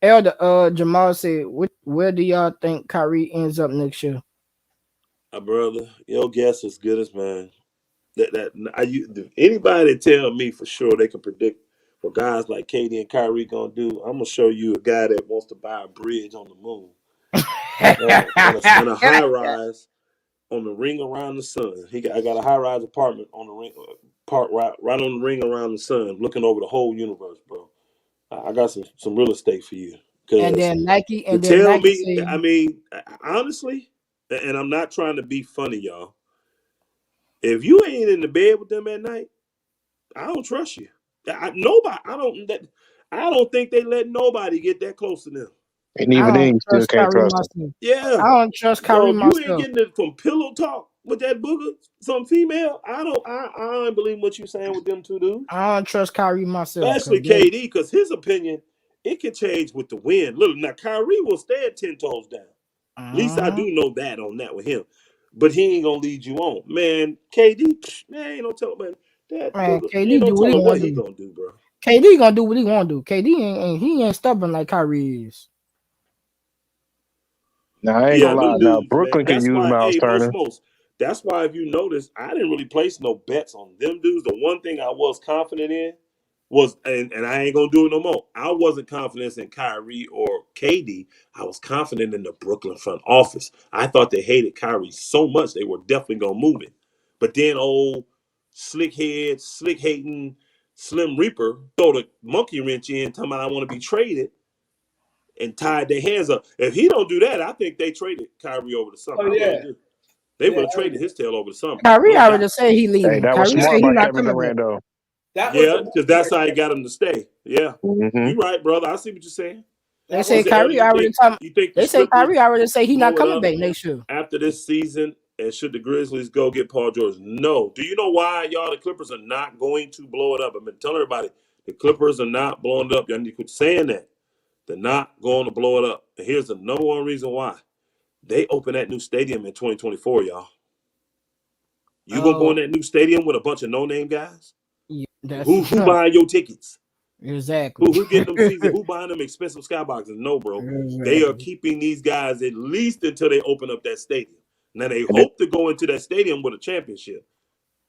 it. Jamal said, where do y'all think Kyrie ends up next year? My brother, your guess is good as mine. Anybody that tell me for sure they can predict what guys like KD and Kyrie gonna do, I'm gonna show you a guy that wants to buy a bridge on the moon and a high rise on the ring around the sun. I got a high rise apartment on the ring, park right on the ring around the sun, looking over the whole universe, bro. I got some real estate for you. And then Nike I mean, honestly, and I'm not trying to be funny, y'all. If you ain't in the bed with them at night, I don't trust you. I don't think they let nobody get that close to them. And even then, you still can't trust them. Yeah, I don't trust Kyrie myself. You ain't getting it from pillow talk with that booger, some female. I don't believe what you saying with them two dudes. I don't trust Kyrie myself, especially KD, because his opinion it can change with the wind. Look, now Kyrie will stand 10 toes down. At least I do know that on that with him. But he ain't gonna lead you on, man. KD, man, ain't no telling, man. KD do what he gonna do, bro. KD gonna do what he want to do. KD ain't stubborn like Kyrie is. Now I ain't gonna lie. Now Brooklyn can use Miles Turner. That's why, if you notice, I didn't really place no bets on them dudes. The one thing I was confident in was, and I ain't gonna do it no more. I wasn't confident in Kyrie or KD. I was confident in the Brooklyn front office. I thought they hated Kyrie so much they were definitely gonna move it. But then old slick head, slick hating Slim Reaper throw the monkey wrench in, talking about I want to be traded, and tied their hands up. If he don't do that, I think they traded Kyrie over the summer. Oh, yeah. They would have traded his tail over the summer. Kyrie already said he leaving. Hey, that was smart by Kevin Durant, though. because that's how he got him to stay. Yeah, Mm-hmm. you right, brother. I see what you're saying. They say Kyrie already You think the They say Clippers Kyrie already say he's not blow it coming up back next year. after this season? And should the Grizzlies go get Paul George? No. Do you know why, y'all? The Clippers are not going to blow it up. I've been telling everybody the Clippers are not blowing it up. Y'all need to quit saying that. They're not going to blow it up. And here's the number one reason why. They open that new stadium in 2024, y'all. You gonna go in that new stadium with a bunch of no-name guys? Yeah, Who buying your tickets? Exactly. Who getting them season? Who buying them expensive skyboxes? No, bro. Exactly. They are keeping these guys at least until they open up that stadium. Now they hope to go into that stadium with a championship.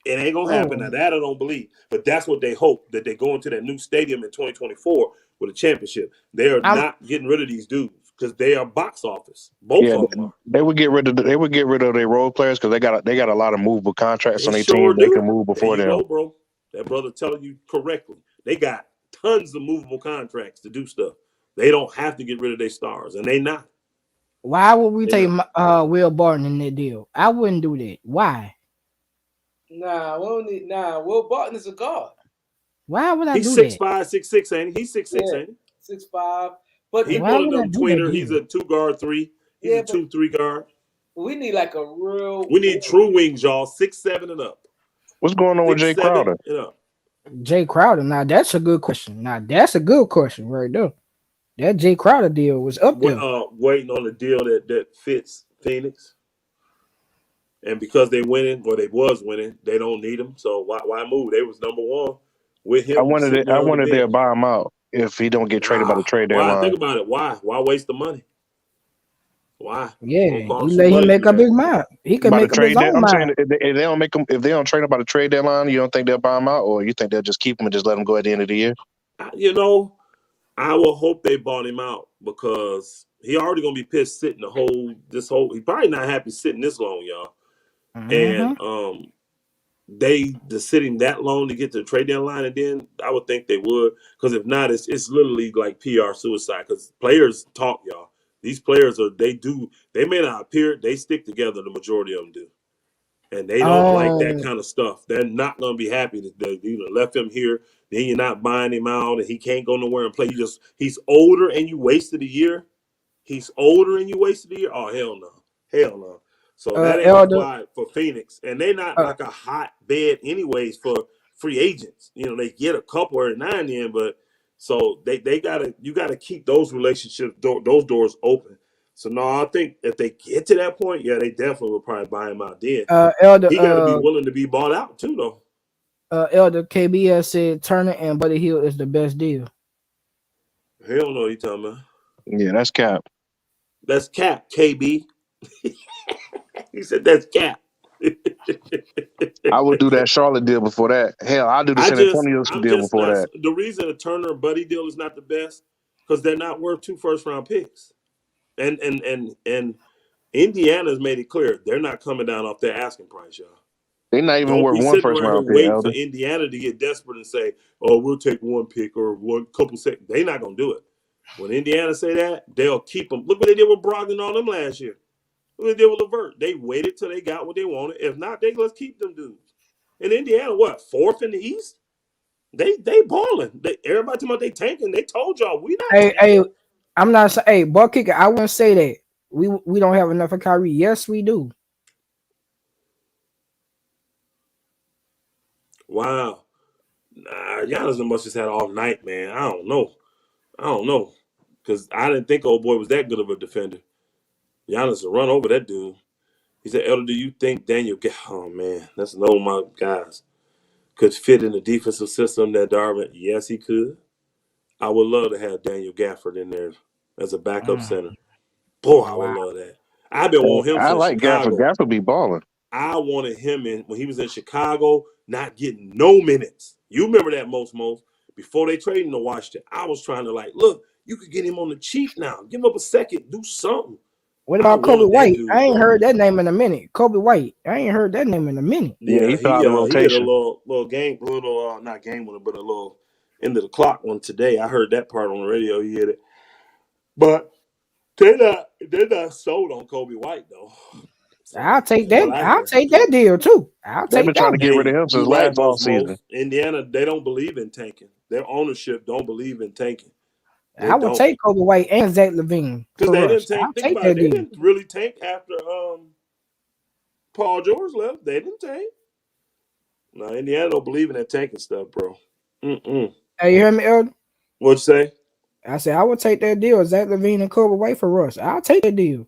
It ain't gonna happen. Now that I don't believe, but that's what they hope, that they go into that new stadium in 2024 with a championship. They are not getting rid of these dudes because they are box office. Both of them are. They would get rid of their role players because they got a lot of movable contracts on their sure team. They can move before there you them. go, bro. That brother telling you correctly. They got tons of movable contracts to do stuff. They don't have to get rid of their stars, and they not. Why would we take Will Barton in that deal? I wouldn't do that. Why? Nah, Will Barton is a guard. Why would I He's do 6'5", 6'6", ain't he? He's 6'6", ain't he? 6'5". But he's one of them tweener. He's a 2-guard-3. He's a 2-3 guard. We need like a real. We need true wings, y'all. 6'7" and up. What's going on with Jay Crowder? Jay Crowder. Now that's a good question. Right there. That Jay Crowder deal was up there. Waiting on a deal that fits Phoenix. And because they winning, or they was winning, they don't need him. So why move? They was number one with him. I wanted they'll buy him out if he don't get traded by the trade deadline. Think about it. Why waste the money? Why? Yeah, you let him make up his mind. He can make up his own mind. Saying if they don't make him, if they don't trade him by the trade deadline, you don't think they'll buy him out, or you think they'll just keep him and just let him go at the end of the year? I will hope they bought him out because he already gonna be pissed sitting he probably not happy sitting this long, y'all. And sitting that long to get to the trade deadline, and then I would think they would, because if not, it's literally like PR suicide. Because players talk, y'all. These players they may not appear, they stick together. The majority of them do, and they don't like that kind of stuff. They're not gonna be happy that they left him here. Then you're not buying him out, and he can't go nowhere and play. He's older, and you wasted a year. Oh, hell no. So that ain't applied for Phoenix, and they're not like a hotbed anyways for free agents. They get a couple every now and then, but so you gotta keep those relationships, those doors open. So no, I think if they get to that point, yeah, they definitely will probably buy him out. Then he got to be willing to be bought out too, though. Elder KBS said Turner and Buddy Hield is the best deal. Hell no, you talking about? Yeah, that's cap. That's cap, KB. He said that's cap. I would do that Charlotte deal before that. Hell, I'll do the San Antonio deal before that. The reason a Turner and Buddy deal is not the best because they're not worth 2 first-round picks, and Indiana's made it clear they're not coming down off their asking price, y'all. They're not even worth 1 first-round pick. Waiting for Indiana to get desperate and say, "Oh, we'll take 1 pick or one couple seconds." They're not gonna do it. When Indiana say that, they'll keep them. Look what they did with Brogdon and all them last year. Look what they did with LeVert. They waited till they got what they wanted. If not, let's keep them dudes. And Indiana, what, 4th in the East? They balling. Everybody talking about they tanking. They told y'all we not. Hey, I'm not saying. Hey, ball kicker, I wouldn't say that. We don't have enough of Kyrie. Yes, we do. Wow. Giannis must just had all night, man. I don't know. Because I didn't think old boy was that good of a defender. Giannis will run over that dude. He said, Elder, do you think Daniel oh man, that's another one of my guys. Could fit in the defensive system that Darvin? Yes, he could. I would love to have Daniel Gafford in there as a backup center. Boy, I would love that. I've been wanting him since Chicago. Gafford be balling. I wanted him when he was in Chicago, not getting no minutes. You remember that most before they traded him to Washington. I was trying to look, you could get him on the cheap now. Give him up a second, do something. What about Kobe White? I ain't heard that name in a minute. Kobe White. I ain't heard that name in a minute. Yeah, he hit a little game, not game winner, but a little end of the clock one today. I heard that part on the radio. He hit it, but they're not sold on Kobe White though. So, I'll take that. I'll take that deal too. I'll They've take been that trying to one. get rid of him since last off season. Indiana, they don't believe in tanking. Their ownership don't believe in tanking. They I would don't. take Kobe White and Zach LaVine Because for they us. didn't tank. I'll Think take about it. that They deal. didn't really tank after Paul George left. They didn't tank. No, Indiana don't believe in that tanking stuff, bro. Hey, you hear me, Elder? What'd you say? I said I would take that deal. Zach LaVine and Kobe White for us. I'll take that deal.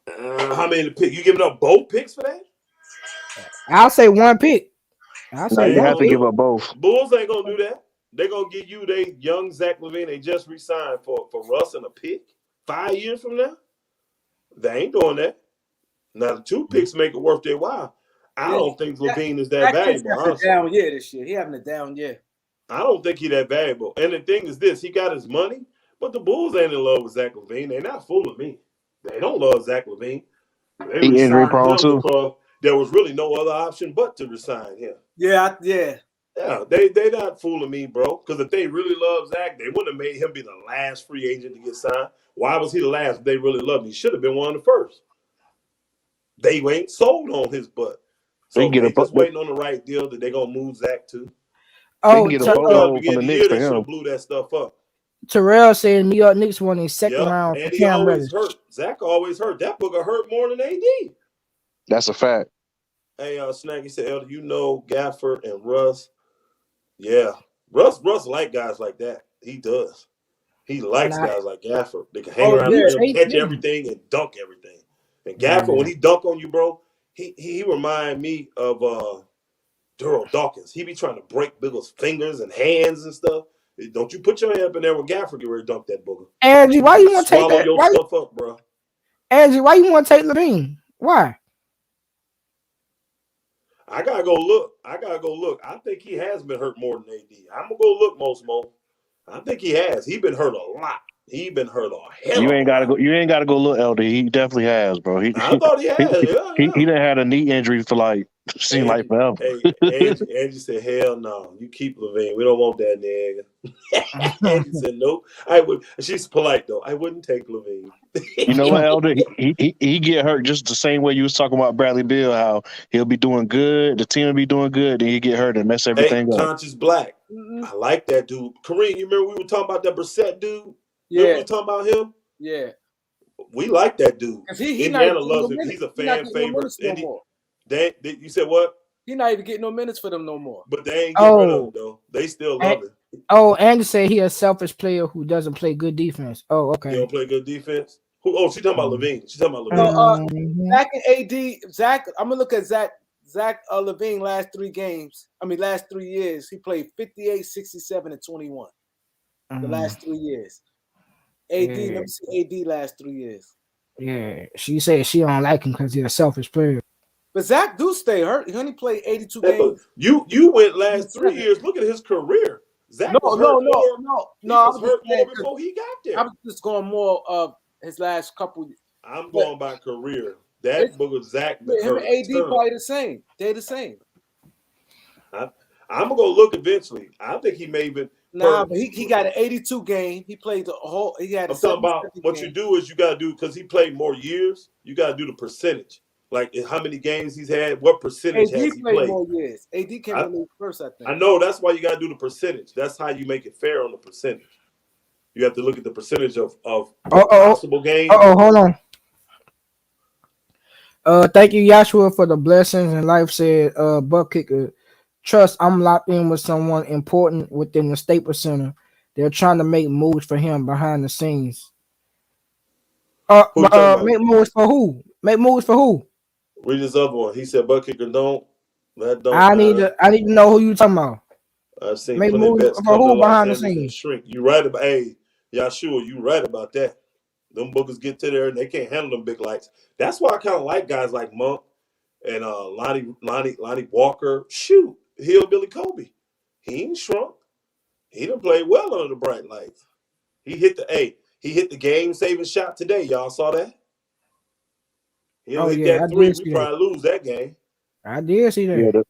How many picks? You giving up both picks for that? I'll say one pick. I'll say No, you one have to pick. give up both. Bulls ain't gonna do that. They're gonna give you they young Zach LaVine they just re-signed for Russ and a pick 5 years from now. They ain't doing that. Now the 2 picks make it worth their while. I don't think LaVine is that valuable. Having a down year this year. He having a down year. I don't think he's that valuable. And the thing is this: he got his money, but the Bulls ain't in love with Zach LaVine. They're not fooling me. They don't love Zach LaVine. They He injury re-signed prone him too. because there was really no other option but to resign him. Yeah. Yeah, they not fooling me, bro. Because if they really love Zach, they wouldn't have made him be the last free agent to get signed. Why was he the last? If they really loved him, he should have been one of the first. They ain't sold on his butt. So they just waiting on the right deal that they gonna move Zach to. They can get a boatload from the Knicks for They should him. have blew that stuff up. Terrell said New York Knicks won in second round. And he always hurt. Zach always hurt. That booger hurt more than AD. That's a fact. Hey, Snaggy said, Elder, you know Gafford and Russ. Yeah. Russ like guys like that. He does. He likes guys like Gafford. They can hang around him, catch everything, and dunk everything. And Gafford, when he dunk on you, bro, he remind me of Daryl Dawkins. He be trying to break Biggles' fingers and hands and stuff. Don't you put your hand up in there with Gafford, get ready to dunk that booger. Angie, why you want to take that? Swallow your stuff up, bro. Angie, why you want to take LaVine? Why? I gotta go look. I think he has been hurt more than AD. I'm gonna go look, Mo. I think he has. He been hurt a lot. He been hurt a hell. You ain't gotta go look, Elder. He definitely has, bro. I thought he had. He done had a knee injury for seemed forever. Hey, Angie said, "Hell no, you keep LaVine. We don't want that nigga." Angie said, "Nope." I would. She's polite though. I wouldn't take LaVine. You know what, Elder? He get hurt just the same way you was talking about Bradley Beal. How he'll be doing good, the team will be doing good, then he get hurt and mess everything up. Conscious Black. I like that dude. Kareem, you remember we were talking about that Brissett dude? Yeah, we were talking about him. Yeah, we like that dude. Indiana loves him. He's a fan favorite. You said what? He's not even getting no minutes for them no more. But they ain't getting rid of him though. They still love him. Oh, Andy said he a selfish player who doesn't play good defense. Oh, okay. He don't play good defense. Who? She's talking about LaVine. She's talking about LaVine. Zach and AD. Zach. I'm gonna look at Zach LaVine last 3 games. I mean, last 3 years. He played 58, 67, and 21. The last 3 years. AD. Let me see AD last 3 years. Yeah, she said she don't like him because he's a selfish player. But Zach do stay hurt. He only played 82 games. You went last 3 years. Look at his career. Zach was hurt more. I was hurt more before he got there. I was just going more of his last couple. I'm going by career. That booger Zach been him hurt. And AD probably the same. They the same. I'm gonna go look eventually. I think he may even. Nah, but he got an 82 game. He played the whole. He had. I'm talking about what game. You do is you got to do because he played more years. You got to do the percentage, like how many games he's had, what percentage has he played. More years. AD came in first, I think. I know that's why you got to do the percentage. That's how you make it fair on the percentage. You have to look at the percentage of possible games. Hold on. Thank you, Yashua, for the blessings and life. Said Buck Kicker. Trust, I'm locked in with someone important within the Staples Center. They're trying to make moves for him behind the scenes. Make moves for who? Make moves for who? Read this other one. He said, "Butt kicker, don't." I need to know who you talking about. I've seen make plenty moves bets for who behind the scenes. Shrink. You right about? Hey, Yashua, you right about that. Them bookers get to there and they can't handle them big lights. That's why I kind of like guys like Monk and Lonnie Walker. Shoot. Hillbilly Kobe. He ain't shrunk. He done played well under the bright lights. He hit the game-saving shot today. Y'all saw that? He hit that 3. We probably lose that game. I did see that. Yeah,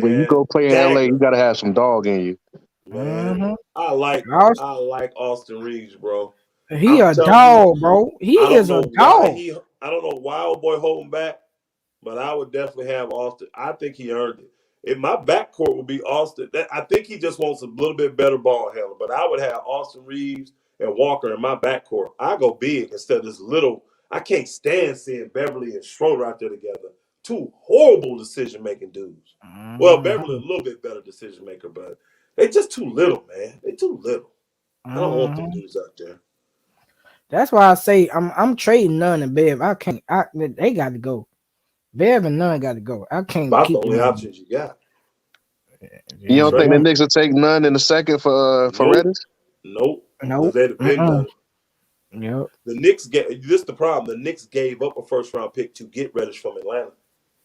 when you go play in LA, you gotta have some dog in you. Man, I like Austin Reeves, bro. He a dog, bro. He is a dog. I I don't know why old boy holding back, but I would definitely have Austin. I think he earned it. If my backcourt would be Austin, I think he just wants a little bit better ball handler. But I would have Austin Reeves and Walker in my backcourt. I go big instead of this little. I can't stand seeing Beverly and Schroeder out there together. Two horrible decision making dudes. Well, Beverly a little bit better decision maker, but they just too little, man. They too little. I don't want them dudes out there. That's why I say I'm trading Nunn and Bev. I can't. They got to go. Bev and Nunn got to go. I can't About keep the only them. options you got. You don't think the Knicks will take Nunn in the second for Reddish? Nope. Nope. They'd have been done it. Yep. The Knicks this is the problem. The Knicks gave up a first round pick to get Reddish from Atlanta.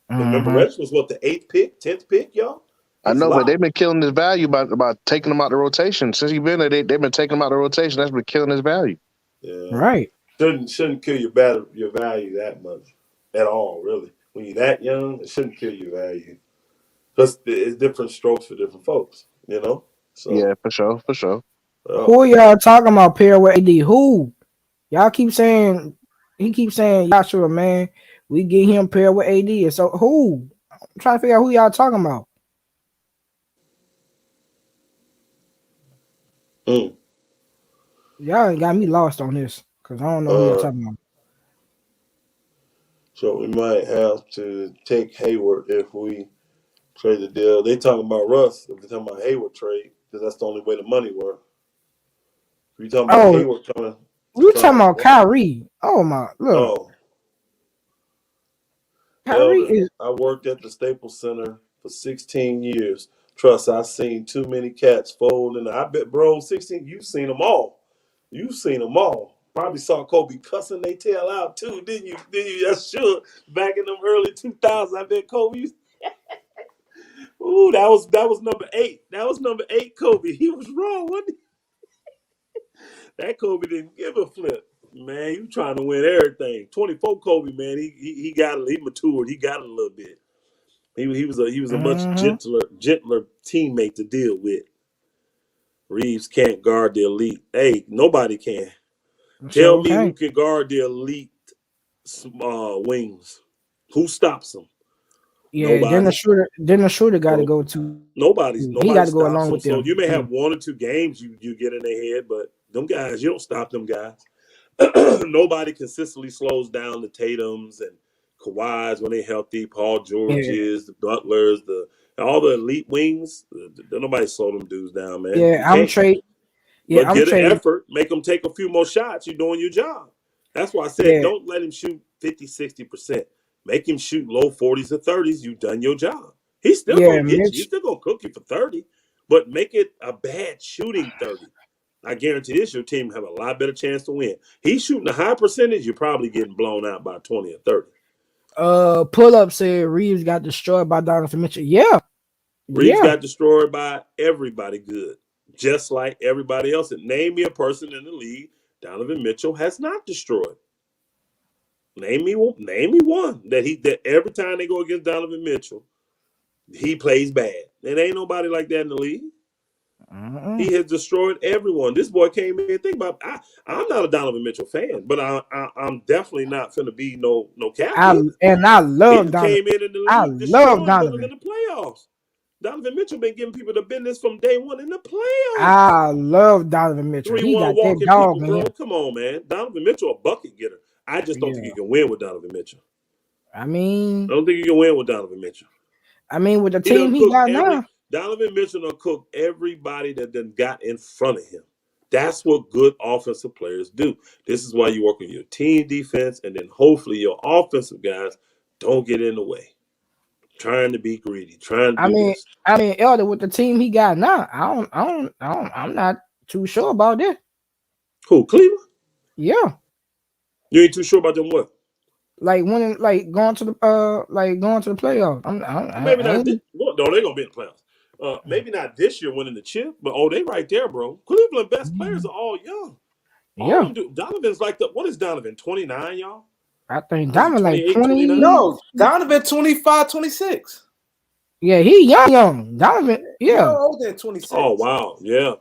Remember, Reddish was what, the 8th pick, 10th pick, y'all? I know, but they've been killing his value by taking him out the rotation. Since he's been there, they've been taking him out the rotation. That's been killing his value. Yeah. Right. Shouldn't kill your value that much at all, really. When you're that young, it shouldn't kill your value. Because it's different strokes for different folks, you know? So, yeah, for sure. Who y'all talking about pair with AD? Who? Y'all keep saying, he keeps saying, Joshua, man, we get him paired with AD. So who? I'm trying to figure out who y'all talking about. Y'all ain't got me lost on this because I don't know who y'all talking about. So we might have to take Hayward if we trade the deal. They talking about Russ if we're talking about Hayward trade because that's the only way the money works. We talking about Hayward coming. You talking about Kyrie? Oh my, look. Oh. Kyrie Elder, I worked at the Staples Center for 16 years. Trust, I seen too many cats fold, and I bet, bro, 16, you've seen them all. You've seen them all. Probably saw Kobe cussing they tail out too, didn't you? That's sure. Back in them early 2000s, I bet Kobe. Ooh, that was number 8. That was number 8, Kobe. He was wrong, wasn't he? That Kobe didn't give a flip. Man, you trying to win everything. 24 Kobe, man, he matured. He got it a little bit. He was a much gentler teammate to deal with. Reeves can't guard the elite. Hey, nobody can. Tell me who can guard the elite wings. Who stops them? Yeah, nobody. Then the shooter got to go too. Nobody He got to go along with them. So you may have 1 or 2 games you get in their head, but them guys, you don't stop them guys. Nobody consistently slows down the Tatums and Kawhis when they're healthy, Paul Georges, the Butlers, all the elite wings. Nobody slow them dudes down, man. Yeah, I'm trading. Yeah, but get an effort, make them take a few more shots. You're doing your job. That's why I said don't let him shoot 50, 60%. Make him shoot low 40s or 30s. You've done your job. He's still gonna get you. He's still gonna cook you for 30, but make it a bad shooting 30. I guarantee this, your team have a lot better chance to win. He's shooting a high percentage, you're probably getting blown out by 20 or 30. Pull up said Reeves got destroyed by Donovan Mitchell. Yeah. Reeves got destroyed by everybody good. Just like everybody else. Name me a person in the league Donovan Mitchell has not destroyed. Name me one that every time they go against Donovan Mitchell, he plays bad. There ain't nobody like that in the league. He has destroyed everyone. This boy came in. Think about I'm not a Donovan Mitchell fan, but I'm definitely not finna be no cap. I love he Donovan. Came in the league, I love Donovan in the playoffs. Donovan Mitchell been giving people the business from day one in the playoffs. I love Donovan Mitchell. 3-1 walking people, bro. Come on, man. Donovan Mitchell a bucket getter. I just don't think you can win with Donovan Mitchell. I don't think you can win with Donovan Mitchell. With the team he got now. Donovan Mitchell done cook everybody that done got in front of him. That's what good offensive players do. This is why you work on your team defense, and then hopefully your offensive guys don't get in the way. Trying to be greedy, trying to do this. Elder, with the team he got now, I'm not too sure about that. Who, Cleveland? Yeah. You ain't too sure about them what? Like winning, going to the playoffs. Maybe not. No, they're gonna be in the playoffs. Maybe not this year winning the chip, but they right there, bro. Cleveland best players are all young. Donovan's like what is Donovan? 29, y'all? I think Donovan like 20. No, Donovan 25, 26. Yeah, he young. Donovan, yeah. Older than 26. Oh, wow. Yeah.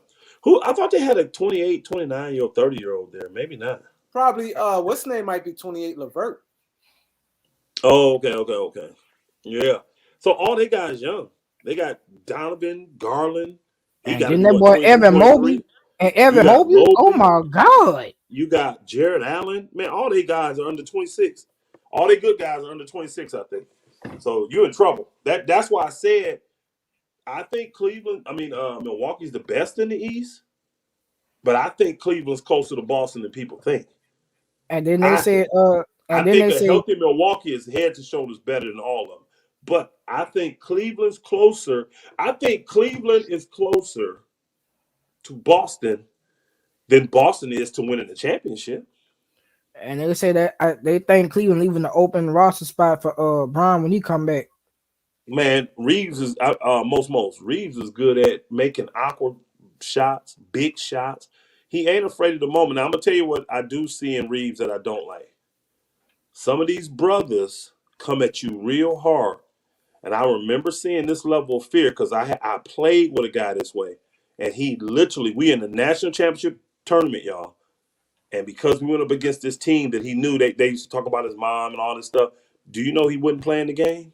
Who I thought they had a 28, 29-year-old, 30-year-old there. Maybe not. Probably what's his name might be 28, LeVert. Oh, okay. Yeah. So all they got is young. They got Donovan, Garland. He And got to then be that what, boy 22, Evan 23. Mobley. And You Evan got Mobley. Oh Mobley. my God. You got Jared Allen. Man, all they guys are under 26. All they good guys are under 26, I think. So you're in trouble. That's why I said I think Milwaukee's the best in the East, but I think Cleveland's closer to Boston than people think. And then they I said, think. I and then think they a say, healthy Milwaukee is head to shoulders better than all of them. But I think Cleveland's closer. I think Cleveland is closer to Boston than Boston is to winning the championship. that they think Cleveland leaving the open roster spot for Brown when he come back. Man, Reeves is most Reeves is good at making awkward shots, big shots. He ain't afraid of the moment. Now, I'm gonna tell you what I do see in Reeves that I don't like. Some of these brothers come at you real hard. And I remember seeing this level of fear because I played with a guy this way, and he literally we in the national championship tournament, y'all. And because we went up against this team that he knew they used to talk about his mom and all this stuff, do you know he wouldn't play in the game?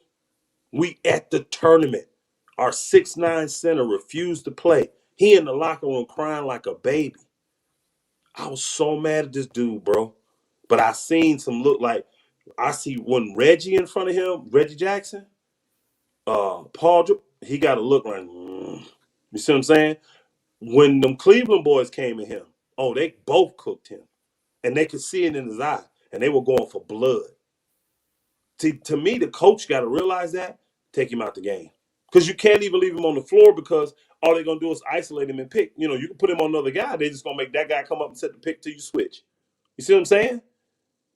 We at the tournament, our 6'9" center refused to play. He in the locker room crying like a baby. I was so mad at this dude, bro. But I seen some look like I see when Reggie in front of him, Reggie Jackson. Paul, he got to look like, you see what I'm saying? When them Cleveland boys came at him, oh, they both cooked him. And they could see it in his eye. And they were going for blood. See, to me, the coach got to realize that, take him out the game. Because you can't even leave him on the floor because all they're going to do is isolate him and pick. You know, you can put him on another guy. They're just going to make that guy come up and set the pick till you switch. You see what I'm saying?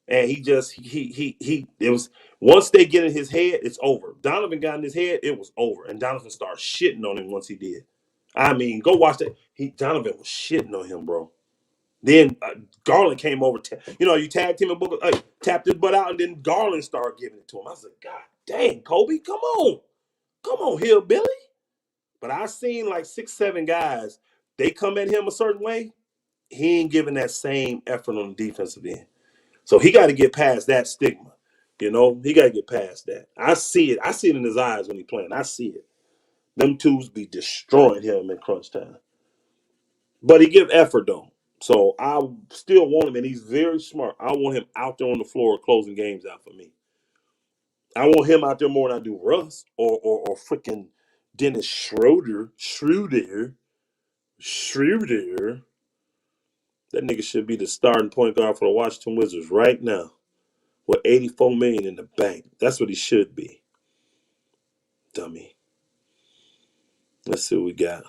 And it was once they get in his head, it's over. Donovan got in his head, it was over. And Donovan started shitting on him once he did. I mean, go watch that. Donovan was shitting on him, bro. Then Garland came over. You tagged him and tapped his butt out, and then Garland started giving it to him. I said, God dang, Kobe, come on, hillbilly. But I seen like 6, 7 guys. They come at him a certain way. He ain't giving that same effort on the defensive end. So he got to get past that stigma. He got to get past that. I see it. I see it in his eyes when he's playing. I see it. Them twos be destroying him in crunch time. But he give effort though. So I still want him, and he's very smart. I want him out there on the floor closing games out for me. I want him out there more than I do Russ or freaking Dennis Schroeder. That nigga should be the starting point guard for the Washington Wizards right now with $84 million in the bank. That's what he should be. Dummy. Let's see what we got.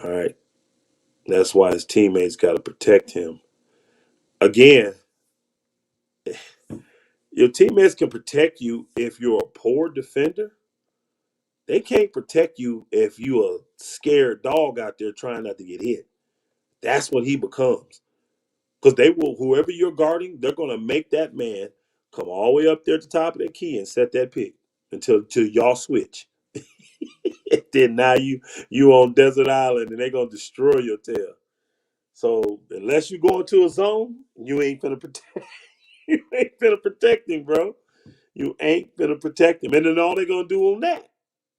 All right. That's why his teammates got to protect him. Again, your teammates can protect you if you're a poor defender. They can't protect you if you're a scared dog out there trying not to get hit. That's what he becomes. Because whoever you're guarding, they're going to make that man come all the way up there at the top of that key and set that pick until y'all switch. Then now you on desert island and they're gonna destroy your tail. So unless you go into a zone, you ain't finna protect. You ain't finna protect him, bro. You ain't finna protect him. And then all they're gonna do on that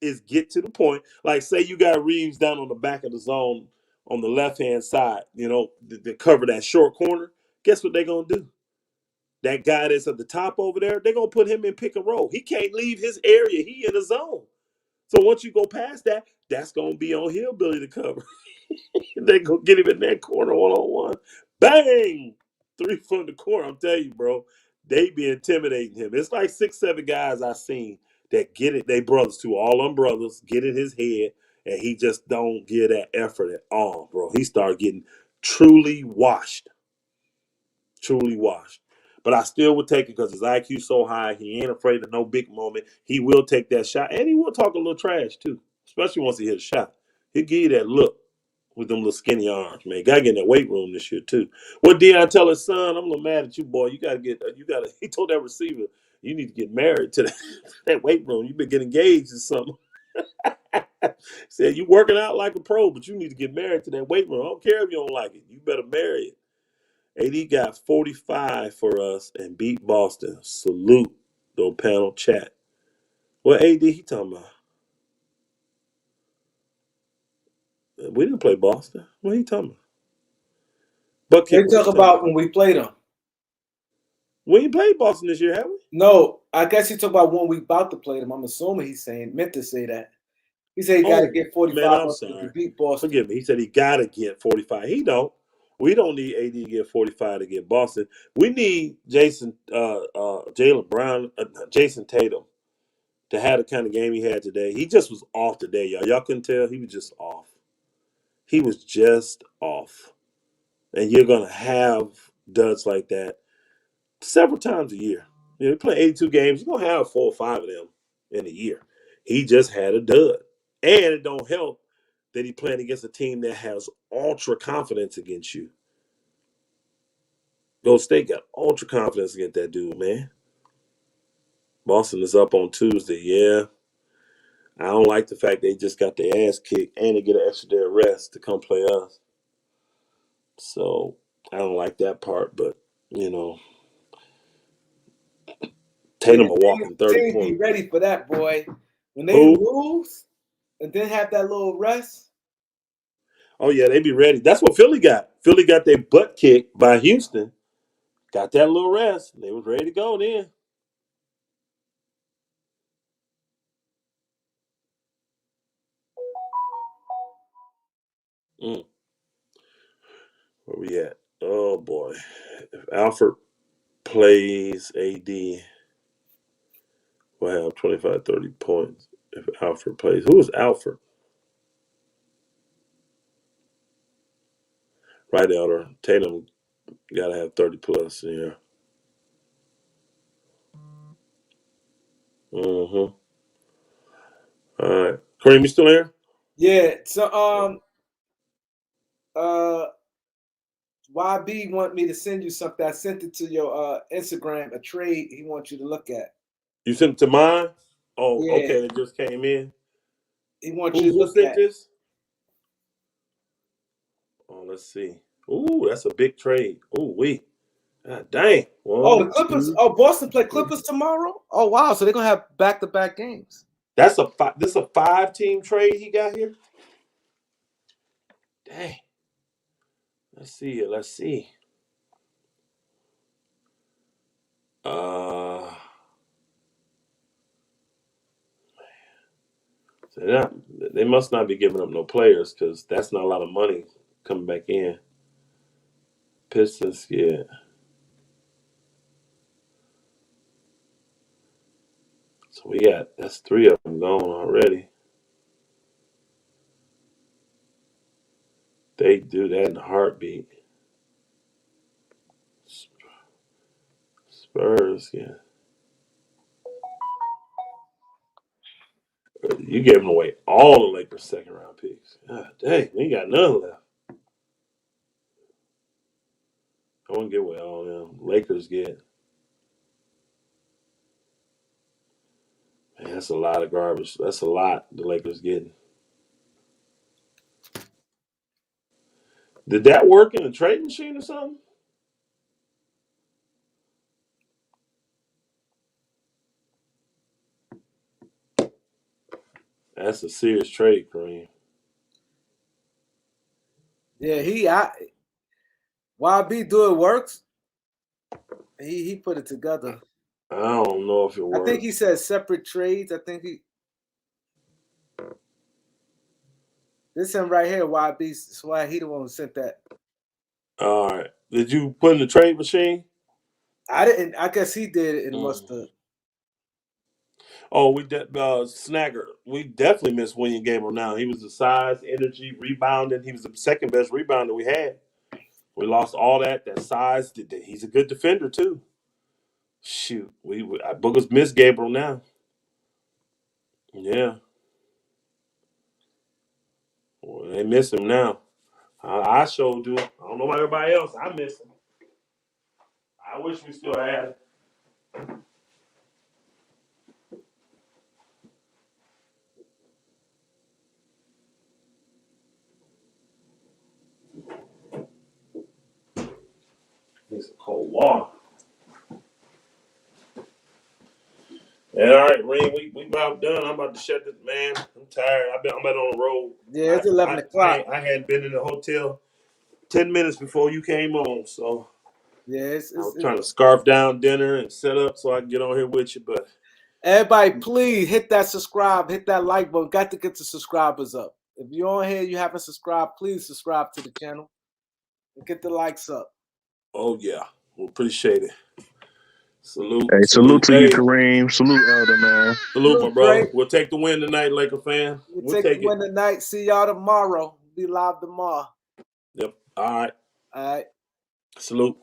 is get to the point. Like say you got Reeves down on the back of the zone on the left hand side, to cover that short corner. Guess what they're gonna do? That guy that's at the top over there, they're gonna put him in pick and roll. He can't leave his area. He in the zone. So once you go past that, that's gonna be on Hillbilly to cover. They go get him in that corner 1-on-1. Bang! 3 from the corner. I'm telling you, bro. They be intimidating him. It's like 6, 7 guys I seen that get it. They brothers too. All them brothers get in his head, and he just don't give that effort at all, bro. He started getting truly washed. Truly washed. But I still would take it because his IQ so high. He ain't afraid of no big moment. He will take that shot. And he will talk a little trash, too. Especially once he hit a shot. He'll give you that look with them little skinny arms, man. Gotta get in that weight room this year, too. What Deion tell his son, I'm a little mad at you, boy. He told that receiver, you need to get married to that weight room. You been getting engaged or something. Said, you working out like a pro, but you need to get married to that weight room. I don't care if you don't like it. You better marry it. AD got 45 for us and beat Boston. Salute, though panel chat. What AD he talking about? We didn't play Boston. What he talking about? Butt They kicker. What talk he talking about about? when we played them. We ain't played Boston this year, have we? No, I guess he talk about when we about to play them. I'm assuming he's meant to say that. He said he got to Oh, get man, 45 I'm up if we sorry. beat Boston. Forgive me. He said he got to get 45. He don't. We don't need AD to get 45 to get Boston. We need Jalen Brown, Jason Tatum to have the kind of game he had today. He just was off today, y'all. Y'all couldn't tell. He was just off. He was just off. And you're going to have duds like that several times a year. You play 82 games, you're going to have 4 or 5 of them in a year. He just had a dud. And it don't help that he playing against a team that has ultra confidence against you. Golden State got ultra confidence against that dude, man. Boston is up on Tuesday. Yeah. I don't like the fact they just got their ass kicked and they get an extra day of rest to come play us. So I don't like that part, but Yeah, Tatum a walking 30 teams be points. ready for that, boy. When they Who? lose and then have that little rest. Oh yeah, they be ready. That's what Philly got. Philly got their butt kicked by Houston. Got that little rest. They was ready to go then. Where we at? Oh boy. If Alfred plays AD, we'll have 25, 30 points. If Alfred plays. Who is Alfred? Right, Elder. Tatum gotta have 30 plus, yeah. Mm-hmm. All right. Kareem, you still here? Yeah. So YB want me to send you something. I sent it to your Instagram, a trade he wants you to look at. You sent it to mine? Oh, Yeah. okay. It just came in. He wants you to Who look sent at. this? Oh, let's see. Ooh, that's a big trade. Ooh, wait. God dang. Oh, the One, Clippers. two, Oh, Boston play three. Clippers tomorrow? Oh, wow. So they're going to have back-to-back games. This a 5-team trade he got here? Dang. Let's see it. Let's see. Uh so they must not be giving up no players because that's not a lot of money coming back in. Pistons, yeah. So that's 3 of them gone already. They do that in a heartbeat. Spurs, yeah. You gave them away all the Lakers second round picks. God dang, we ain't got none left. I won't give away all of them. Lakers get. Man, that's a lot of garbage. That's a lot the Lakers getting. Did that work in a trade machine or something? That's a serious trade, Kareem. Yeah, YB do it works. He put it together. I don't know if it I think he works. said separate trades. I think this him right here, YB. That's why he the one who sent that. All right. Did you put in the trade machine? I didn't. I guess he did it and must have. Oh, Snagger. We definitely missed William Gabriel now. He was the size, energy, rebounding. He was the second best rebounder we had. We lost all that size. He's a good defender, too. Shoot. Boogers miss Gabriel now. Yeah. Well, they miss him now. I sure do. I don't know about everybody else. I miss him. I wish we still had him. Need some cold water. And all right, Reem, we about done. I'm about to shut this, man. I'm tired. I'm been on the road. Yeah, it's 11 o'clock. I hadn't been in the hotel 10 minutes before you came on, so Yeah, I was trying to scarf down dinner and set up so I can get on here with you. But everybody, please hit that subscribe, hit that like button. Got to get the subscribers up. If you're on here, you haven't subscribed, please subscribe to the channel and get the likes up. oh yeah, we appreciate it. Salute. Hey, salute to you, Dave. Kareem. Salute, Elder, man. Salute, my brother. Drake. We'll take the win tonight, Laker fan. We'll take the win tonight. See y'all tomorrow. Be live tomorrow. Yep. All right. All right. Salute.